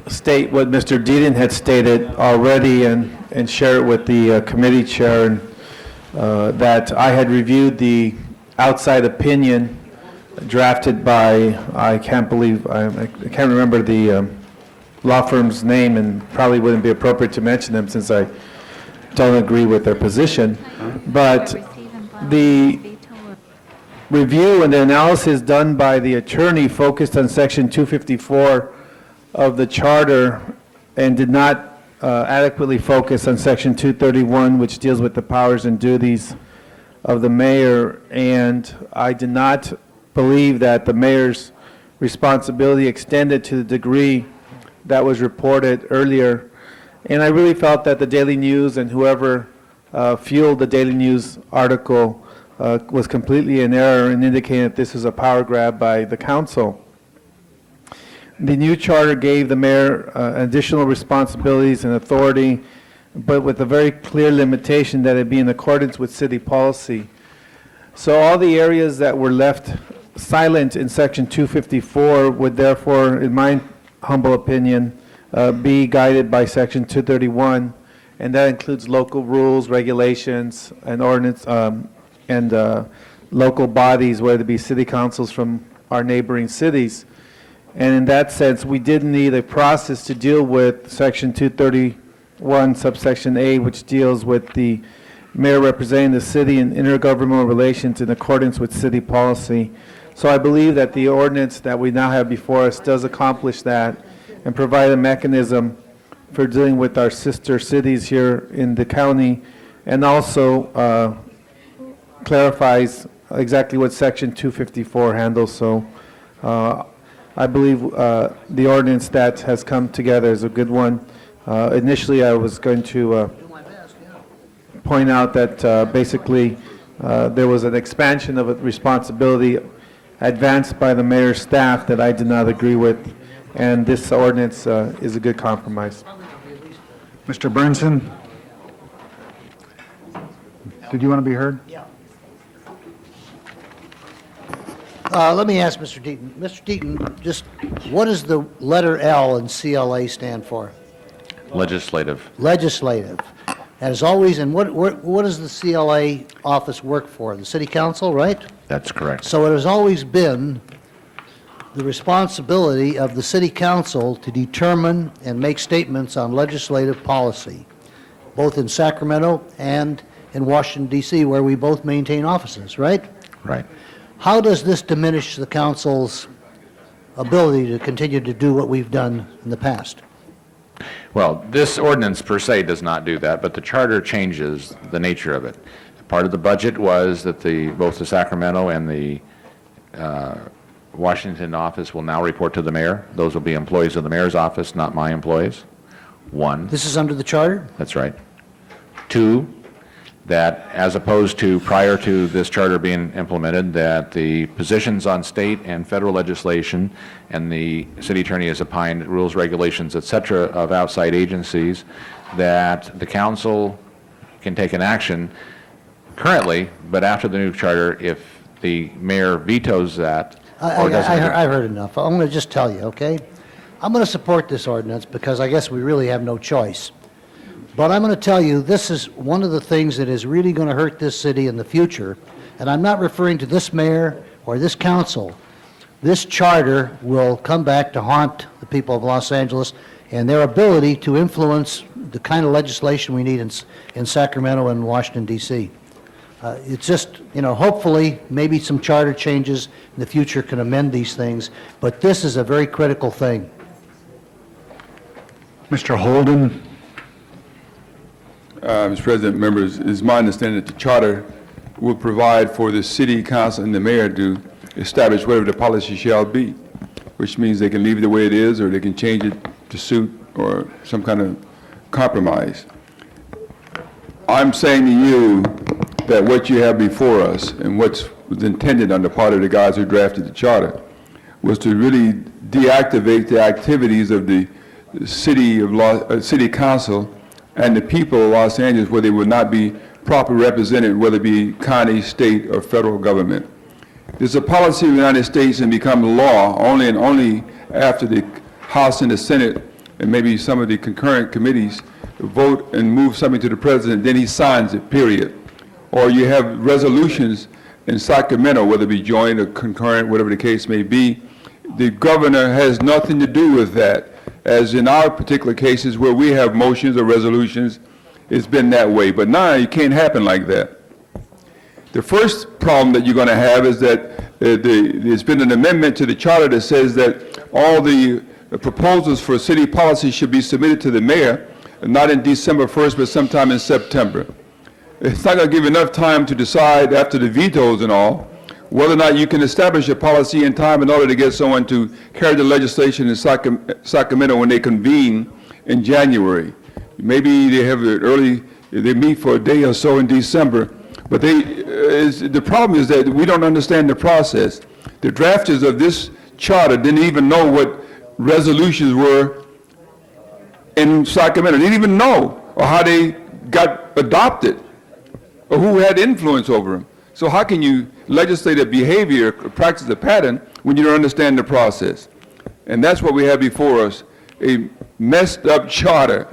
state what Mr. Deaton had stated already and share it with the committee chair, and that I had reviewed the outside opinion drafted by, I can't remember the law firm's name, and probably wouldn't be appropriate to mention them since I don't agree with their position. But the review and the analysis done by the attorney focused on Section 254 of the charter and did not adequately focus on Section 231, which deals with the powers and duties of the mayor. And I did not believe that the mayor's responsibility extended to the degree that was reported earlier. And I really felt that the Daily News and whoever fueled the Daily News article was completely in error in indicating that this is a power grab by the council. The new charter gave the mayor additional responsibilities and authority but with a very clear limitation that it be in accordance with city policy. So all the areas that were left silent in Section 254 would therefore, in my humble opinion, be guided by Section 231, and that includes local rules, regulations, and ordinance, and local bodies, whether it be city councils from our neighboring cities. And in that sense, we did need a process to deal with Section 231, subsection A, which deals with the mayor representing the city in intergovernmental relations in accordance with city policy. So I believe that the ordinance that we now have before us does accomplish that and provide a mechanism for dealing with our sister cities here in the county, and also clarifies exactly what Section 254 handles. So I believe the ordinance that has come together is a good one. Initially, I was going to point out that basically there was an expansion of a responsibility advanced by the mayor's staff that I did not agree with, and this ordinance is a good compromise. Mr. Burnson? Did you want to be heard? Yeah. Let me ask Mr. Deaton. Mr. Deaton, just what does the letter L in CLA stand for? Legislative. Legislative. As always, and what does the CLA office work for? The city council, right? That's correct. So it has always been the responsibility of the city council to determine and make statements on legislative policy, both in Sacramento and in Washington, D.C., where we both maintain offices, right? Right. How does this diminish the council's ability to continue to do what we've done in the past? Well, this ordinance per se does not do that, but the charter changes the nature of it. Part of the budget was that both the Sacramento and the Washington office will now report to the mayor. Those will be employees of the mayor's office, not my employees. One. This is under the charter? That's right. Two, that as opposed to prior to this charter being implemented, that the positions on state and federal legislation and the city attorney has opined rules, regulations, et cetera, of outside agencies, that the council can take an action currently, but after the new charter, if the mayor vetoes that or doesn't. I heard enough. I'm going to just tell you, okay? I'm going to support this ordinance because I guess we really have no choice. But I'm going to tell you, this is one of the things that is really going to hurt this city in the future. And I'm not referring to this mayor or this council. This charter will come back to haunt the people of Los Angeles and their ability to influence the kind of legislation we need in Sacramento and Washington, D.C. It's just, hopefully, maybe some charter changes in the future can amend these things. But this is a very critical thing. Mr. Holden? Mr. President, members, it's my understanding that the charter will provide for the city council and the mayor to establish whatever the policy shall be, which means they can leave it the way it is, or they can change it to suit or some kind of compromise. I'm saying to you that what you have before us and what was intended on the part of the guys who drafted the charter was to really deactivate the activities of the city council and the people of Los Angeles, where they would not be properly represented, whether it be county, state, or federal government. There's a policy of the United States and become law only and only after the House and the Senate and maybe some of the concurrent committees vote and move something to the president, then he signs it, period. Or you have resolutions in Sacramento, whether it be joint or concurrent, whatever the case may be. The governor has nothing to do with that. As in our particular cases where we have motions or resolutions, it's been that way. But now it can't happen like that. The first problem that you're going to have is that there's been an amendment to the charter that says that all the proposals for city policy should be submitted to the mayor, not in December 1st, but sometime in September. It's not going to give enough time to decide after the vetoes and all whether or not you can establish a policy in time in order to get someone to carry the legislation in Sacramento when they convene in January. Maybe they have it early, they meet for a day or so in December, but the problem is that we don't understand the process. The drafters of this charter didn't even know what resolutions were in Sacramento. They didn't even know or how they got adopted, or who had influence over them. So how can you legislate a behavior, practice a pattern, when you don't understand the process? And that's what we have before us, a messed up charter.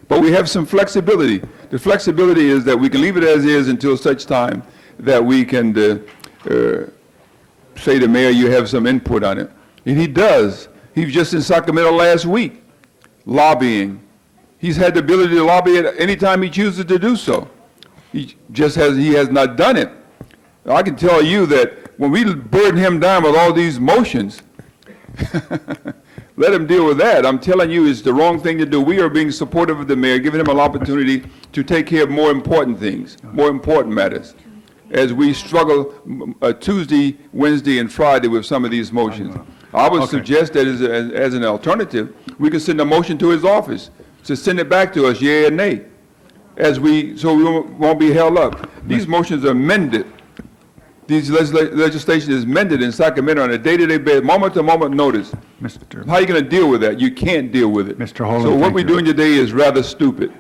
But we have some flexibility. The flexibility is that we can leave it as is until such time that we can say to Mayor, you have some input on it. And he does. He was just in Sacramento last week, lobbying. He's had the ability to lobby at any time he chooses to do so. He has not done it. I can tell you that when we burden him down with all these motions, let him deal with that. I'm telling you, it's the wrong thing to do. We are being supportive of the mayor, giving him an opportunity to take care of more important things, more important matters, as we struggle Tuesday, Wednesday, and Friday with some of these motions. I would suggest that as an alternative, we could send a motion to his office to send it back to us, yea or nay, so we won't be held up. These motions are amended. These legislation is amended in Sacramento on a day-to-day basis, moment-to-moment notice. How are you going to deal with that? You can't deal with it. Mr. Holden, so what thank we're you. doing today is rather stupid.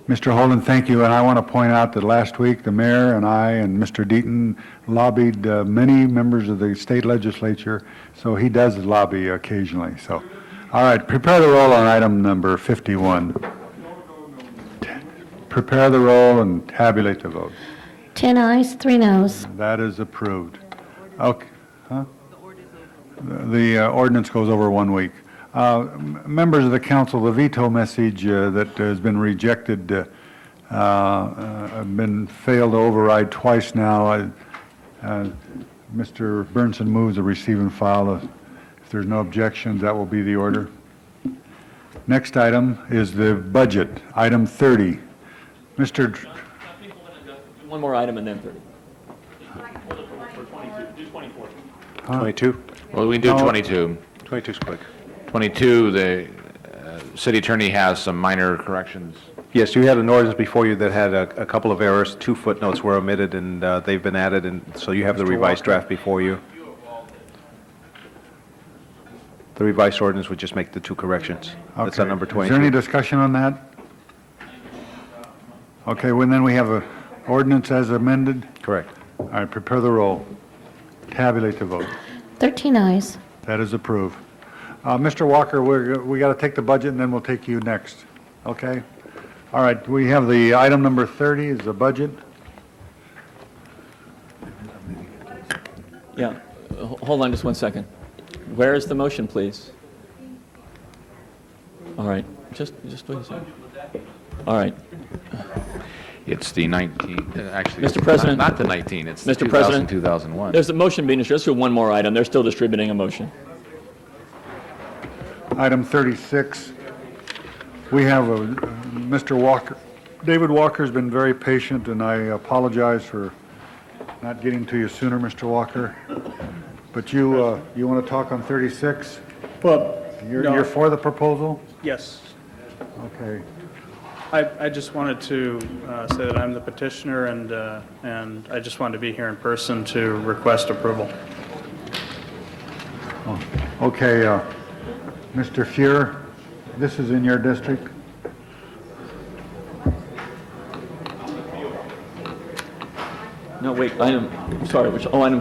Mr. Holden, thank you, and I want to point out that last week, the mayor and I and Mr. Deaton lobbied many members of the state legislature, so he does lobby occasionally. So, all right, prepare the roll on item number 51. Prepare the roll and tabulate the vote. 10 ayes, 3 noes. That is approved. Okay, huh? The ordinance goes over 1 week. Members of the council, the veto message that has been rejected, been failed to override twice now. Mr. Burnson moves to receive and file. If there's no objections, that will be the order. Next item is the budget, item 30. Mr. One more item and then 30. 22? Well, we can do No. 22. 22's quick. 22, the city attorney has some minor corrections. Yes, you had an ordinance before you that had a couple of errors. 2 footnotes were omitted, and they've been added, and so you have the revised draft before you. The revised ordinance would just make the 2 corrections. That's on Okay. number Is 22. there any discussion on that? Okay, well, then we have a ordinance as amended. Correct. All right, prepare the roll. Tabulate the vote. 13 ayes. That is approved. Mr. Walker, we got to take the budget and then we'll take you next. Okay? All right, we have the item number 30 is the budget. Yeah, hold on just 1 second. Where is the motion, please? All right, just wait a second. All right. It's the 19, actually. Mr. President. Not the 19, it's the Mr. President. 2001. There's a motion being distributed. Just do one more item. They're still distributing a motion. Item 36, we have Mr. Walker. David Walker's been very patient, and I apologize for not getting to you sooner, Mr. Walker. But you want to talk on 36? Well, You're for the proposal? yes. Okay. I just wanted to say that I'm the petitioner, and I just wanted to be here in person to request approval. Okay, Mr. Fuhr, this is in your district? No, wait, item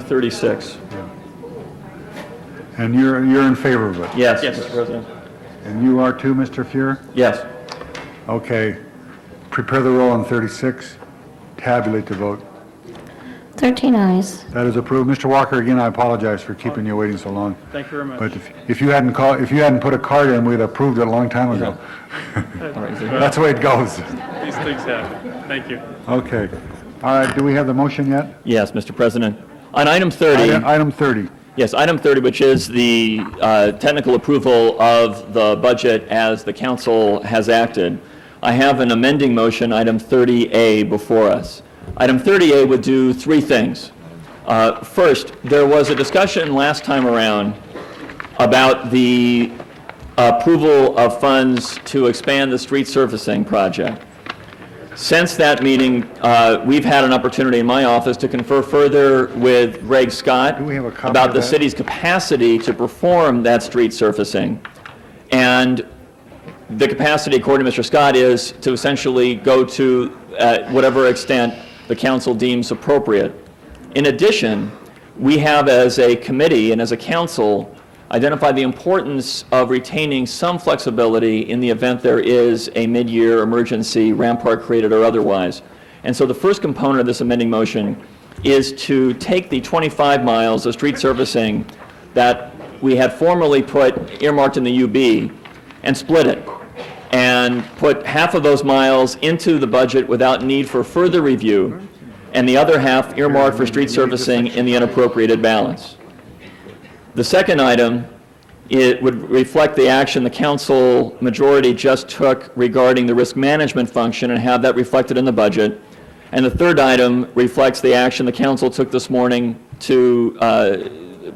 36. And you're in favor of it? Yes, Yes. Mr. President. And you are too, Mr. Fuhr? Yes. Okay. Prepare the roll on 36. Tabulate the vote. 13 ayes. That is approved. Mr. Walker, again, I apologize for keeping you waiting so long. Thank you very much. But if you hadn't put a card in, we'd have approved it a long time ago. That's the way it goes. These things happen. Thank you. Okay. All right, do we have the motion yet? Yes, Mr. President. On item 30. Item 30. Yes, item 30, which is the technical approval of the budget as the council has acted. I have an amending motion, item 30A, before us. Item 30A would do 3 things. First, there was a discussion last time around about the approval of funds to expand the street surfacing project. Since that meeting, we've had an opportunity in my office to confer further with Greg Scott about the city's capacity to perform that street surfacing. And the capacity, according to Mr. Scott, is to essentially go to whatever extent the council deems appropriate. In addition, we have as a committee and as a council identified the importance of retaining some flexibility in the event there is a mid-year emergency, rampart created or otherwise. And so the first component of this amending motion is to take the 25 miles of street servicing that we had formerly put earmarked in the UB and split it and put half of those miles into the budget without need for further review, and the other half earmarked for street surfacing in the unappropriated balance. The second item, it would reflect the action the council majority just took regarding the risk management function and have that reflected in the budget. And the third item reflects the action the council took this morning to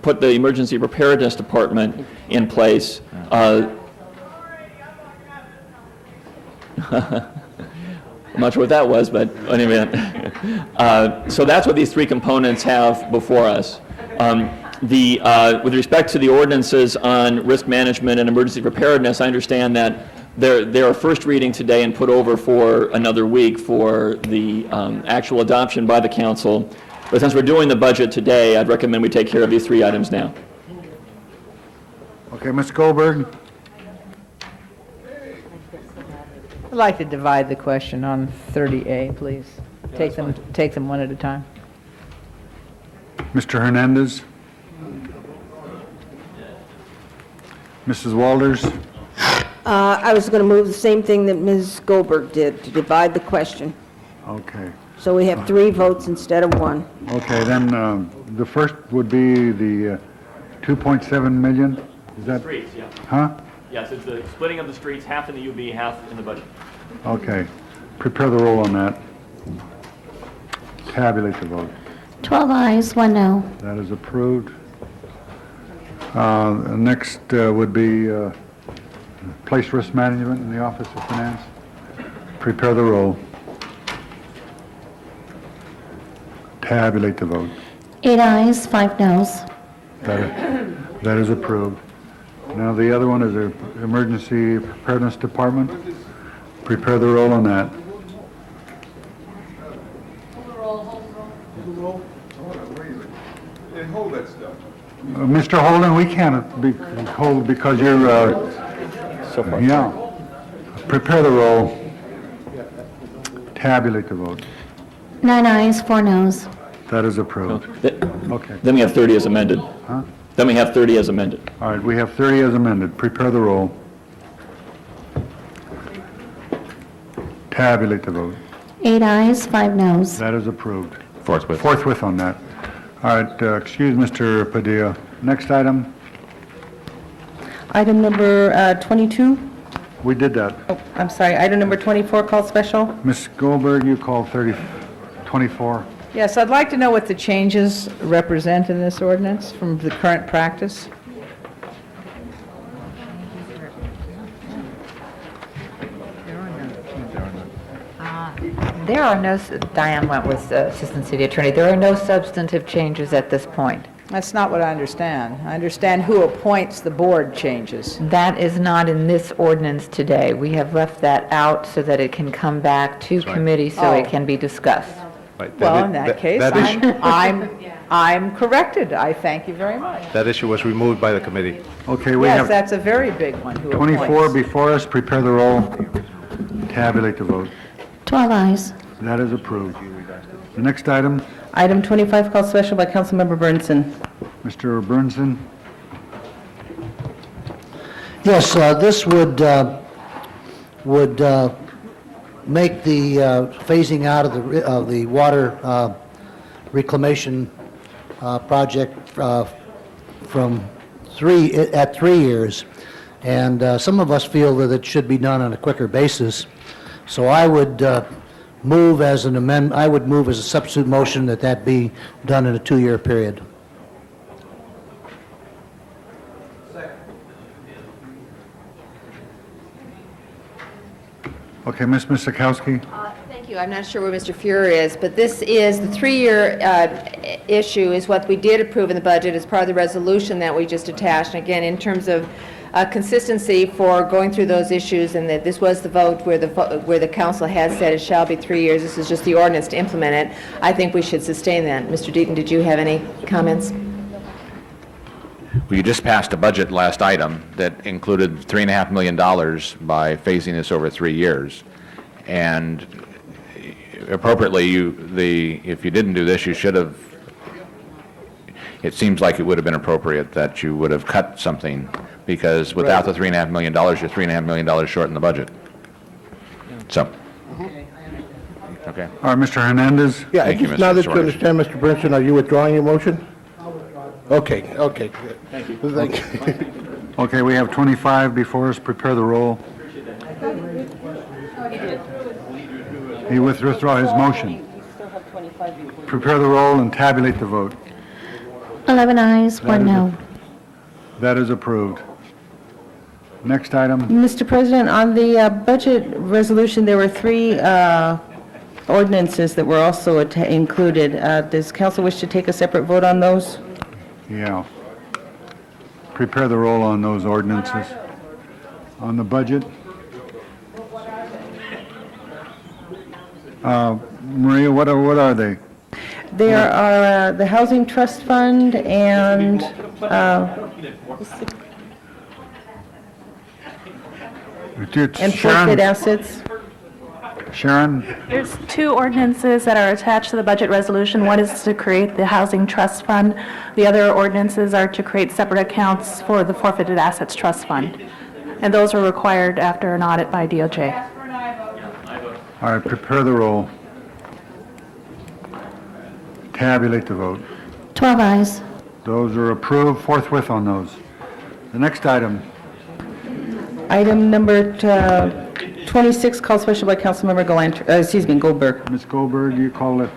put the Emergency Preparedness Department in place. I'm not sure what that was, but anyway. So that's what these three components have before us. With respect to the ordinances on risk management and emergency preparedness, I understand that they are first reading today and put over for another week for the actual adoption by the council. But since we're doing the budget today, I'd recommend we take care of these three items now. Okay, Ms. Goldberg? I'd like to divide the question on 30A, please. Take them one at a time. Mr. Hernandez? Mrs. Walters? I was going to move the same thing that Ms. Goldberg did, to divide the question. Okay. So we have 3 votes instead of 1. Okay, then the first would be the 2.7 million? Is that? Streets, yeah. Huh? Yes, it's the splitting of the streets, half in the UB, half in the budget. Okay. Prepare the roll on that. Tabulate the vote. 12 ayes, 1 no. That is approved. Next would be place risk management in the Office of Finance. Prepare the roll. Tabulate the vote. 8 ayes, 5 noes. That is approved. Now the other one is the Emergency Preparedness Department. Prepare the roll on that. Hold that stuff. Mr. Holden, we can't hold because you're, yeah. Prepare the roll. Tabulate the vote. 9 ayes, 4 noes. That is approved. Okay. Then we have 30 as amended. Huh? Then we have 30 as amended. All right, we have 30 as amended. Prepare the roll. Tabulate the vote. 8 ayes, 5 noes. That is approved. Forthwith. Forthwith on that. All right, excuse Mr. Padilla. Next item. Item number 22. We did that. Oh, I'm sorry, item number 24, called special. Ms. Goldberg, you called 24. Yes, I'd like to know what the changes represent in this ordinance from the current practice. There are no, Diane Wentworth, Assistant City Attorney, there are no substantive changes at this point. That's not what I understand. I understand who appoints the board changes. That is not in this ordinance today. We have left that out so that it can come back to committee so it can be discussed. Well, in that case, I'm corrected. I thank you very much. That issue was removed by the committee. Okay, we Yes, have that's a very big one, who appoints. 24 before us. Prepare the roll. Tabulate the vote. 12 ayes. That is approved. The next item, Item 25, called special by Councilmember Burnson. Mr. Burnson. Yes, this would make the phasing out of the water reclamation project from 3 years, and some of us feel that it should be done on a quicker basis. So I would move as an amendment. I would move as a substitute motion that be done in a 2-year period. Okay, Ms. Misakowski. Thank you. I'm not sure where Mr. Fuhrer is, but this is, the 3-year issue is what we did approve in the budget as part of the resolution that we just attached. And again, in terms of consistency for going through those issues, and that this was the vote where the council had said it shall be 3 years. This is just the ordinance to implement it. I think we should sustain that. Mr. Deaton, did you have any comments? Well, you just passed a budget last item that included $3.5 million by phasing this over 3 years. And appropriately, if you didn't do this, you should have, it seems like it would have been appropriate that you would have cut something, because without the $3.5 million, you're $3.5 million short in the budget. So, okay. All right, Mr. Hernandez? Yeah, Thank you, Mr. now that you Suarez. understand, Mr. Brinson, are you withdrawing your motion? Okay, good. Thank you. Thank you. Okay, we have 25 before us. Prepare the roll. He withdraw his motion. Prepare the roll and tabulate the vote. 11 ayes, 1 no. That is approved. Next item. Mr. President, on the budget resolution, there were 3 ordinances that were also included. Does council wish to take a separate vote on those? Yeah. Prepare the roll on those ordinances. On the budget. Maria, what are they? There are the Housing Trust Fund and Sharon? forfeit assets. Sharon? There's 2 ordinances that are attached to the budget resolution. One is to create the Housing Trust Fund. The other ordinances are to create separate accounts for the Forfeited Assets Trust Fund. And those are required after an audit by DOJ. All right, prepare the roll. Tabulate the vote. 12 ayes. Those are approved forthwith on those. The next item. Item number 26, called special by Councilmember Goldberg. Ms. Goldberg, you call it.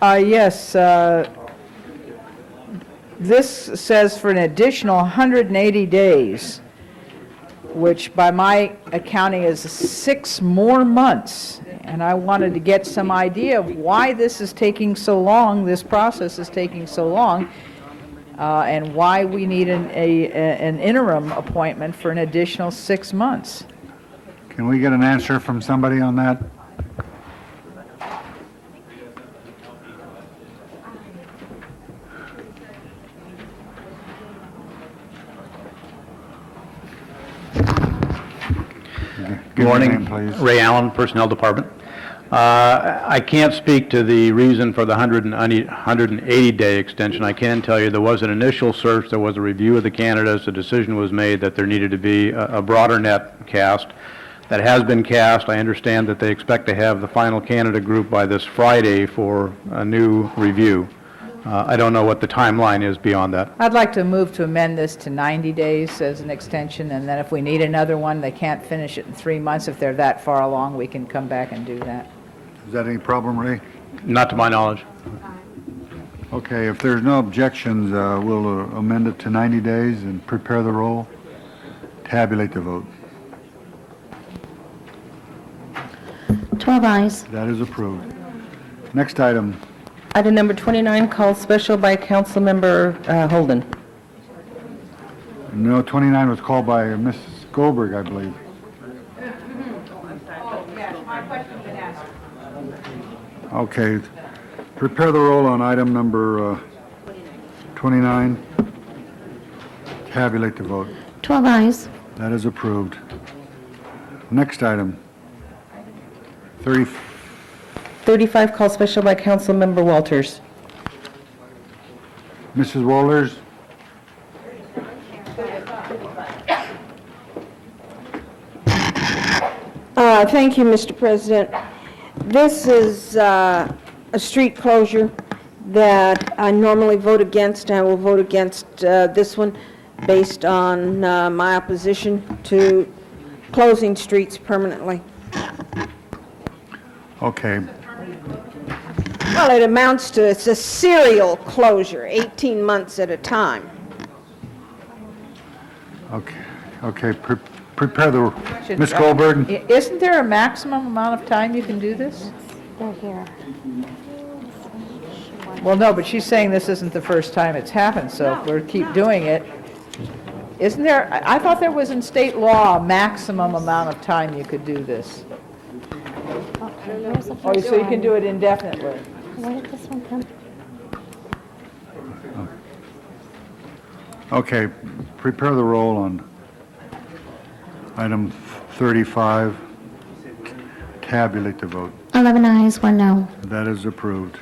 Yes, this says for an additional 180 days, which by my accounting is 6 more months. And I wanted to get some idea of why this is taking so long, this process is taking so long, and why we need an interim appointment for an additional 6 months. Can we get an answer from somebody on that? Good morning. Give your name, please. Ray Allen, Personnel Department. I can't speak to the reason for the 180-day extension. I can tell you there was an initial search, there was a review of the candidates, a decision was made that there needed to be a broader net cast. That has been cast. I understand that they expect to have the final candidate group by this Friday for a new review. I don't know what the timeline is beyond that. I'd like to move to amend this to 90 days as an extension, and then if we need another one, they can't finish it in 3 months. If they're that far along, we can come back and do that. Is that any problem, Ray? Not to my knowledge. Okay, if there's no objections, we'll amend it to 90 days and prepare the roll. Tabulate the vote. 12 ayes. That is approved. Next item. Item number 29, called special by Councilmember Holden. No, 29 was called by Mrs. Goldberg, I believe. Okay. Prepare the roll on item number 29. Tabulate the vote. 12 ayes. That is approved. Next item. 35, called special by Councilmember Walters. Mrs. Walters? Thank you, Mr. President. This is a street closure that I normally vote against. I will vote against this one based on my opposition to closing streets permanently. Okay. Well, it amounts to, it's a serial closure, 18 months at a time. Okay. Prepare the, Ms. Goldberg? Isn't there a maximum amount of time you can do this? They're here. Well, no, but she's saying this isn't the first time it's happened, so if we keep doing it, isn't there, I thought there was in state law a maximum amount of time you could do this. Oh, so you can do it indefinitely. Where did this one come? Okay, prepare the roll on item 35. Tabulate the vote. 11 ayes, 1 no. That is approved.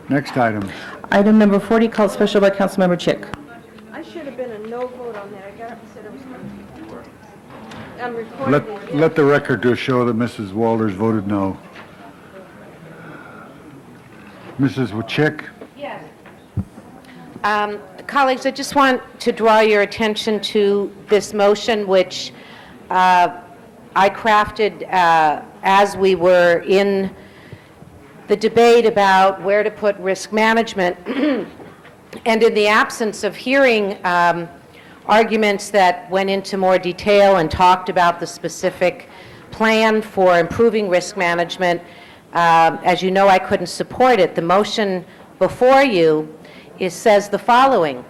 Next item. Item number 40, called special by Councilmember Chick. I should have been a no vote on that. I got up and said I was going to. I'm recording. Let the record to show that Mrs. Walters voted no. Mrs. Chick? Yes. Colleagues, I just want to draw your attention to this motion, which I crafted as we were in the debate about where to put risk management, and in the absence of hearing arguments that went into more detail and talked about the specific plan for improving risk management, as you know, I couldn't support it. The motion before you says the following.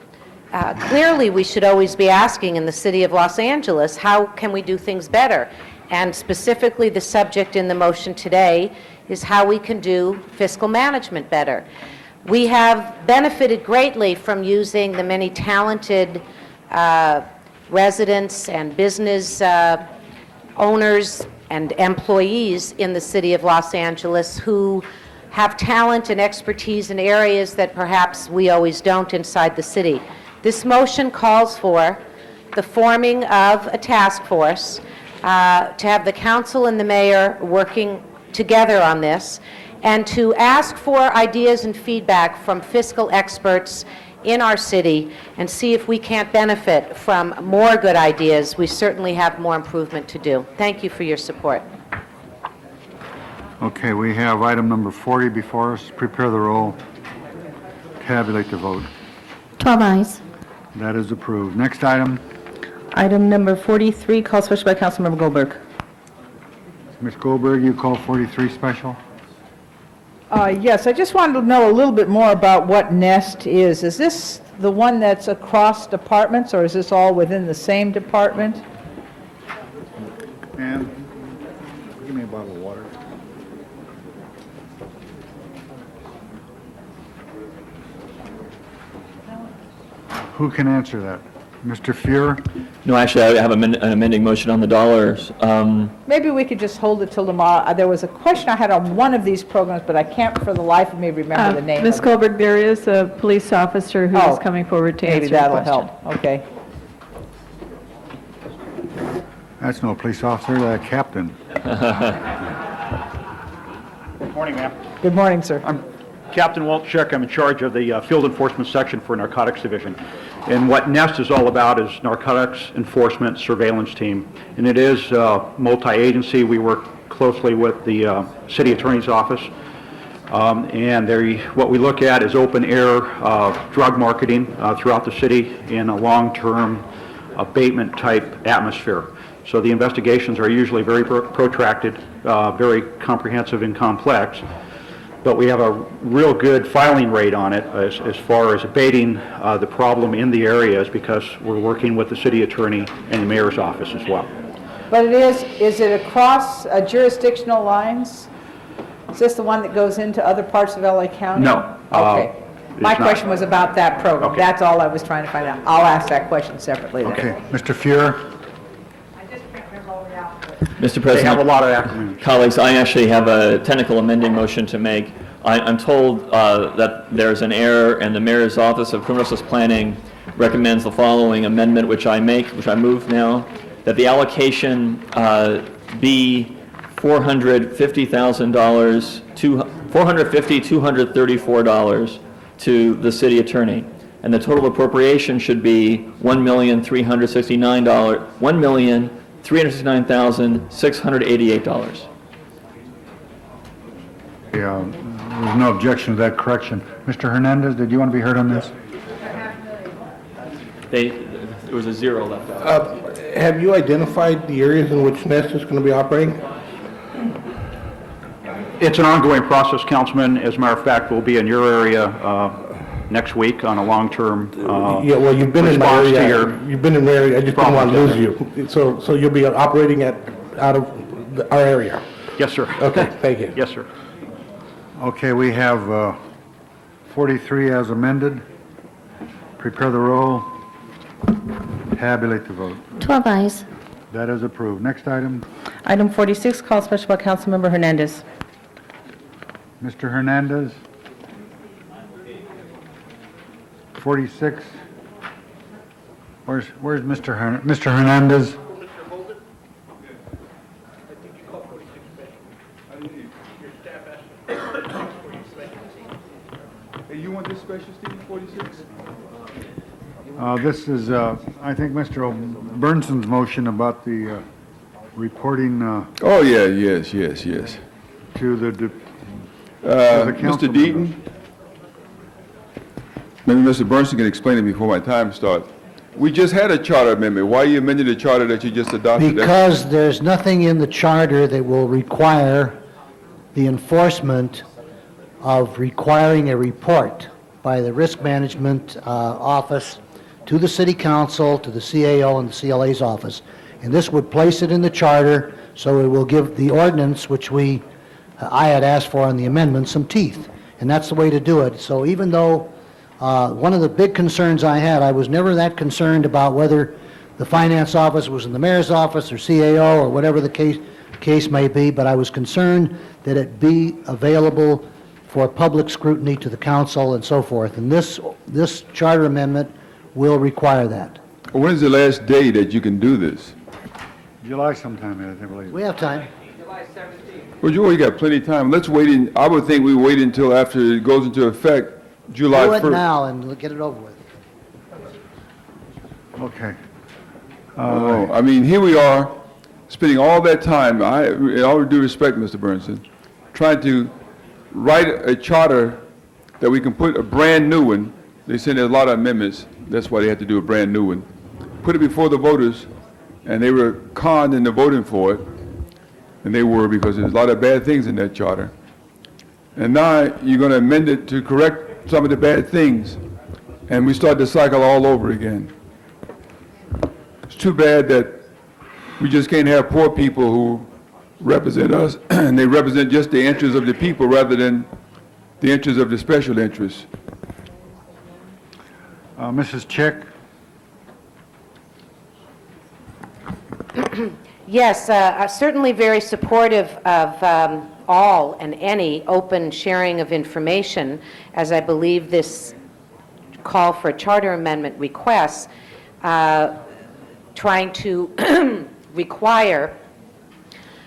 Clearly, we should always be asking in the city of Los Angeles, how can we do things better? And specifically, the subject in the motion today is how we can do fiscal management better. We have benefited greatly from using the many talented residents and business owners and employees in the city of Los Angeles who have talent and expertise in areas that perhaps we always don't inside the city. This motion calls for the forming of a task force to have the council and the mayor working together on this, and to ask for ideas and feedback from fiscal experts in our city and see if we can't benefit from more good ideas. We certainly have more improvement to do. Thank you for your support. Okay, we have item number 40 before us. Prepare the roll. Tabulate the vote. 12 ayes. That is approved. Next item. Item number 43, called special by Councilmember Goldberg. Ms. Goldberg, you call 43 special? Yes, I just wanted to know a little bit more about what Nest is. Is this the one that's across departments, or is this all within the same department? Ma'am, give me a bottle of water. Who can answer that? Mr. Fuhrer? No, actually, I have an amending motion on the dollars. Maybe we could just hold it till tomorrow. There was a question I had on one of these programs, but I can't for the life of me remember the name Ms. of it. Goldberg, there is a police officer who is coming forward to answer Maybe your that'll question. help. Okay. That's no police officer, that's a captain. Good morning, ma'am. Good morning, sir. I'm Captain Walt Schick. I'm in charge of the Field Enforcement Section for Narcotics Division. And what NEST is all about is Narcotics Enforcement Surveillance Team. And it is multi-agency. We work closely with the City Attorney's Office. What we look at is open-air drug marketing throughout the city in a long-term abatement-type atmosphere. So the investigations are usually very protracted, very comprehensive and complex. But we have a real good filing rate on it as far as abating the problem in the areas, because we're working with the city attorney and the mayor's office as well. But is it across jurisdictional lines? Is this the one that goes into other parts of LA County? No. Okay. My it's not. question was about that program. Okay. That's all I was trying to find out. I'll ask that question separately then. Okay, Mr. Fuhrer? Mr. President. They have a lot of acronyms. Colleagues, I actually have a technical amending motion to make. I'm told that there's an error, and the Mayor's Office of Criminal Justice Planning recommends the following amendment, which I move now, that the allocation be $450,000 to $234 to the city attorney, and the total appropriation should be $1,369,688. Yeah, there's no objection to that correction. Mr. Hernandez, did you want to be heard on this? There was a zero left out. Have you identified the areas in which Nest is going to be operating? It's an ongoing process, Councilman. As a matter of fact, we'll be in your area next week on a long-term Yeah, well, you've been in my response to area. your You've been in my area. I just didn't want to problems lose down you. So you'll be operating out of our area. Yes, sir. Okay, thank you. Yes, sir. Okay, we have 43 as amended. Prepare the roll. Tabulate the vote. 12 eyes. That is approved. Next item, Item 46, called special by Councilmember Hernandez. Mr. Hernandez. 46. Where's Mr. Hernandez? Hey, you want this special, Steve, 46? This is, I think, Mr. Bernson's motion about the reporting Oh, yeah, yes. to the council Mr. Deaton? Maybe Mr. Bernstein can explain it before my time starts. We just had a charter amendment. Why are you amending the charter that you just adopted? Because there's nothing in the charter that will require the enforcement of requiring a report by the Risk Management Office to the City Council, to the CAO, and the CLA's office. And this would place it in the charter, so it will give the ordinance, which I had asked for on the amendment, some teeth. And that's the way to do it. So even though one of the big concerns I had, I was never that concerned about whether the finance office was in the mayor's office or CAO or whatever the case may be, but I was concerned that it be available for public scrutiny to the council and so forth. And this charter amendment will require that. When's the last day that you can do this? July sometime, I believe. We have time. Well, you got plenty of time. Let's wait I would think we wait until after it goes into effect, July 1st. Do it now and get it over with. Okay. I mean, here we are, spending all that time, in all due respect, Mr. Bernstein, trying to write a charter that we can put a brand-new one. They said there's a lot of amendments. That's why they had to do a brand-new one. Put it before the voters, and they were conned into voting for it. And they were, because there's a lot of bad things in that charter. And now you're going to amend it to correct some of the bad things, and we start the cycle all over again. It's too bad that we just can't have poor people who represent us, and they represent just the interests of the people rather than the interests of the special interests. Mrs. Chick? Yes, certainly very supportive of all and any open sharing of information, as I believe this call for a charter amendment requests, trying to require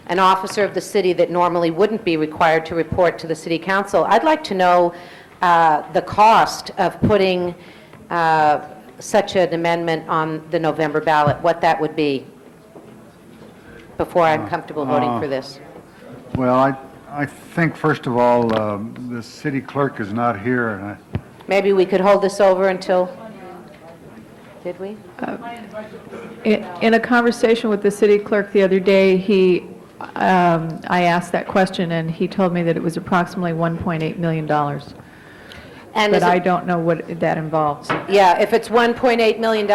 an officer of the city that normally wouldn't be required to report to the city council. I'd like to know the cost of putting such an amendment on the November ballot, what that would be, before I'm comfortable voting for this. Well, I think, first of all, the city clerk is not here, and Maybe we could hold this over until, did we? In a conversation with the city clerk the other day, I asked that question, and he told me that it was approximately $1.8 million. And But is I it- don't know what that involves. Yeah, if it's $1.8 million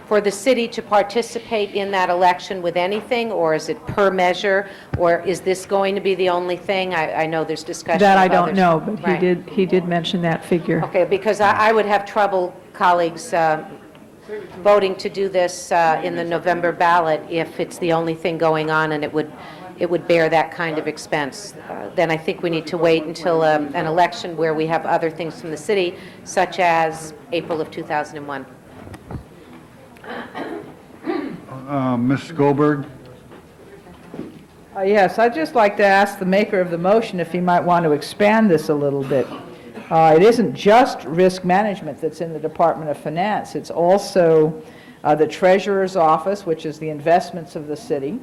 for the city to participate in that election with anything, or is it per measure, or is this going to be the only thing? I know there's discussion That I of don't others. know, but Right. he did mention that figure. Okay, because I would have trouble, colleagues, voting to do this in the November ballot if it's the only thing going on and it would bear that kind of expense. Then I think we need to wait until an election where we have other things from the city, such as April of 2001. Ms. Goldberg? Yes, I'd just like to ask the maker of the motion if he might want to expand this a little bit. It isn't just risk management that's in the Department of Finance. It's also the Treasurer's Office, which is the investments of the city,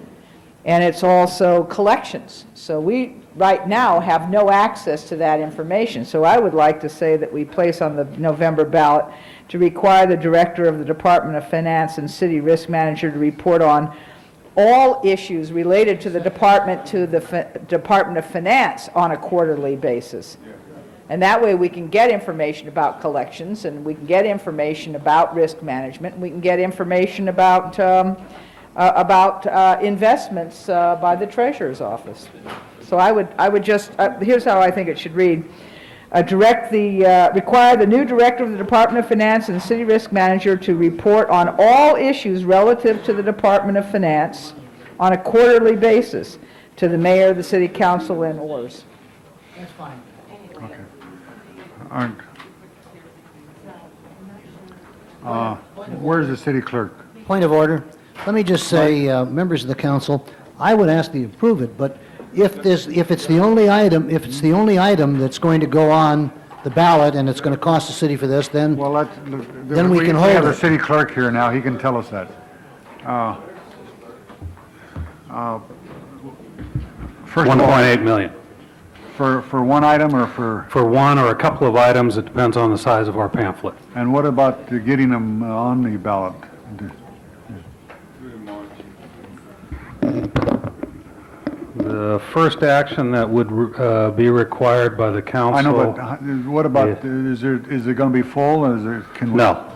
and it's also collections. So we, right now, have no access to that information. So I would like to say that we place on the November ballot to require the Director of the Department of Finance and City Risk Manager to report on all issues related to the Department of Finance on a quarterly basis. And that way we can get information about collections, and we can get information about risk management, and we can get information about investments by the Treasurer's Office. So I would just, here's how I think it should read. Require the new Director of the Department of Finance and City Risk Manager to report on all issues relative to the Department of Finance on a quarterly basis to the Mayor, the City Council, and ORS. That's fine. Where's the city clerk? Point of order. Let me just say, members of the council, I would ask that you approve it, but if it's the only item that's going to go on the ballot and it's going to cost the city for this, then we can hold We have the it. city clerk here now, he can tell us that. First of all, 1.8 million. For one item or for, For one or a couple of items, it depends on the size of our pamphlet. and what about getting them on the ballot? The first action that would be required by the council... I know, but what about, is it going to be full, or is there, can we? No,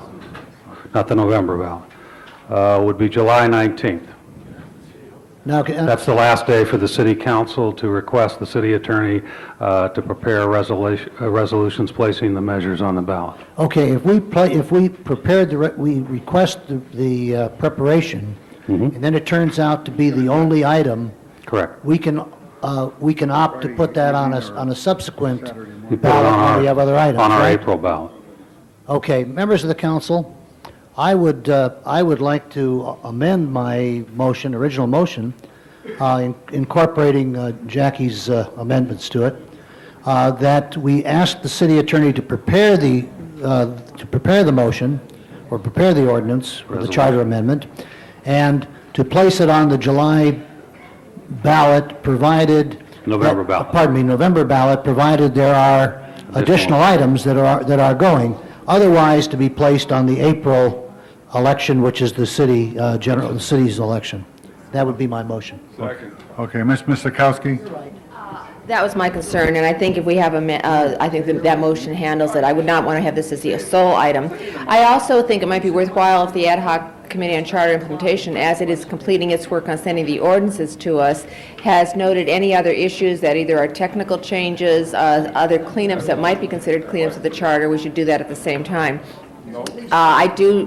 not the November ballot. Would be July 19th. Now, That's the last day for the city council to request the city attorney to prepare resolutions placing the measures on the ballot. okay, if we prepared we request the preparation, and then it turns out to be the only item, Correct. we can opt to put that on a subsequent We put it ballot on when we have other items, on our right? April ballot. Okay, members of the council, I would like to amend my original motion, incorporating Jackie's amendments to it, that we ask the city attorney to prepare the motion, or prepare the ordinance, or the charter amendment, and to place it on the July ballot, provided... November ballot. Pardon me, November ballot, provided there are additional items that are going. Otherwise, to be placed on the April election, which is the city's election. That would be my motion. Okay, Ms. Sikowski? That was my concern, and I think if we have I think that motion handles it. I would not want to have this as the sole item. I also think it might be worthwhile if the ad hoc Committee on Charter Implementation, as it is completing its work on sending the ordinances to us, has noted any other issues that either are technical changes, other cleanups that might be considered cleanups of the charter. We should do that at the same time. I do,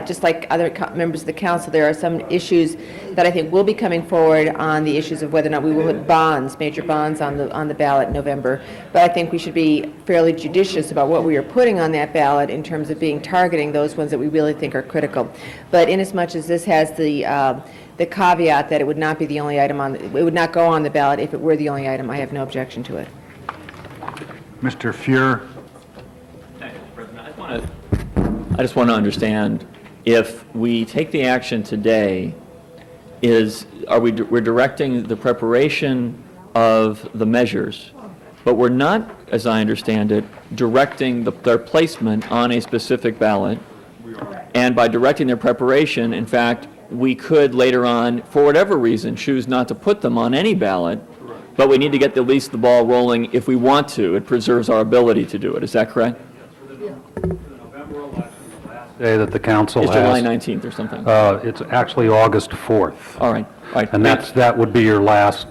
just like other members of the council, there are some issues that I think will be coming forward on the issues of whether or not we will put bonds, major bonds, on the ballot in November. But I think we should be fairly judicious about what we are putting on that ballot in terms of targeting those ones that we really think are critical. But inasmuch as this has the caveat that it would not be the only item it would not go on the ballot if it were the only item, I have no objection to it. Mr. Fuhr? I just want to understand, if we take the action today, we're directing the preparation of the measures, but we're not, as I understand it, directing their placement on a specific ballot. And by directing their preparation, in fact, we could later on, for whatever reason, choose not to put them on any ballot, but we need to get at least the ball rolling if we want to. It preserves our ability to do it. Is that correct? Day that the council has. It's July 19th or something. It's actually August 4th. All right. And that would be your last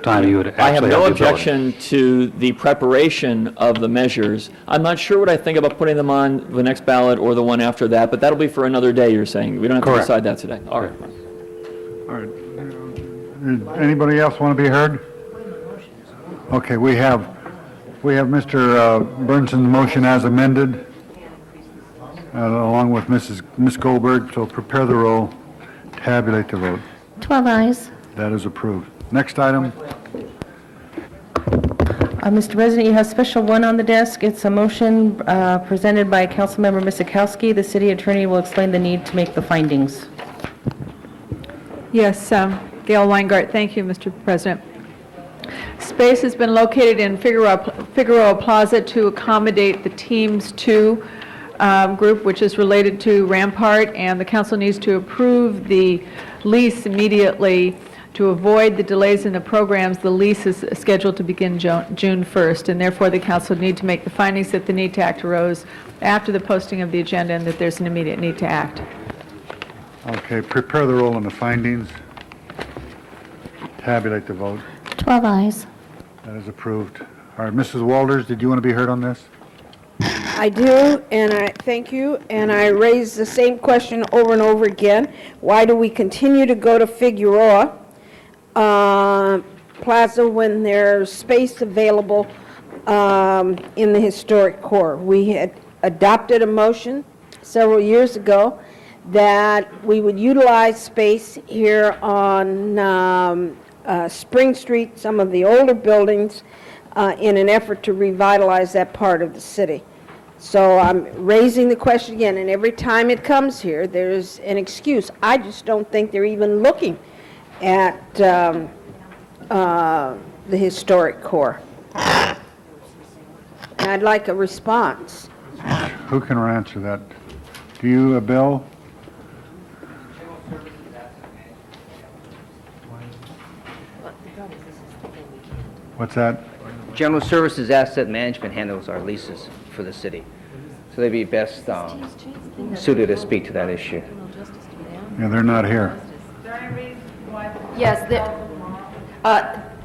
time you would actually I have no the ability. objection to the preparation of the measures. I'm not sure what I think about putting them on the next ballot or the one after that, but that'll be for another day, you're saying. We don't have to Correct. decide that today. All right. All right. Anybody else want to be heard? Okay, we have Mr. Bernson's motion as amended, along with Ms. Goldberg, so prepare the roll, tabulate the vote. 12 eyes. That is approved. Next item. Mr. President, you have special one on the desk. It's a motion presented by Councilmember Misikowski. The city attorney will explain the need to make the findings. Yes, Gail Weingart, thank you, Mr. President. Space has been located in Figueroa Plaza to accommodate the Teams 2 group, which is related to Rampart, and the council needs to approve the lease immediately. To avoid the delays in the programs, the lease is scheduled to begin June 1st, and therefore the council need to make the findings that the need to act arose after the posting of the agenda and that there's an immediate need to act. Okay, prepare the roll on the findings. Tabulate the vote. 12 eyes. That is approved. All right, Mrs. Walters, did you want to be heard on this? I do, and I thank you, and I raise the same question over and over again. Why do we continue to go to Figueroa Plaza when there's space available in the historic core? We had adopted a motion several years ago that we would utilize space here on Spring Street, some of the older buildings, in an effort to revitalize that part of the city. So I'm raising the question again, and every time it comes here, there's an excuse. I just don't think they're even looking at the historic core. And I'd like a response. Who can answer that? Do you, Bill? What's that? General Services Asset Management handles our leases for the city, so they'd be best suited to speak to that issue. Yeah, they're not here. Yes,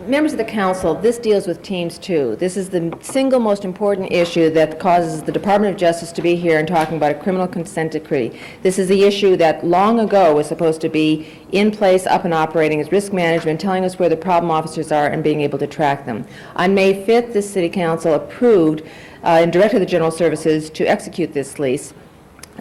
members of the council, this deals with Teams 2. This is the single most important issue that causes the Department of Justice to be here and talking about a criminal consent decree. This is the issue that long ago was supposed to be in place, up and operating as risk management, telling us where the problem officers are and being able to track them. On May 5th, this city council approved and directed the General Services to execute this lease.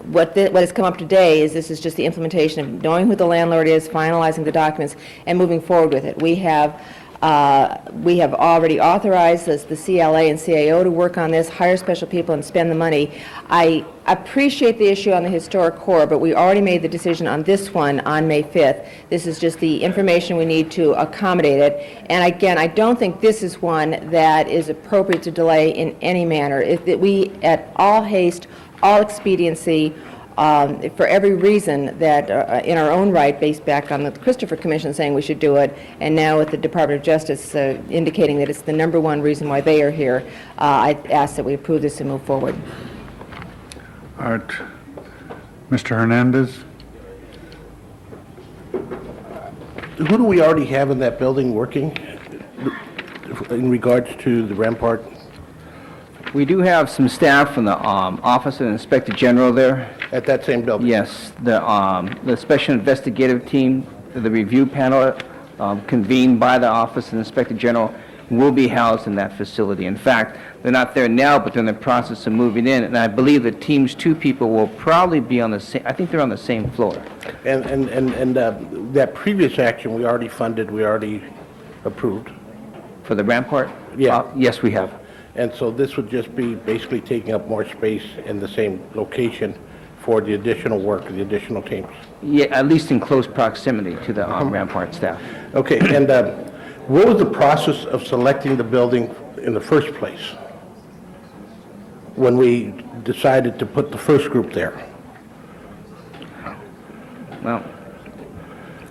What has come up today is this is just the implementation of knowing who the landlord is, finalizing the documents, and moving forward with it. We have already authorized the CLA and CAO to work on this, hire special people, and spend the money. I appreciate the issue on the historic core, but we already made the decision on this one on May 5th. This is just the information we need to accommodate it. And again, I don't think this is one that is appropriate to delay in any manner. We, at all haste, all expediency, for every reason that in our own right, based back on the Christopher Commission saying we should do it, and now with the Department of Justice indicating that it's the number one reason why they are here, I ask that we approve this and move forward. All right. Mr. Hernandez? Who do we already have in that building working in regards to the Rampart? We do have some staff from the Office of the Inspector General there. At that same building? Yes. The Special Investigative Team, the review panel convened by the Office of the Inspector General will be housed in that facility. In fact, they're not there now, but they're in the process of moving in, and I believe the Teams 2 people will probably be on the same, I think they're on the same floor. And that previous action we already funded, we already approved? For the Rampart? Yeah. Yes, we have. And so this would just be basically taking up more space in the same location for the additional work, the additional teams? Yeah, at least in close proximity to the Rampart staff. Okay, and what was the process of selecting the building in the first place when we decided to put the first group there? Well,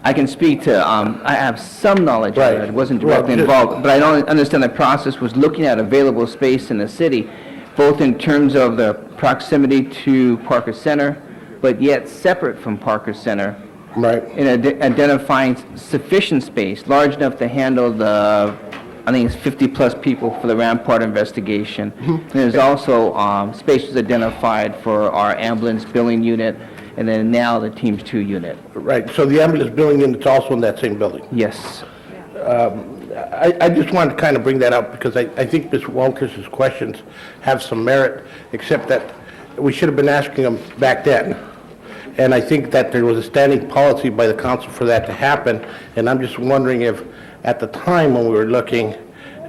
I can speak to, I have some knowledge of it. I wasn't directly involved, but I don't understand the process was looking at available space in the city, both in terms of the proximity to Parker Center, but yet separate from Parker Center. Right. In identifying sufficient space, large enough to handle the, I think it's 50-plus people for the Rampart investigation. And there's also spaces identified for our ambulance billing unit, and then now the Teams 2 unit. Right, so the ambulance billing unit's also in that same building? Yes. I just wanted to kind of bring that up because I think Ms. Walters' questions have some merit, except that we should have been asking them back then. And I think that there was a standing policy by the council for that to happen, and I'm just wondering if, at the time when we were looking,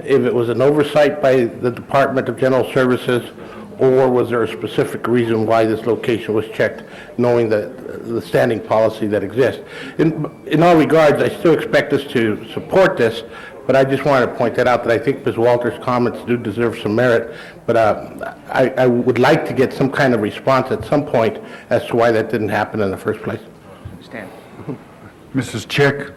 if it was an oversight by the Department of General Services, or was there a specific reason why this location was checked, knowing the standing policy that exists? In all regards, I still expect us to support this, but I just wanted to point that out, that I think Ms. Walters' comments do deserve some merit, but I would like to get some kind of response at some point as to why that didn't happen in the first place. Understand. Mrs. Chick?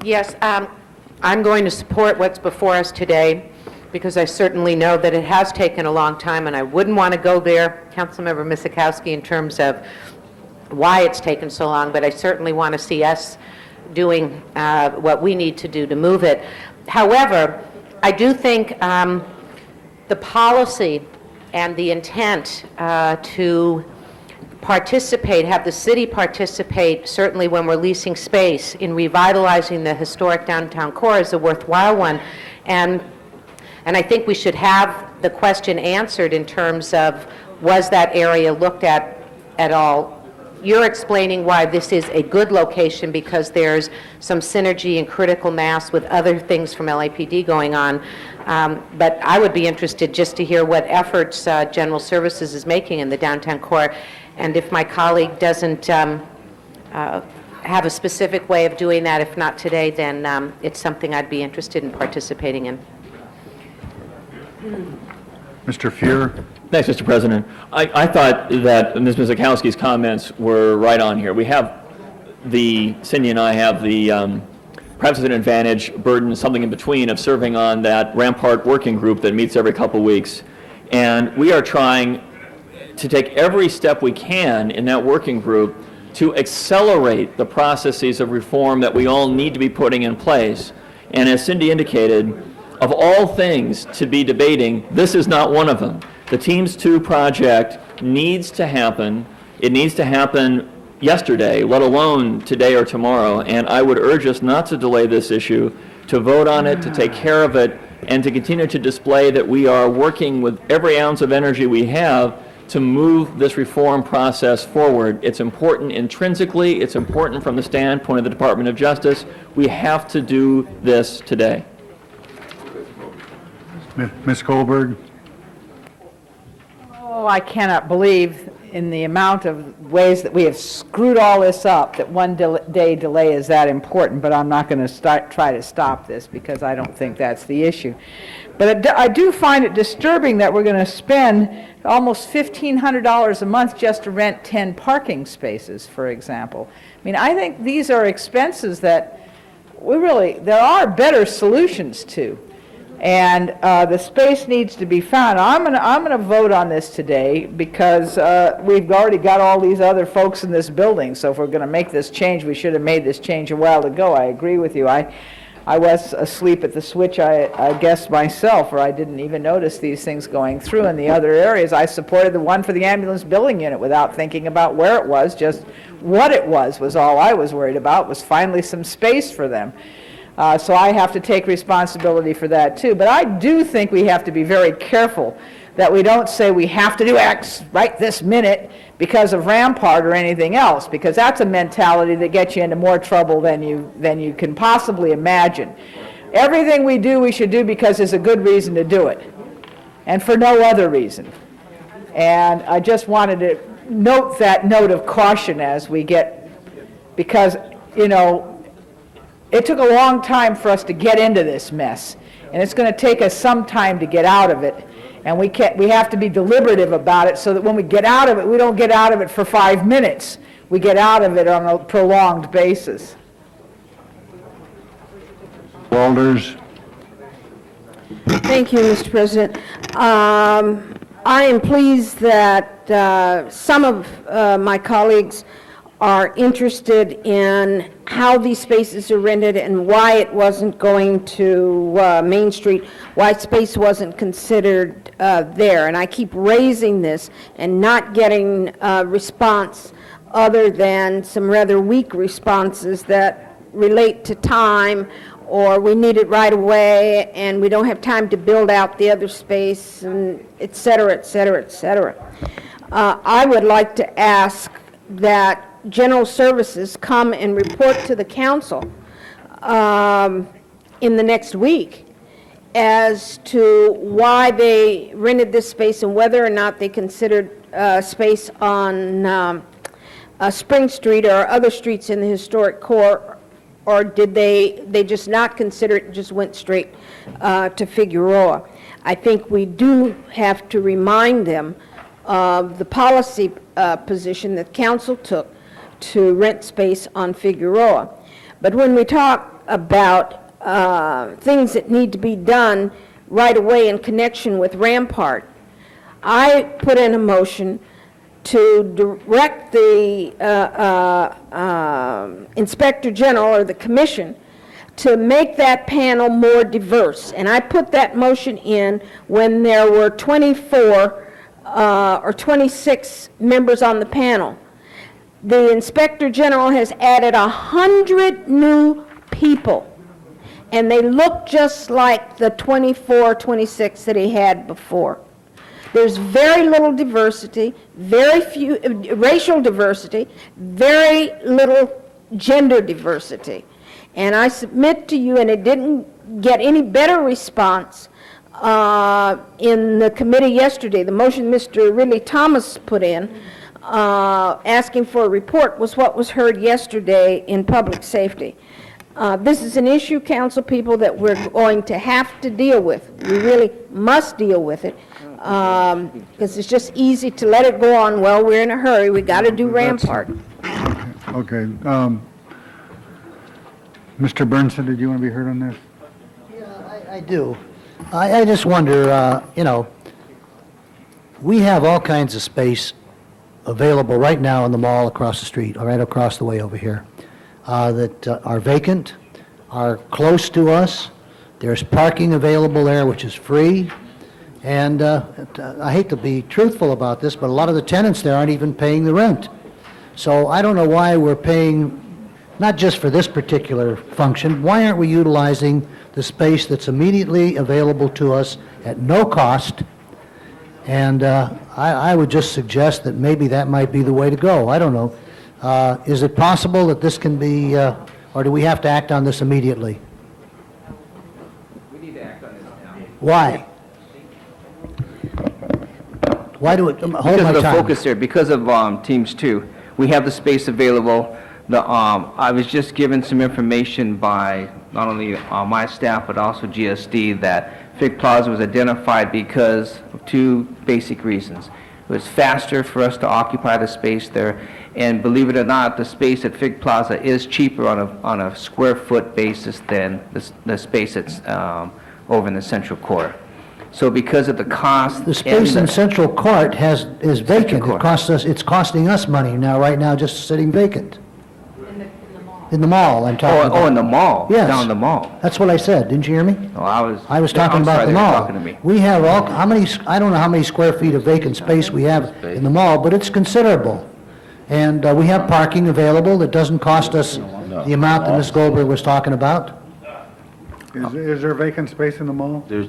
Yes, I'm going to support what's before us today, because I certainly know that it has taken a long time, and I wouldn't want to go there, Councilmember Misikowski, in terms of why it's taken so long, but I certainly want to see us doing what we need to do to move it. However, I do think the policy and the intent to participate, have the city participate, certainly when we're leasing space, in revitalizing the historic downtown core is a worthwhile one. And I think we should have the question answered in terms of, was that area looked at all? You're explaining why this is a good location, because there's some synergy and critical mass with other things from LAPD going on. But I would be interested just to hear what efforts General Services is making in the downtown core. And if my colleague doesn't have a specific way of doing that, if not today, then it's something I'd be interested in participating in. Mr. Fuhr? Thanks, Mr. President. I thought that Ms. Misikowski's comments were right on here. We have Cindy and I have the perhaps an advantage, burden, something in between of serving on that Rampart working group that meets every couple weeks. And we are trying to take every step we can in that working group to accelerate the processes of reform that we all need to be putting in place. And as Cindy indicated, of all things to be debating, this is not one of them. The Teams 2 project needs to happen. It needs to happen yesterday, let alone today or tomorrow. And I would urge us not to delay this issue, to vote on it, to take care of it, and to continue to display that we are working with every ounce of energy we have to move this reform process forward. It's important intrinsically. It's important from the standpoint of the Department of Justice. We have to do this today. Ms. Goldberg? Oh, I cannot believe in the amount of ways that we have screwed all this up, that one day delay is that important, but I'm not going to try to stop this, because I don't think that's the issue. But I do find it disturbing that we're going to spend almost $1,500 a month just to rent 10 parking spaces, for example. I mean, I think these are expenses that there are better solutions to. And the space needs to be found. I'm going to vote on this today, because we've already got all these other folks in this building. So if we're going to make this change, we should have made this change a while ago. I agree with you. I was asleep at the switch, I guess, myself, or I didn't even notice these things going through in the other areas. I supported the one for the ambulance billing unit without thinking about where it was. Just what it was all I was worried about, was finally some space for them. So I have to take responsibility for that too. But I do think we have to be very careful that we don't say we have to do X right this minute because of Rampart or anything else, because that's a mentality that gets you into more trouble than you can possibly imagine. Everything we do, we should do because there's a good reason to do it, and for no other reason. And I just wanted to note that note of caution as we get, because, you know, it took a long time for us to get into this mess, and it's going to take us some time to get out of it. And we have to be deliberative about it, so that when we get out of it, we don't get out of it for 5 minutes. We get out of it on a prolonged basis. Walters? Thank you, Mr. President. I am pleased that some of my colleagues are interested in how these spaces are rented and why it wasn't going to Main Street, why space wasn't considered there. And I keep raising this and not getting response other than some rather weak responses that relate to time, or we need it right away and we don't have time to build out the other space, and et cetera, et cetera, et cetera. I would like to ask that General Services come and report to the council in the next week as to why they rented this space and whether or not they considered space on Spring Street or other streets in the historic core, or did they just not consider it and just went straight to Figueroa. I think we do have to remind them of the policy position that council took to rent space on Figueroa. But when we talk about things that need to be done right away in connection with Rampart, I put in a motion to direct the Inspector General or the Commission to make that panel more diverse. And I put that motion in when there were 24 or 26 members on the panel. The Inspector General has added 100 new people, and they look just like the 24, 26 that he had before. There's very little diversity, very few racial diversity, very little gender diversity. And I submit to you, and it didn't get any better response in the committee yesterday. The motion Mr. Ridley Thomas put in, asking for a report, was what was heard yesterday in public safety. This is an issue, council people, that we're going to have to deal with. We really must deal with it, because it's just easy to let it go on. Well, we're in a hurry. We got to do Rampart. Okay. Mr. Burnson, did you want to be heard on this? Yeah, I do. I just wonder, we have all kinds of space available right now in the mall across the street, or right across the way over here, that are vacant, are close to us. There's parking available there, which is free. And I hate to be truthful about this, but a lot of the tenants there aren't even paying the rent. So I don't know why we're paying, not just for this particular function, why aren't we utilizing the space that's immediately available to us at no cost? And I would just suggest that maybe that might be the way to go. I don't know. Is it possible that this can be, or do we have to act on this immediately? We need to act on this now. Why? Why do it, hold my Because of the time. focus there, because of Teams 2, we have the space available. I was just given some information by not only my staff, but also GSD, that Fig Plaza was identified because of two basic reasons. It was faster for us to occupy the space there, and believe it or not, the space at Fig Plaza is cheaper on a square foot basis than the space that's over in the Central Court. So because of the cost... The space in Central Court is vacant. Court. It's costing us money now, right now, just sitting vacant. In the mall, I'm talking about. Oh, in the mall? Yes. Down in the mall? That's what I said. Didn't you hear me? Oh, I was talking I'm about sorry, the they were mall. talking to me. We have how many, I don't know how many square feet of vacant space we have in the mall, but it's considerable. And we have parking available that doesn't cost us the amount that Ms. Goldberg was talking about. Is there vacant space in the mall? There's,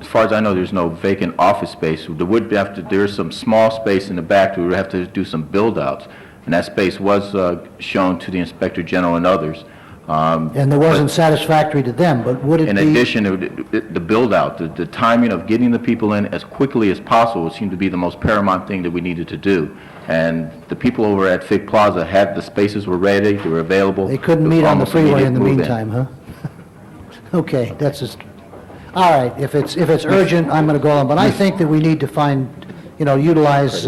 as far as I know, there's no vacant office space. There's some small space in the back, we would have to do some build-outs. And that space was shown to the Inspector General and others. And it wasn't satisfactory to them, but would it be? In addition, the build-out, the timing of getting the people in as quickly as possible seemed to be the most paramount thing that we needed to do. And the people over at Fig Plaza had, the spaces were ready, they were available. They couldn't meet on the freeway in the meantime, huh? Okay, that's just, all right, if it's urgent, I'm going to go on, but I think that we need to find, utilize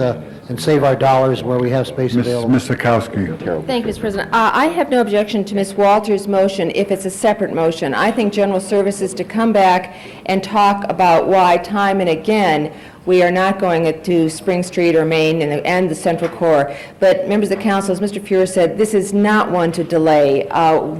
and save our dollars where we have space available. Ms. Sikowski. Thank you, Mr. President. I have no objection to Ms. Walters' motion if it's a separate motion. I think General Services to come back and talk about why time and again we are not going to Spring Street or Main and the Central Core. But members of the council, as Mr. Fuhrer said, this is not one to delay.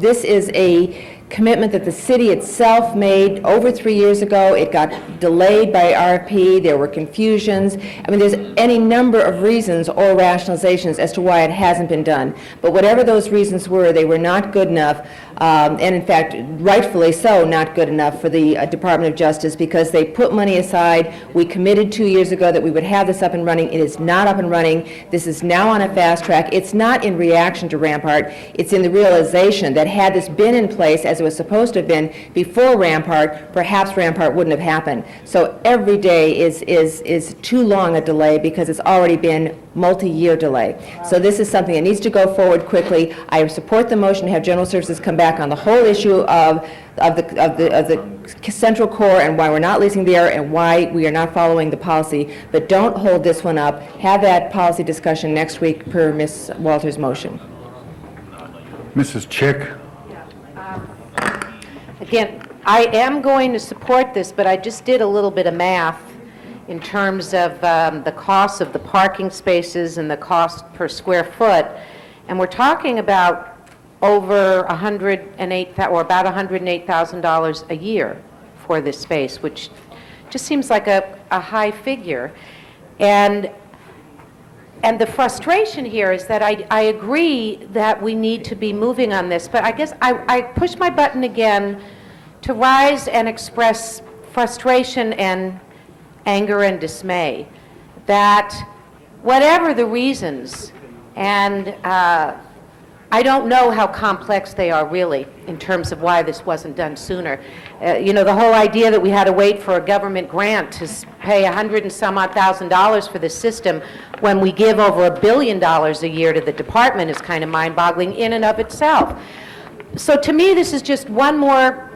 This is a commitment that the city itself made over 3 years ago. It got delayed by RFP. There were confusions. I mean, there's any number of reasons or rationalizations as to why it hasn't been done. But whatever those reasons were, they were not good enough, and in fact, rightfully so, not good enough for the Department of Justice, because they put money aside. We committed 2 years ago that we would have this up and running. It is not up and running. This is now on a fast track. It's not in reaction to Rampart. It's in the realization that had this been in place as it was supposed to have been before Rampart, perhaps Rampart wouldn't have happened. So every day is too long a delay because it's already been multi-year delay. So this is something that needs to go forward quickly. I support the motion to have General Services come back on the whole issue of the central core and why we're not leasing the air and why we are not following the policy. But don't hold this one up. Have that policy discussion next week per Ms. Walters' motion. Mrs. Chick? Again, I am going to support this, but I just did a little bit of math in terms of the cost of the parking spaces and the cost per square foot, and we're talking about over $108,000 or about $108,000 a year for this space, which just seems like a high figure. And the frustration here is that I agree that we need to be moving on this, but I guess I push my button again to rise and express frustration and anger and dismay that whatever the reasons, and I don't know how complex they are really in terms of why this wasn't done sooner. You know, the whole idea that we had to wait for a government grant to pay $100 and some odd thousand for the system when we give over $1 billion a year to the department is kind of mind-boggling in and of itself. So to me, this is just one more,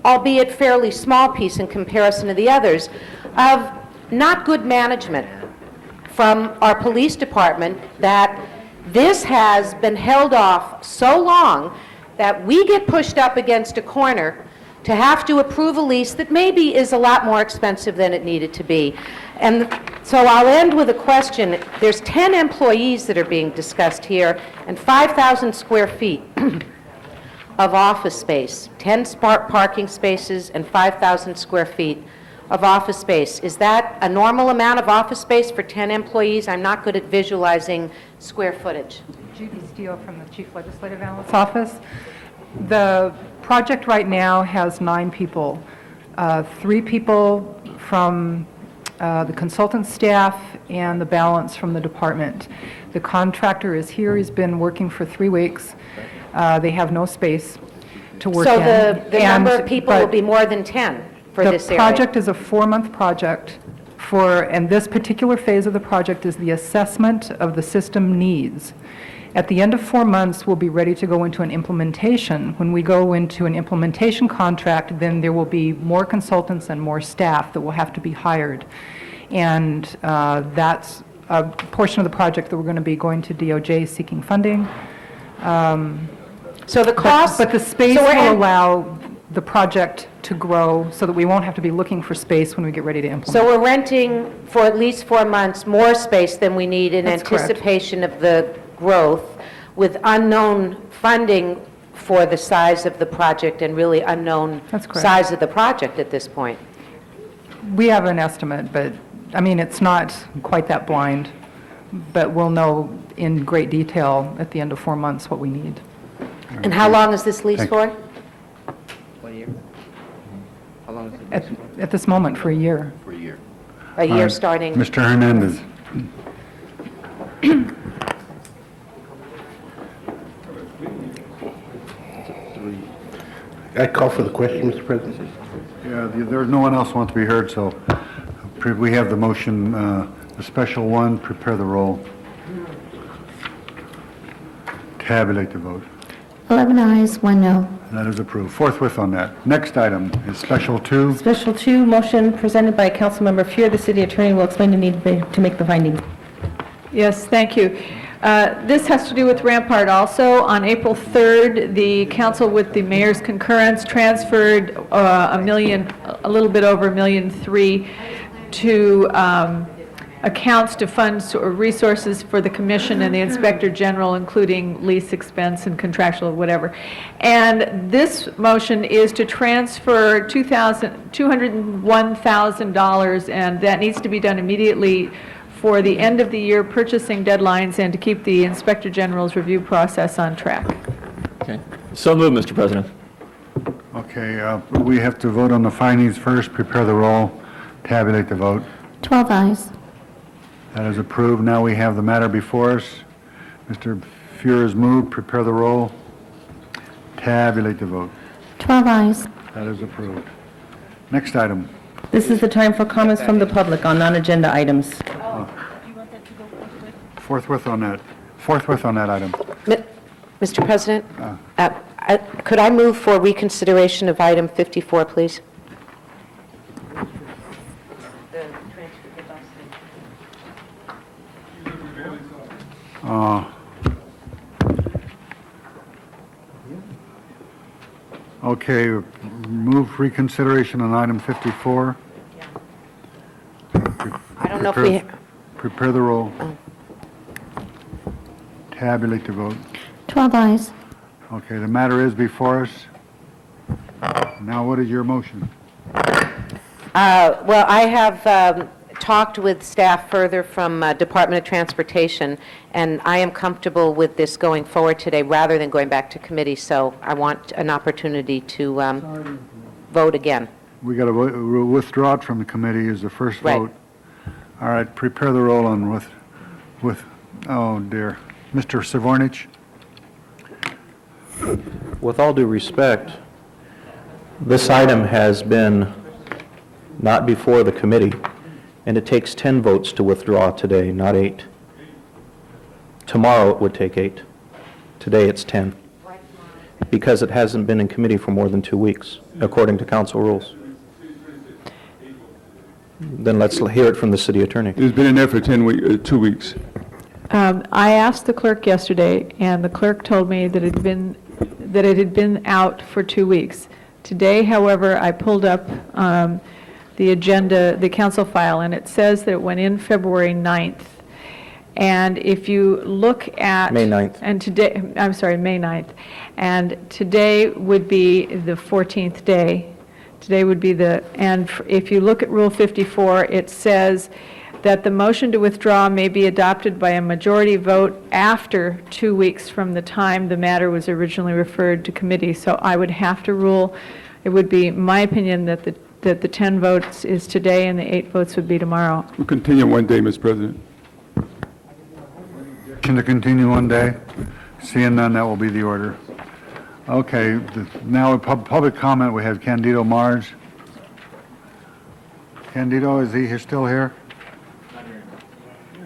albeit fairly small piece in comparison to the others, of not good management from our police department, that this has been held off so long that we get pushed up against a corner to have to approve a lease that maybe is a lot more expensive than it needed to be. And so I'll end with a question. There's 10 employees that are being discussed here and 5,000 square feet of office space, 10 parking spaces and 5,000 square feet of office space. Is that a normal amount of office space for 10 employees? I'm not good at visualizing square footage. Judy Steele from the Chief Legislative Analyst's Office. The project right now has 9 people, 3 people from the consultant staff and the balance from the department. The contractor is here. He's been working for 3 weeks. They have no space to work in. So the number of people will be more than 10 for this area? The project is a 4-month project and this particular phase of the project is the assessment of the system needs. At the end of 4 months, we'll be ready to go into an implementation. When we go into an implementation contract, then there will be more consultants and more staff that will have to be hired. And that's a portion of the project that we're going to be going to DOJ seeking funding. So the cost... But the space will allow the project to grow so that we won't have to be looking for space when we get ready to implement. So we're renting for at least 4 months more space than we need in That's correct. anticipation of the growth, with unknown funding for the size of the project and really unknown That's correct. size of the project at this point. We have an estimate, but, I mean, it's not quite that blind, but we'll know in great detail at the end of 4 months what we need. And how long is this lease Thank for? 1 year? How long is it? At this moment, for a year. For a year. A year starting... Mr. Hernandez. I call for the question, Mr. President. Yeah, there's no one else who wants to be heard, so we have the motion, the special one, prepare the roll. Tabulate the vote. 11 ayes, 1 no. That is approved. Forthwith on that. Next item is special 2. Special 2, motion presented by Councilmember Fuhr. The city attorney will explain the need to make the findings. Yes, thank you. This has to do with Rampart also. On April 3rd, the council, with the mayor's concurrence, transferred a little bit over $1.3 million to accounts to fund resources for the commission and the inspector general, including lease expense and contractual whatever. And this motion is to transfer $201,000, and that needs to be done immediately for the end of the year purchasing deadlines and to keep the inspector general's review process on track. Okay. So moved, Mr. President. Okay, we have to vote on the findings first, prepare the roll, tabulate the vote. 12 ayes. That is approved. Now we have the matter before us. Mr. Fuhr has moved, prepare the roll, tabulate the vote. 12 eyes. That is approved. Next item. This is the time for comments from the public on non-agenda items. Forthwith on that. Forthwith on that item. Mr. President, could I move for reconsideration of item 54, please? Okay, move reconsideration on item 54. I don't know if we... Prepare the roll. Tabulate the vote. 12 eyes. Okay, the matter is before us. Now, what is your motion? Well, I have talked with staff further from Department of Transportation, and I am comfortable with this going forward today rather than going back to committee, so I want an opportunity to vote again. We got to withdraw it from the committee is the first Right. vote. All right, prepare the roll on with, oh dear. Mr. Savornich? With all due respect, this item has been not before the committee, and it takes 10 votes to withdraw today, not 8. Tomorrow it would take 8. Today it's 10. Because it hasn't been in committee for more than 2 weeks, according to council rules. Then let's hear it from the city attorney. It's been in there for 2 weeks. I asked the clerk yesterday, and the clerk told me that it had been out for 2 weeks. Today, however, I pulled up the agenda, the council file, and it says that it went in February 9th. And if you look at... May 9th. And today, I'm sorry, May 9th. And today would be the 14th day. Today would be and if you look at Rule 54, it says that the motion to withdraw may be adopted by a majority vote after 2 weeks from the time the matter was originally referred to committee. So I would have to rule, it would be my opinion that the 10 votes is today and the 8 votes would be tomorrow. We'll continue one day, Mr. President. Motion to continue one day. Seeing none, that will be the order. Okay, now public comment, we have Candido Mars. Candido, is he still here?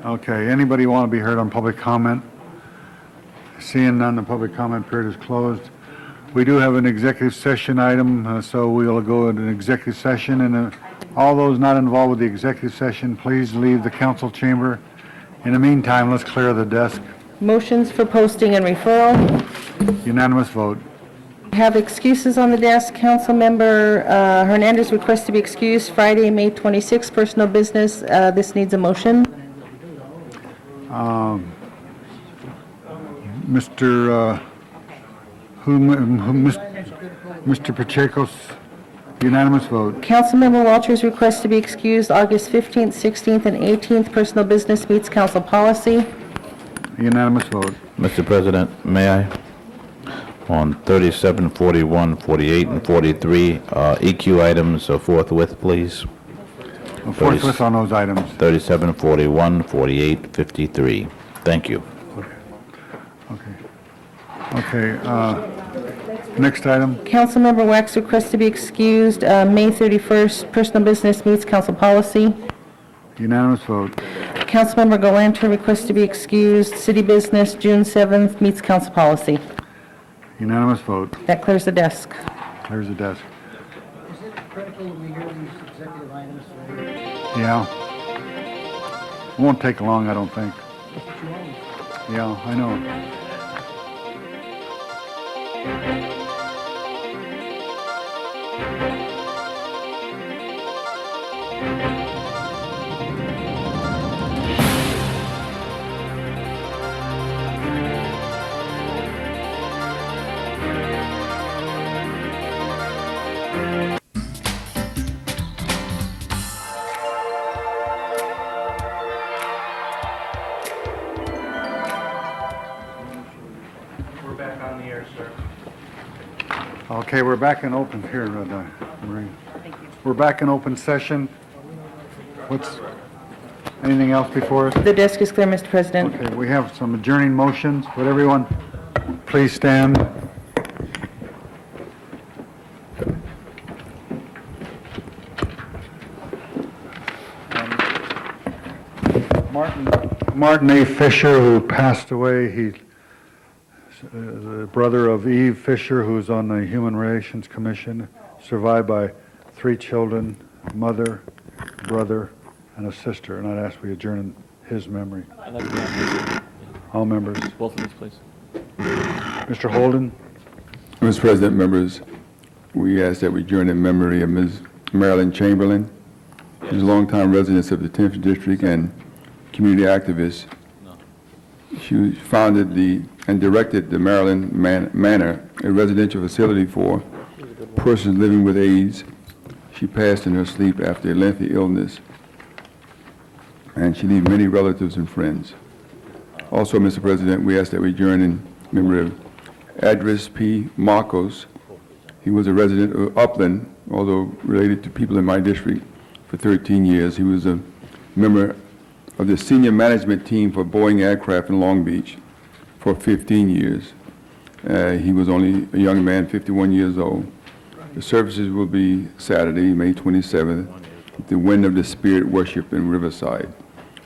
Okay, anybody want to be heard on public comment? Seeing none, the public comment period is closed. We do have an executive session item, so we'll go into an executive session, and all those not involved with the executive session, please leave the council chamber. In the meantime, let's clear the desk. Motions for posting and referral. Unanimous vote. Have excuses on the desk. Councilmember Hernandez requests to be excused Friday, May 26th, personal business. This needs a motion. Mr. Pacheco's unanimous vote. Councilmember Walters requests to be excused August 15th, 16th, and 18th. Personal business meets council policy. Unanimous vote. Mr. President, may I? On 37, 41, 48, and 43, EQ items forthwith, please. Forthwith on those items. 37, 41, 48, 53. Thank you. Okay, next item. Councilmember Wax requests to be excused May 31st. Personal business meets council policy. Unanimous vote. Councilmember Galanter requests to be excused. City business, June 7th, meets council policy. Unanimous vote. That clears the desk. Clears the desk. Is it critical that we hear these executive items? Yeah. Won't take long, I don't think. Yeah, I know. Okay, we're back in open here, Marie. We're back in open session. Anything else before us? The desk is clear, Mr. President. Okay, we have some adjourning motions. Would everyone please stand? Martin A. Fisher, who passed away, he's the brother of Eve Fisher, who's on the Human Relations Commission, survived by 3 children, mother, brother, and a sister. And I'd ask we adjourn in his memory. I'd like to ask All members. both of these, please. Mr. Holden? Mr. President, members, we ask that we adjourn in memory of Ms. Marilyn Chamberlain. She's a longtime resident of the 10th District and community activist. She founded and directed the Maryland Manor, a residential facility for persons living with AIDS. She passed in her sleep after a lengthy illness, and she left many relatives and friends. Also, Mr. President, we ask that we adjourn in memory of Adris P. Marcos. He was a resident of Upland, although related to people in my district, for 13 years. He was a member of the senior management team for Boeing Aircraft in Long Beach for 15 years. He was only a young man, 51 years old. The services will be Saturday, May 27th, at the Wind of the Spirit Worship in Riverside.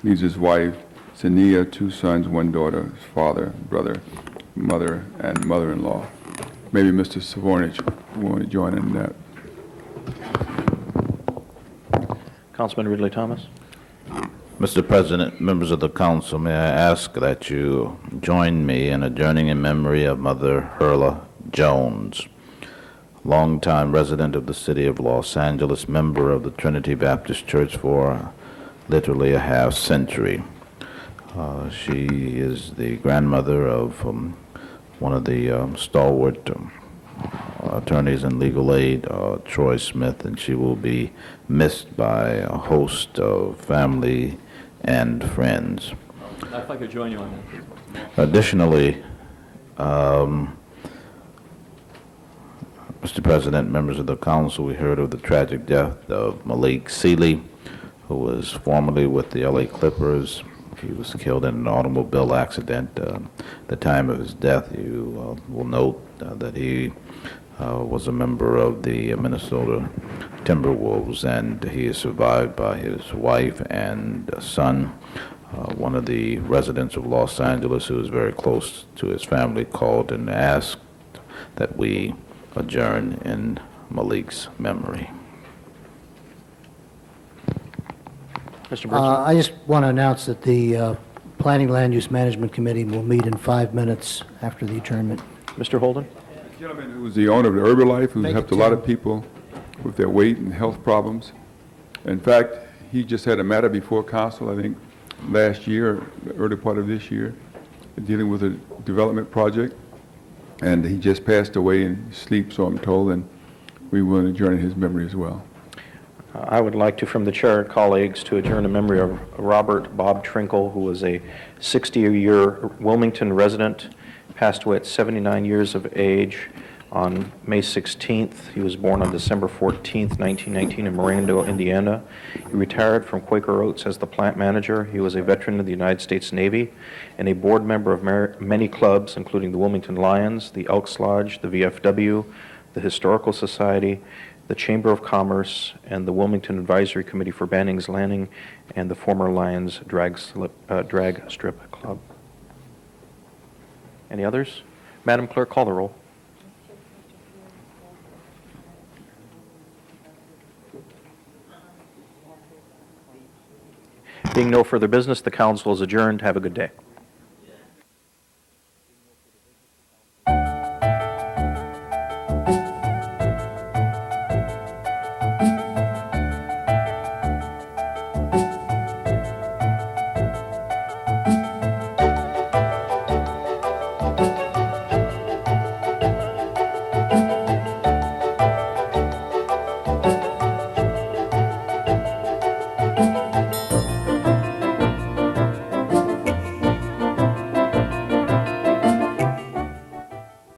Leaves his wife, Sania, 2 sons, 1 daughter, his father, brother, mother, and mother-in-law. Maybe Mr. Savornich will want to join in that. Councilman Ridley Thomas. Mr. President, members of the council, may I ask that you join me in adjourning in memory of Mother Herla Jones, longtime resident of the city of Los Angeles, member of the Trinity Baptist Church for literally a half century. She is the grandmother of one of the stalwart attorneys in legal aid, Troy Smith, and she will be missed by a host of family and friends. If I could join you on that. Additionally, Mr. President, members of the council, we heard of the tragic death of Malik Sealy, who was formerly with the LA Clippers. He was killed in an automobile accident. At the time of his death, you will note that he was a member of the Minnesota Timberwolves, and he is survived by his wife and son. One of the residents of Los Angeles, who is very close to his family, called and asked that we adjourn in Malik's memory. Mr. Brinson. I just want to announce that the Planning Land Use Management Committee will meet in 5 minutes after the adjournment. Mr. Holden. The gentleman who was the owner of the Herbalife, who's Thank helped you, a lot Tim. of people with their weight and health problems. In fact, he just had a matter before council, I think, last year, the early part of this year, dealing with a development project, and he just passed away in sleep, so I'm told, and we will adjourn in his memory as well. I would like to, from the chair and colleagues, to adjourn in memory of Robert Bob Trinkle, who was a 60-year Wilmington resident, passed away at 79 years of age on May 16th. He was born on December 14th, 1919 in Miranda, Indiana. He retired from Quaker Oats as the plant manager. He was a veteran of the United States Navy and a board member of many clubs, including the Wilmington Lions, the Elks Lodge, the VFW, the Historical Society, the Chamber of Commerce, and the Wilmington Advisory Committee for Banning's Landing, and the former Lions Drag Strip Club. Any others? Madam Clerk, call the roll. Being no further business, the council is adjourned. Have a good day.